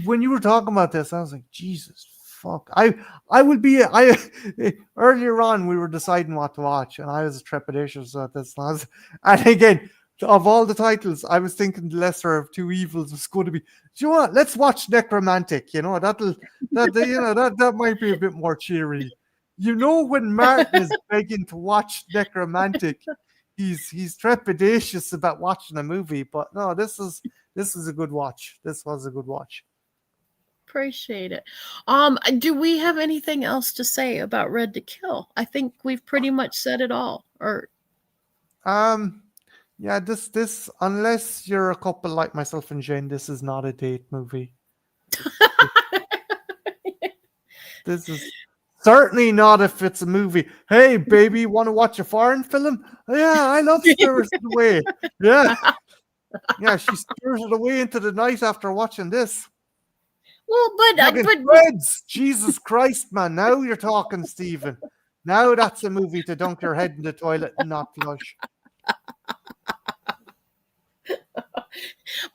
when you were talking about this, I was like, Jesus fuck. I would be. I earlier on we were deciding what to watch, and I was trepidatious at this. And again, of all the titles, I was thinking the lesser of two evils was going to be. Do you know what? Let's watch Necromantic. You know that might be a bit more cheery. You know, when Martin is begging to watch Necromantic, he's trepidatious about watching a movie. But no, this is a good watch. This was a good watch. Appreciate it. Do we have anything else to say about Red to Kill? I think we've pretty much said it all. Or Yeah, this unless you're a couple like myself and Jane, this is not a date movie. This is certainly not if it's a movie. Hey, baby, want to watch a foreign film? Yeah, I love Spirited Away. Yeah, yeah, she's spirited away into the night after watching this. Well, Fucking but Threads. Jesus Christ, man! Now you're talking, Stephen. Now that's a movie to dunk your head in the toilet and not flush. But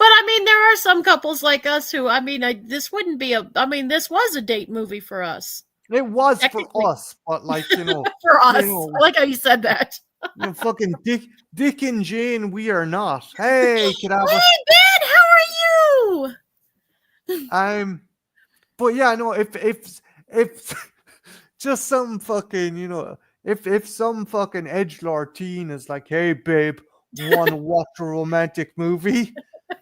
I mean, there are some couples like us who, I mean, this wouldn't be a. I mean, this was a date movie for us. It was for Technically, us, but like for you us. know, I like how you said that. fucking Dick and Jane, we are not. Hey, Kadava. Hey, Ben, how are you? But yeah, no, if just some fucking, if some fucking edgelord teen is like, hey babe, want to watch a romantic movie?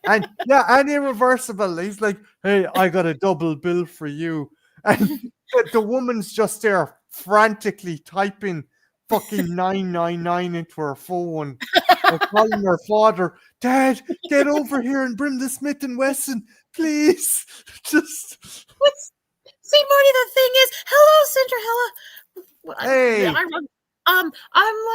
And yeah, and irreversible. He's like, "Hey, I got a double bill for you," and the woman's just there frantically typing fucking 999 into her phone, or calling her father, "Dad, get over here and bring the Smith and Wesson, please." Just What's See, Marty, the thing is, hello, Cinderella. hey, I'm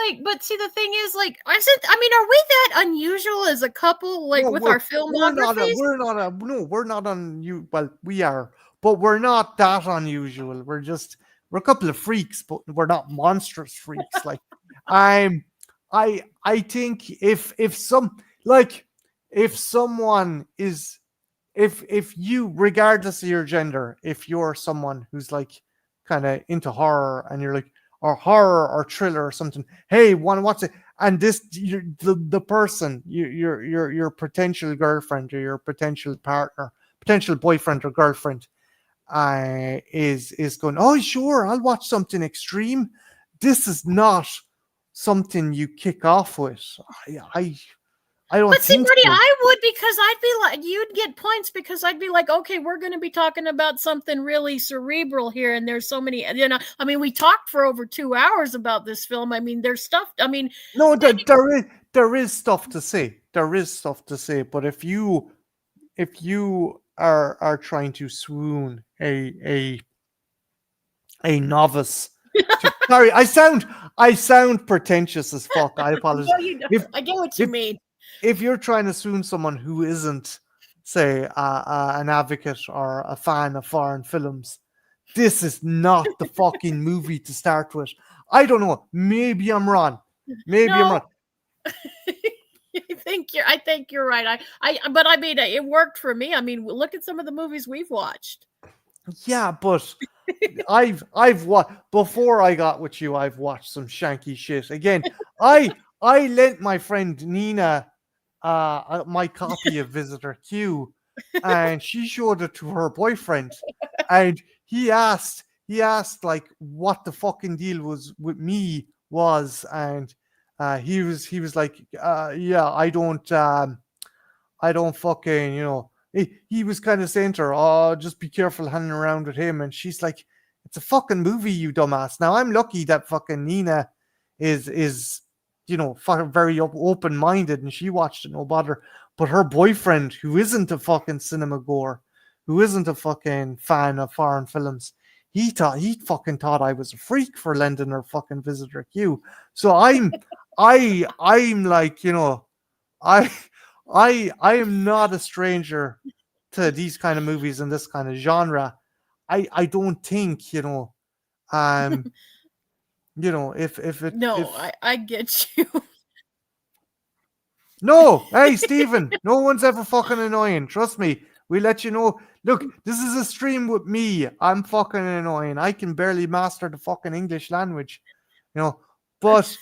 like, but see, the thing is, like, I mean, are we that unusual as a couple, like, no, with our we're not filmographies? we're not no, we're not well, we are, but we're not that unusual. We're a couple of freaks, but we're not monstrous freaks. Like, I'm I think if some like if someone is if you, regardless of your gender, if you're someone who's like kind of into horror and you're like, or horror or thriller or something, hey, want to watch it, and this the person, your potential girlfriend or your potential partner, potential boyfriend or girlfriend, is going, oh sure, I'll watch something extreme. This is not something you kick off with. I I don't But see, think Marty, so. I would, because I'd be like, you'd get points because I'd be like, okay, we're going to be talking about something really cerebral here, and there's so many, I mean, we talked for over 2 hours about this film. I mean, there's stuff. I mean, No, there is stuff to say. There is stuff to say. But if you are trying to swoon a novice to, sorry, I sound pretentious as fuck. I apologize. no, you don't. If I get what you if mean. if you're trying to swoon someone who isn't, say, an advocate or a fan of foreign films, this is not the fucking movie to start with. I don't know. Maybe I'm wrong. Maybe I'm No, wrong. I think you're right. But I mean, it worked for me. I mean, look at some of the movies we've watched. Yeah, but I've watched before I got with you. I've watched some shanky shit. Again, I lent my friend Nina my copy of Visitor Q, and she showed it to her boyfriend, and he asked like what the fucking deal was with me was, and he was like, yeah, I don't fucking, he was kind of saying to her, oh, just be careful hanging around with him. And she's like, it's a fucking movie, you dumbass. Now, I'm lucky that fucking Nina is fucking very open minded and she watched it no bother. But her boyfriend, who isn't a fucking cinema goer, who isn't a fucking fan of foreign films, he fucking thought I was a freak for lending her fucking Visitor Q. So I'm like, I I am not a stranger to these kind of movies and this kind of genre. I don't think, um No, if I get you. no, hey Stephen, no one's ever fucking annoying. Trust me. We let you know. Look, this is a stream with me. I'm fucking annoying. I can barely master the fucking English language, you know. But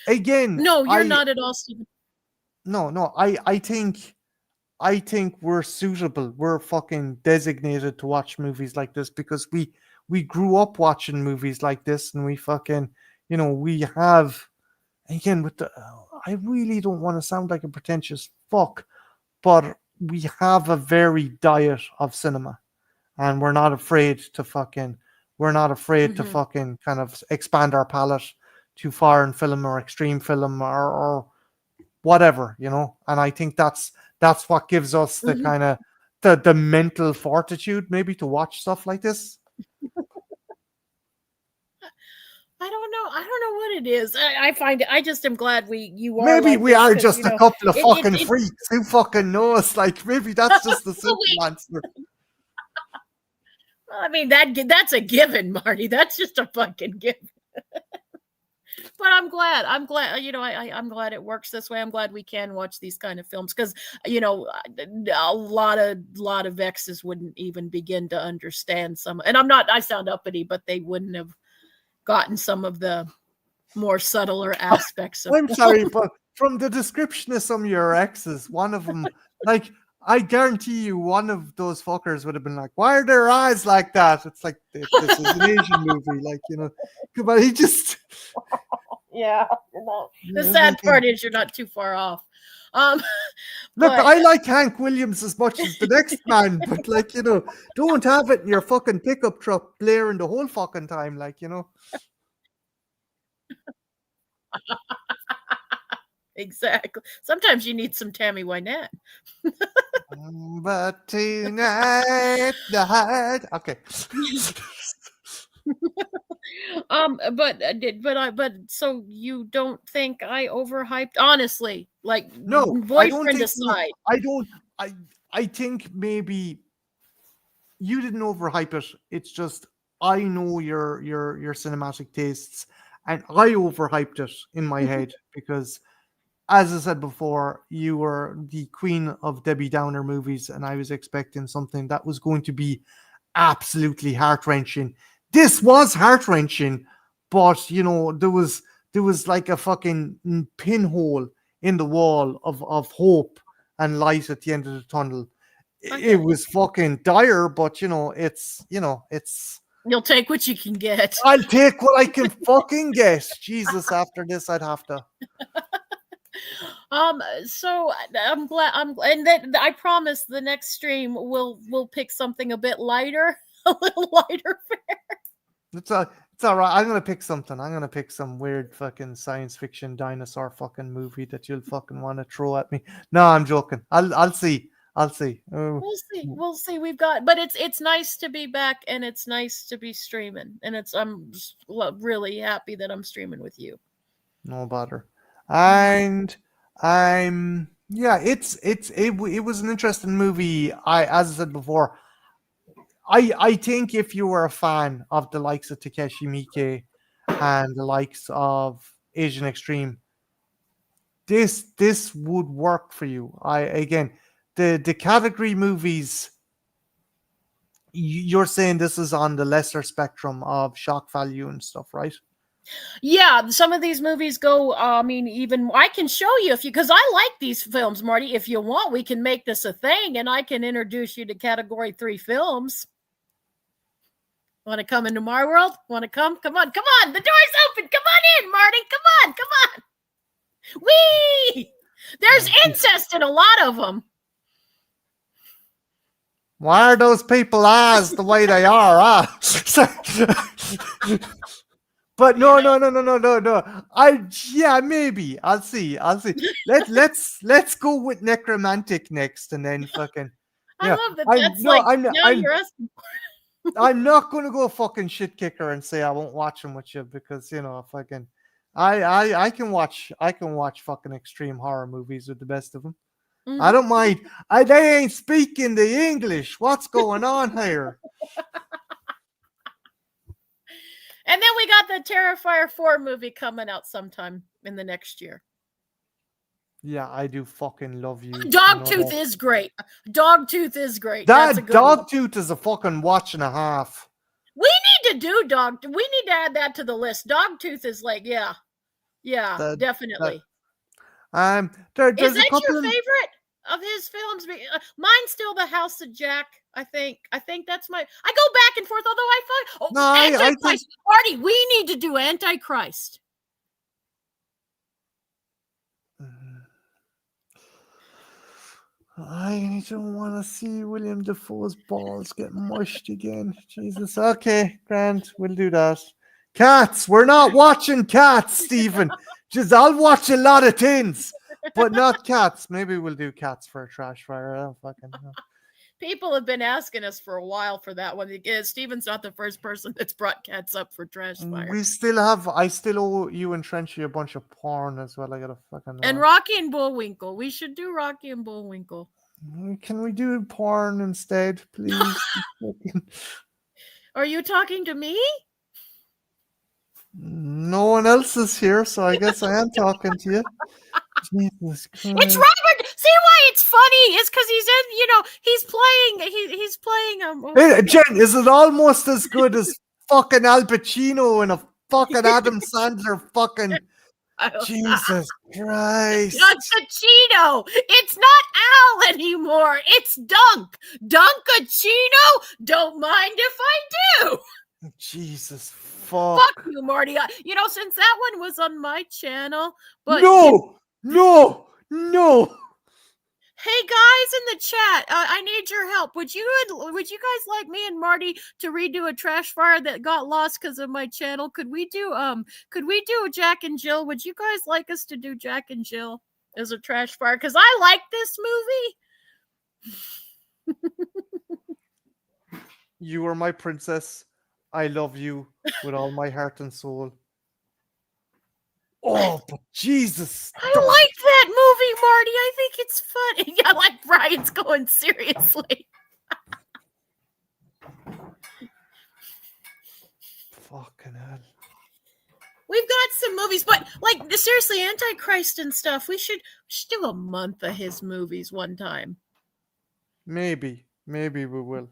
again, No, you're I not at all, Stephen. no, no, I think we're suitable. We're fucking designated to watch movies like this because we grew up watching movies like this, and we fucking, we have, again, with the, I really don't want to sound like a pretentious fuck, but we have a varied diet of cinema, and we're not afraid to Mm-hmm. fucking kind of expand our palette to foreign film or extreme film, or whatever, and I think that's what gives us the Mm-hmm. kind of the mental fortitude maybe to watch stuff like this. I don't know what it is. I find it. I just am glad you are Maybe like we this are because just a couple of fucking it. freaks who fucking knows, like maybe that's just the simple We, answer. I mean, that's a given, Marty. That's just a fucking given. But I'm glad. I'm glad. I'm glad it works this way. I'm glad we can watch these kind of films because a lot of exes wouldn't even begin to understand some. And I'm not. I sound uppity, but they wouldn't have gotten some of the more subtler aspects of I'm sorry, but from the description of some of your exes, one of them, like, I guarantee you, one of those fuckers would have been like, "Why are their eyes like that?" It's like this is an Asian movie, like, but he just, Yeah. The it's sad like, part is you're not too far off. Um, Look, but I like Hank Williams as much as the next man, but like, don't have it in your fucking pickup truck blaring the whole fucking time, like. exactly. Sometimes you need some Tammy Wynette. But tonight the heart. Okay. But so you don't think I overhyped? Honestly, like No, I don't boyfriend think you. aside. I don't. I think maybe you didn't overhype it. It's just I know your cinematic tastes, and I overhyped it in my head because, as I said before, you were the queen of Debbie Downer movies, and I was expecting something that was going to be absolutely heart wrenching. This was heart wrenching, but there was like a fucking pinhole in the wall of hope and light at the end of the tunnel. I It get it. was fucking dire, but it's. You'll take what you can get. I'll take what I can fucking get. Jesus, after this, I'd have to. So I'm glad and then I promise the next stream we'll pick something a bit lighter, a little lighter. It's all right. I'm gonna pick something. I'm gonna pick some weird fucking science fiction dinosaur fucking movie that you'll fucking want to throw at me. No, I'm joking. I'll see. I'll see. Oh, We'll see. We'll see. But it's nice to be back and it's nice to be streaming. And I'm really happy that I'm streaming with you. no bother. And yeah, it was an interesting movie. As I said before, I think if you were a fan of the likes of Takeshi Miike and the likes of Asian Extreme, this would work for you. Again, the category movies, you're saying this is on the lesser spectrum of shock value and stuff, right? Yeah, some of these movies go. I mean, even I can show you because I like these films, Marty. If you want, we can make this a thing, and I can introduce you to Category 3 films. Want to come into my world? Want to come? Come on, come on! The door's open. Come on in, Marty. Come on, come on. Whee! There's incest in a lot of them. Why are those people as the way they are? But no. Yeah, maybe I'll see. Let's go with necromantic next, and then fucking. Yeah, I love that. I'm That's no, like now you're asking. I'm not gonna go fucking shit kicker and say I won't watch them with you because fucking. I can watch fucking extreme horror movies with the best of them. Mm-hmm. I don't mind. They ain't speaking the English. What's going on here? And then we got the Terrifier 4 movie coming out sometime in the next year. Yeah, I do fucking love you. Dogtooth is great. Dogtooth is great. That's a good Dogtooth is a fucking watch and a half. We need to do We need to add that to the list. Dogtooth is like, yeah, definitely. There's is that a couple your favorite of his films? Mine's still The House of Jack. I think that's I go back and forth. Although I find Antichrist. Marty, we need to do Antichrist. I don't want to see William Dafoe's balls get mushed again. Jesus. Okay, Grant, we'll do that. Cats. We're not watching Cats, Stephen. Just I'll watch a lot of things, but not Cats. Maybe we'll do Cats for a trash fire. I don't fucking know. People have been asking us for a while for that one. Stephen's not the first person that's brought Cats up for trash fire. I still owe you and Trenchy a bunch of porn as well. I gotta fucking. And Rocky and Bullwinkle. We should do Rocky and Bullwinkle. Can we do porn instead, please? Are you talking to me? No one else is here, so I guess I am talking to you. Jesus Christ. It's Robert. See why it's funny? It's because he's playing. Hey, Jen, is it almost as good as fucking Al Pacino and a fucking Adam Sandler fucking? Jesus Christ. It's Pacino. It's not Al anymore. It's Dunk. Dunkachino. Don't mind if I do. Jesus fuck. Fuck you, Marty. Since that one was on my channel. But No. Hey guys in the chat, I need your help. Would you guys like me and Marty to redo a trash fire that got lost because of my channel? Could we do Jack and Jill? Would you guys like us to do Jack and Jill as a trash fire? Because I like this movie. You are my princess. I love you with all my heart and soul. Oh, but Jesus, I stop. like that movie, Marty. I think it's funny. Yeah, like Brian's going seriously. Fucking hell. We've got some movies, but like seriously, Antichrist and stuff. We should do a month of his movies one time. Maybe we will.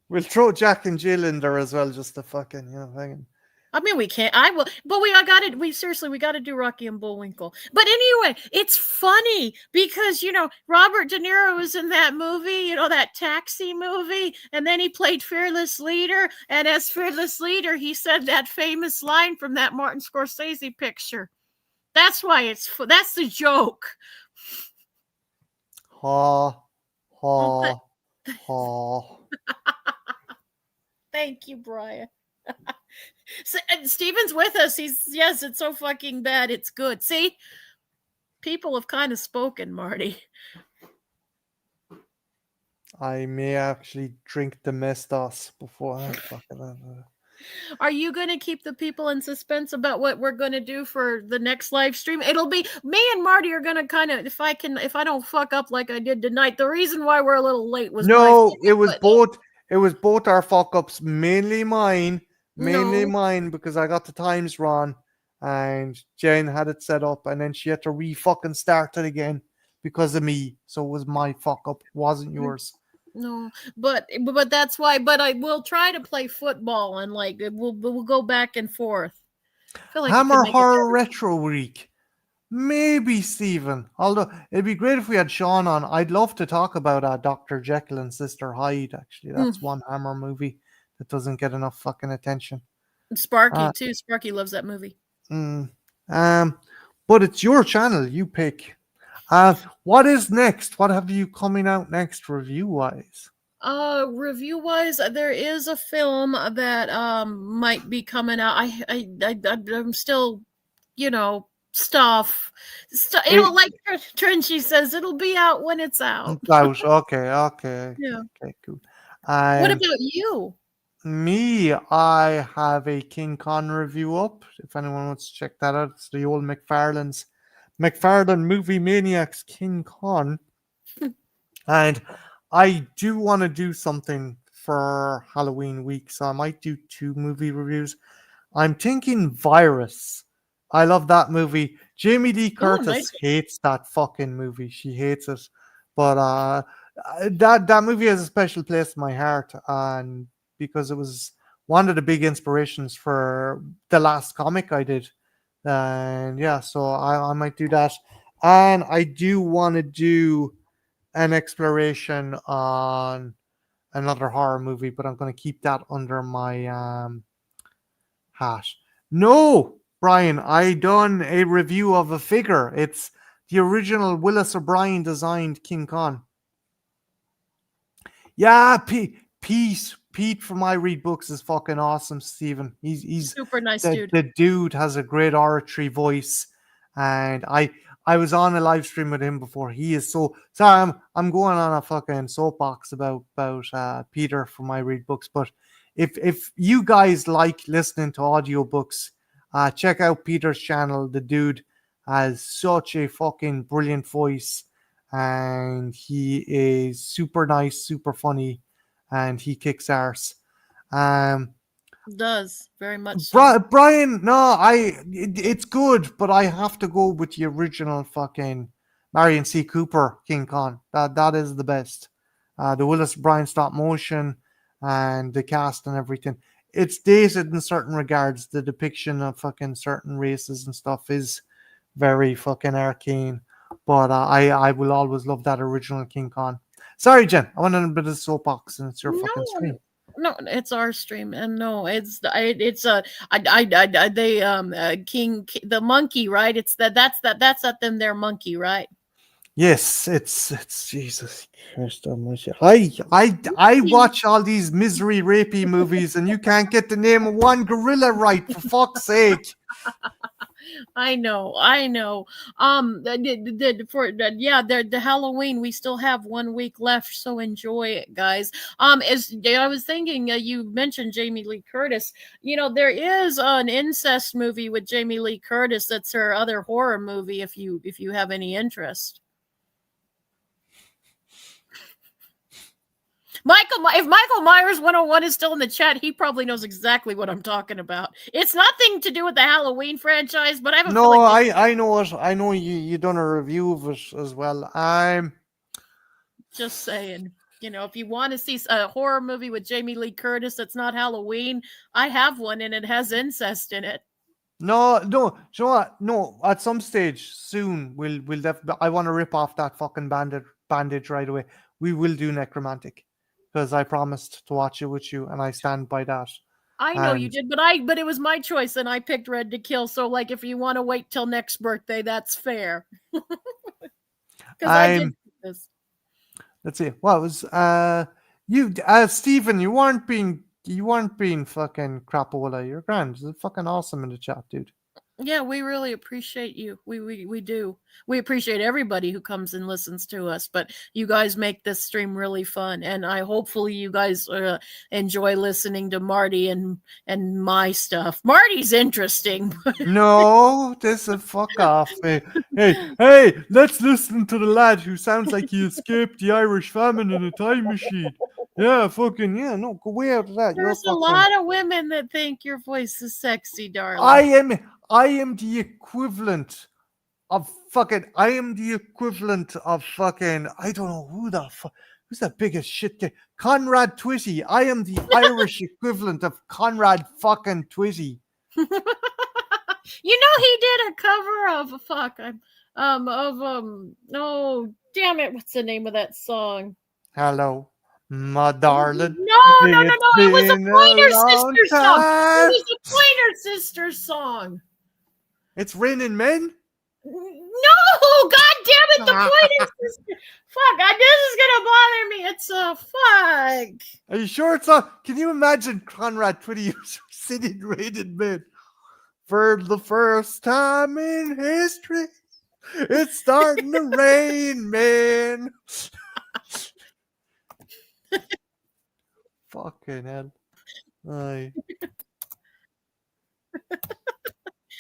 We'll throw Jack and Jill in there as well, just to fucking, hanging. I mean, we can't. I will, but we got to do Rocky and Bullwinkle. But anyway, it's funny because Robert De Niro was in that movie, that Taxi movie, and then he played Fearless Leader. And as Fearless Leader, he said that famous line from that Martin Scorsese picture. That's why that's the joke. Ha, ha, ha. Thank you, Brian. So, Steven's with us. Yes, it's so fucking bad. It's good. See, people have kind of spoken, Marty. I may actually drink the Mestos before I fucking. Are you going to keep the people in suspense about what we're going to do for the next live stream? It'll be me and Marty are going to kind of, if I don't fuck up like I did tonight. The reason why we're a little late was it was both. It was both our fuck ups, mainly mine because I got the times wrong, and Jen had it set up, and then she had to fucking start it again because of me. So it was my fuck up, it wasn't yours. No, but that's why. But I will try to play football and we'll go back and forth. I feel like Hammer Horror Retro Week. Maybe Stephen. Although it'd be great if we had Sean on. I'd love to talk about Dr. Jekyll and Sister Hyde. Actually, that's one Hammer movie that doesn't get enough fucking attention. Sparky too. Sparky loves that movie. But it's your channel. You pick. What is next? What have you coming out next, review wise? Review wise, there is a film that might be coming out. I'm still, stuff. Like Trenchy says, it'll be out when it's out. Okay. Yeah. Okay, cool. What about you? Me, I have a King Kong review up. If anyone wants to check that out, it's the old McFarlane Movie Maniacs King Kong. And I do want to do something for Halloween week, so I might do 2 movie reviews. I'm thinking Virus. I love that movie. Jamie Lee Curtis hates that fucking movie. She hates it. But that movie has a special place in my heart, and because it was one of the big inspirations for the last comic I did. And yeah, so I might do that. And I do want to do an exploration on another horror movie, but I'm going to keep that under my hat. No, Brian, I done a review of a figure. It's the original Willis O'Brien designed King Kong. Yeah, Pete from I Read Books is fucking awesome, Stephen. He's super nice dude. The dude has a great oratory voice, and I was on a live stream with him before. He is so sorry. I'm going on a fucking soapbox about Peter from I Read Books, but if you guys like listening to audiobooks, check out Peter's channel. The dude has such a fucking brilliant voice, and he is super nice, super funny, and he kicks arse. Does very much so. Brian, no, it's good, but I have to go with the original fucking Marion C. Cooper King Kong. That is the best. The Willis O'Brien stop motion and the cast and everything. It's dated in certain regards. The depiction of fucking certain races and stuff is very fucking arcane. But I will always love that original King Kong. Sorry, Jen. I went on a bit of soapbox, and it's your fucking stream. No, it's our stream, and no, it's the monkey, right? That's them their monkey, right? Yes, it's Jesus Christ Almighty. I watch all these misery rapey movies, and you can't get the name of one gorilla right, for fuck's sake. I know, I know. The Halloween, we still have 1 week left, so enjoy it, guys. As I was thinking, you mentioned Jamie Lee Curtis. You know, there is an incest movie with Jamie Lee Curtis. That's her other horror movie. If you have any interest. If Michael Myers 101 is still in the chat, he probably knows exactly what I'm talking about. It's nothing to do with the Halloween franchise, but I have a No, feeling I know it. I know you done a review of it as well. I'm just saying. You know, if you want to see a horror movie with Jamie Lee Curtis that's not Halloween, I have one and it has incest in it. no, no. Do you know what? No, at some stage soon we'll I want to rip off that fucking bandage right away. We will do Necromantic because I promised to watch it with you, and I stand by that. I know you And did, but it was my choice and I picked Red to Kill. So like if you want to wait till next birthday, that's fair. Because I did I'm this. let's see. What was you Stephen, you weren't being fucking crapola. You're grand. You're fucking awesome in the chat, dude. Yeah, we really appreciate you. We do. We appreciate everybody who comes and listens to us, but you guys make this stream really fun, and I hopefully you guys enjoy listening to Marty and my stuff. Marty's interesting. No, this is fuck off. Hey, let's listen to the lad who sounds like he escaped the Irish famine in a time machine. Yeah, fucking yeah, no, go way out of that. You're There's a fucking lot of women that think your voice is sexy, darling. I am the equivalent of fucking I am the equivalent of fucking I don't know who the fuck who's the biggest shit guy? Conrad Twitty. I am the Irish equivalent of Conrad fucking Twitty. You know he did a cover of oh damn it, what's the name of that song? Hello, my darling. No, It's it was a been a Pointer long Sisters song. It time. was a Pointer Sisters song. It's raining men. No, god damn it, the Pointer Sisters. Fuck, this is gonna bother me. It's a fuck. Are you sure it's on? Can you imagine Conrad Twitty singing Raining Men for the first time in history? It's starting to rain, man. Fucking hell. Aye.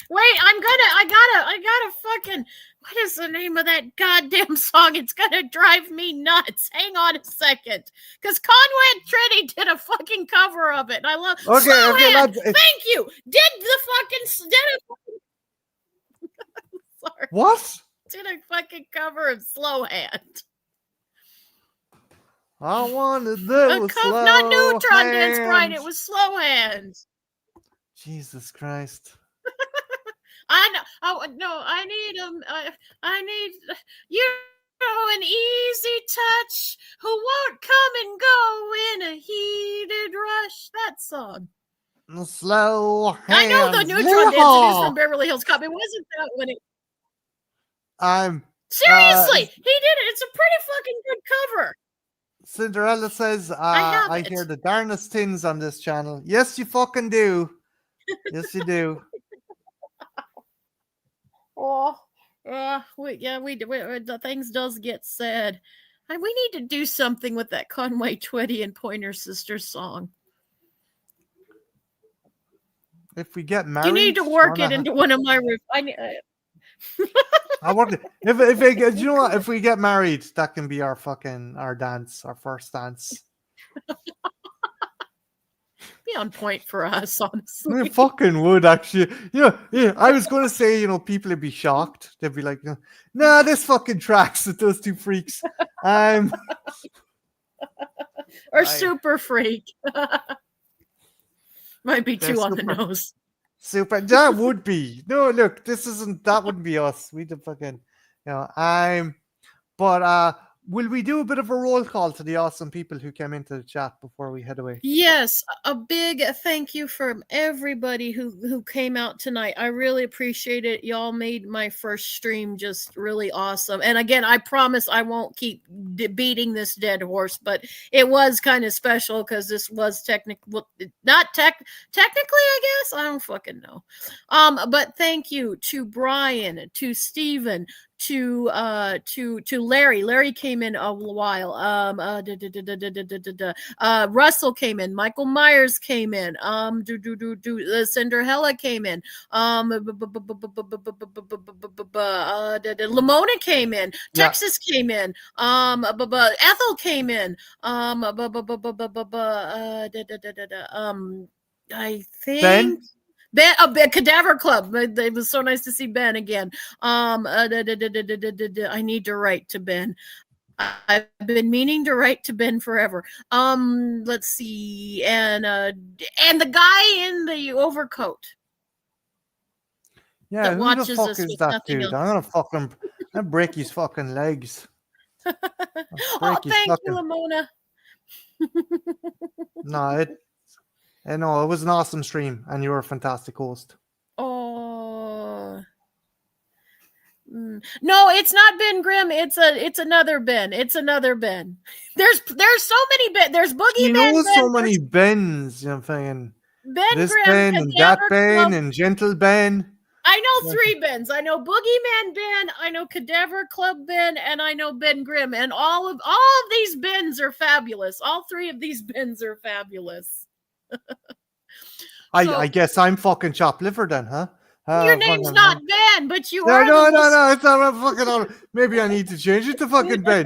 Wait, I gotta fucking, what is the name of that goddamn song? It's gonna drive me nuts. Hang on a second. Because Conrad Trinity did a fucking cover of it. And I love Okay, lads. Thank you. Did sorry. What? Did a fucking cover of Slow Hand. I wanted those slow not Neutron hands. Dance, Brian. It was Slow Hand. Jesus Christ. I know. Oh no, I need I need you know an easy touch who won't come and go in a heated rush. That song. Slow hands. I know the Neutron Dance. It is from Beverly Hills Cop. It wasn't that when it. Seriously, he did it. It's a pretty fucking good cover. Cinderella says, I hear the darnest things on this channel. Yes, you fucking do. Yes, you do. Oh, the things does get said. We need to do something with that Conway Twitty and Pointer Sisters song. If we get married, you need to work it into one of my. I want it. If you know what? If we get married, that can be our dance, our first dance. Be on point for us, honestly. We fucking would actually. Yeah. I was going to say, people would be shocked. They'd be like, "Nah, this fucking tracks with those two freaks." Or super freak. Might be too on the nose. Super. That would be. No, look, that wouldn't be us. We'd fucking, but will we do a bit of a roll call to the awesome people who came into the chat before we head away? Yes, a big thank you from everybody who came out tonight. I really appreciate it. Y'all made my first stream just really awesome. And again, I promise I won't keep beating this dead horse, but it was kind of special because this was technical, not technically, I guess. I don't fucking know. But thank you to Brian, to Steven, to Larry. Larry came in a while. Russell came in. Michael Myers came in. Cinderella came in. Lamona came in. Yeah. Texas came in. Ethel came in. I think. Ben? Ben, Cadaver Club. It was so nice to see Ben again. I need to write to Ben. I've been meaning to write to Ben forever. Let's see, and the guy in the overcoat. Yeah, that who the watches fuck us is with that nothing dude? else. I'm gonna break his fucking legs. Oh, thank you, Lamona. No, it was an awesome stream, and you were a fantastic host. Oh. No, it's not Ben Grimm. It's another Ben. It's another Ben. There's so many Ben. There's Boogie You Ben. know so many Bens. You know what I'm saying? Ben This Grimm, Ben and that Cadaver Ben Club. and Gentle Ben. I know 3 Bens. I know Boogeyman Ben, I know Cadaver Club Ben, and I know Ben Grimm. And all of these Bens are fabulous. All 3 of these Bens are fabulous. I guess I'm fucking chopped liver then, huh? Your name's not Ben, but you are. No, it's not fucking all. Maybe I need to change it to fucking Ben.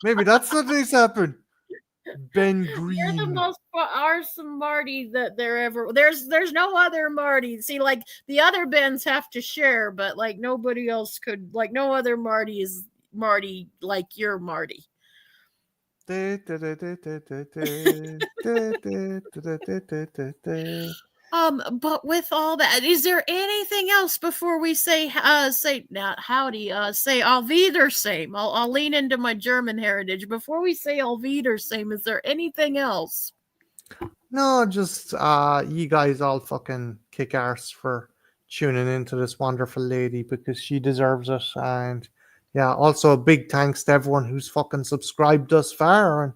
Maybe that's what needs to happen. Ben Green. You're the most awesome Marty that there ever. There's no other Marty. See, like the other Bens have to share, but like nobody else could. Like no other Marty is Marty like you're Marty. But with all that, is there anything else before we say now howdy, say Auf Wiedersehen? I'll lean into my German heritage. Before we say Auf Wiedersehen, is there anything else? No, just you guys all fucking kick arse for tuning into this wonderful lady because she deserves it. And yeah, also a big thanks to everyone who's fucking subscribed thus far. And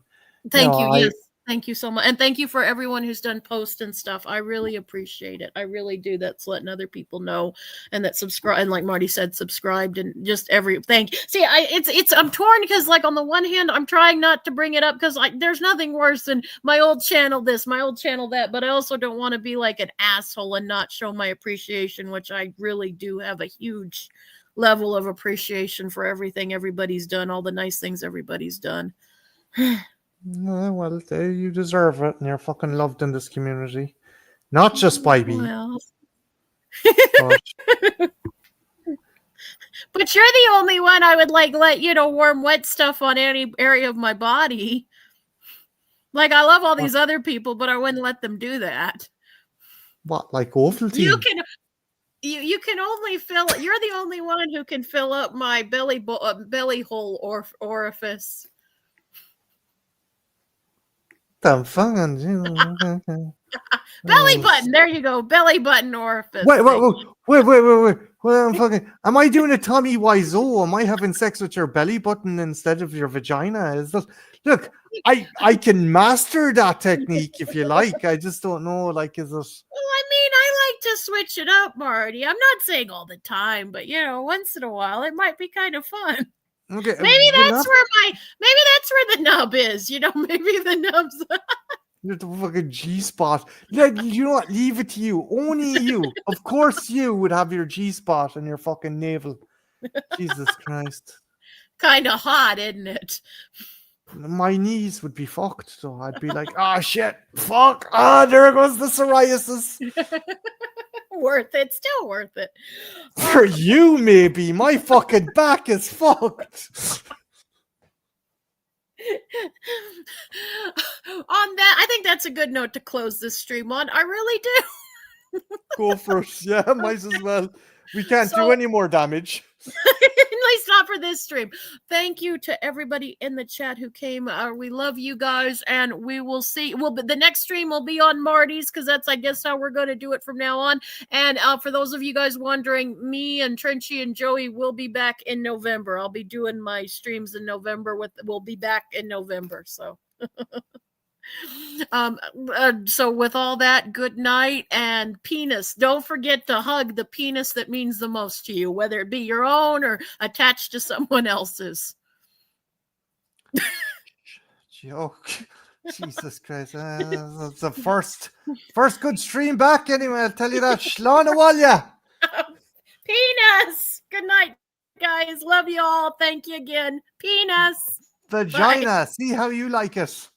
thank you. Yes. Thank you so much. And thank you for everyone who's done posts and stuff. I really appreciate it. I really do. That's letting other people know and that subscribe. And like Marty said, subscribed and just everything. See, I'm torn because like on the one hand, I'm trying not to bring it up because there's nothing worse than my old channel this, my old channel that, but I also don't want to be like an asshole and not show my appreciation, which I really do have a huge level of appreciation for everything everybody's done, all the nice things everybody's done. Well, you deserve it, and you're fucking loved in this community, not just by me. Well. But you're the only one I would like let warm wet stuff on any area of my body. Like I love all these other people, but I wouldn't let them do that. What, like Ovaltine? You can only fill. You're the only one who can fill up my belly hole orifice. The fucking belly button. There you go. Belly button orifice. Wait. Well, I'm fucking. Am I doing a Tommy Wiseau? Am I having sex with your belly button instead of your vagina? Is that? Look, I can master that technique if you like. I just don't know. Like, is it? Well, I mean, I like to switch it up, Marty. I'm not saying all the time, but once in a while, it might be kind of fun. Okay, maybe that's where the nub is. Maybe the nub's. You're the fucking G-spot. You know what? Leave it to you. Only you. Of course, you would have your G-spot in your fucking navel. Jesus Christ. Kind of hot, isn't it? My knees would be fucked, so I'd be like, shit, fuck, there goes the psoriasis. Worth it, still worth it. For you, maybe. My fucking back is fucked. On that, I think that's a good note to close this stream on. I really do. Go first. Yeah, might as well. We can't do any more damage. least not for this stream. Thank you to everybody in the chat who came. We love you guys, and we will see. The next stream will be on Marty's, because that's, I guess, how we're going to do it from now on. And for those of you guys wondering, me and Trenchy and Joey will be back in November. I'll be doing my streams in November. We'll be back in November. So. So with all that, good night, and penis. Don't forget to hug the penis that means the most to you, whether it be your own or attached to someone else's. Joke. Jesus Christ. That's the first good stream back anyway, I'll tell you that. Shlana Walya. Penis. Good night, guys. Love you all. Thank you again. Penis. Vagina. Bye. See how you like it.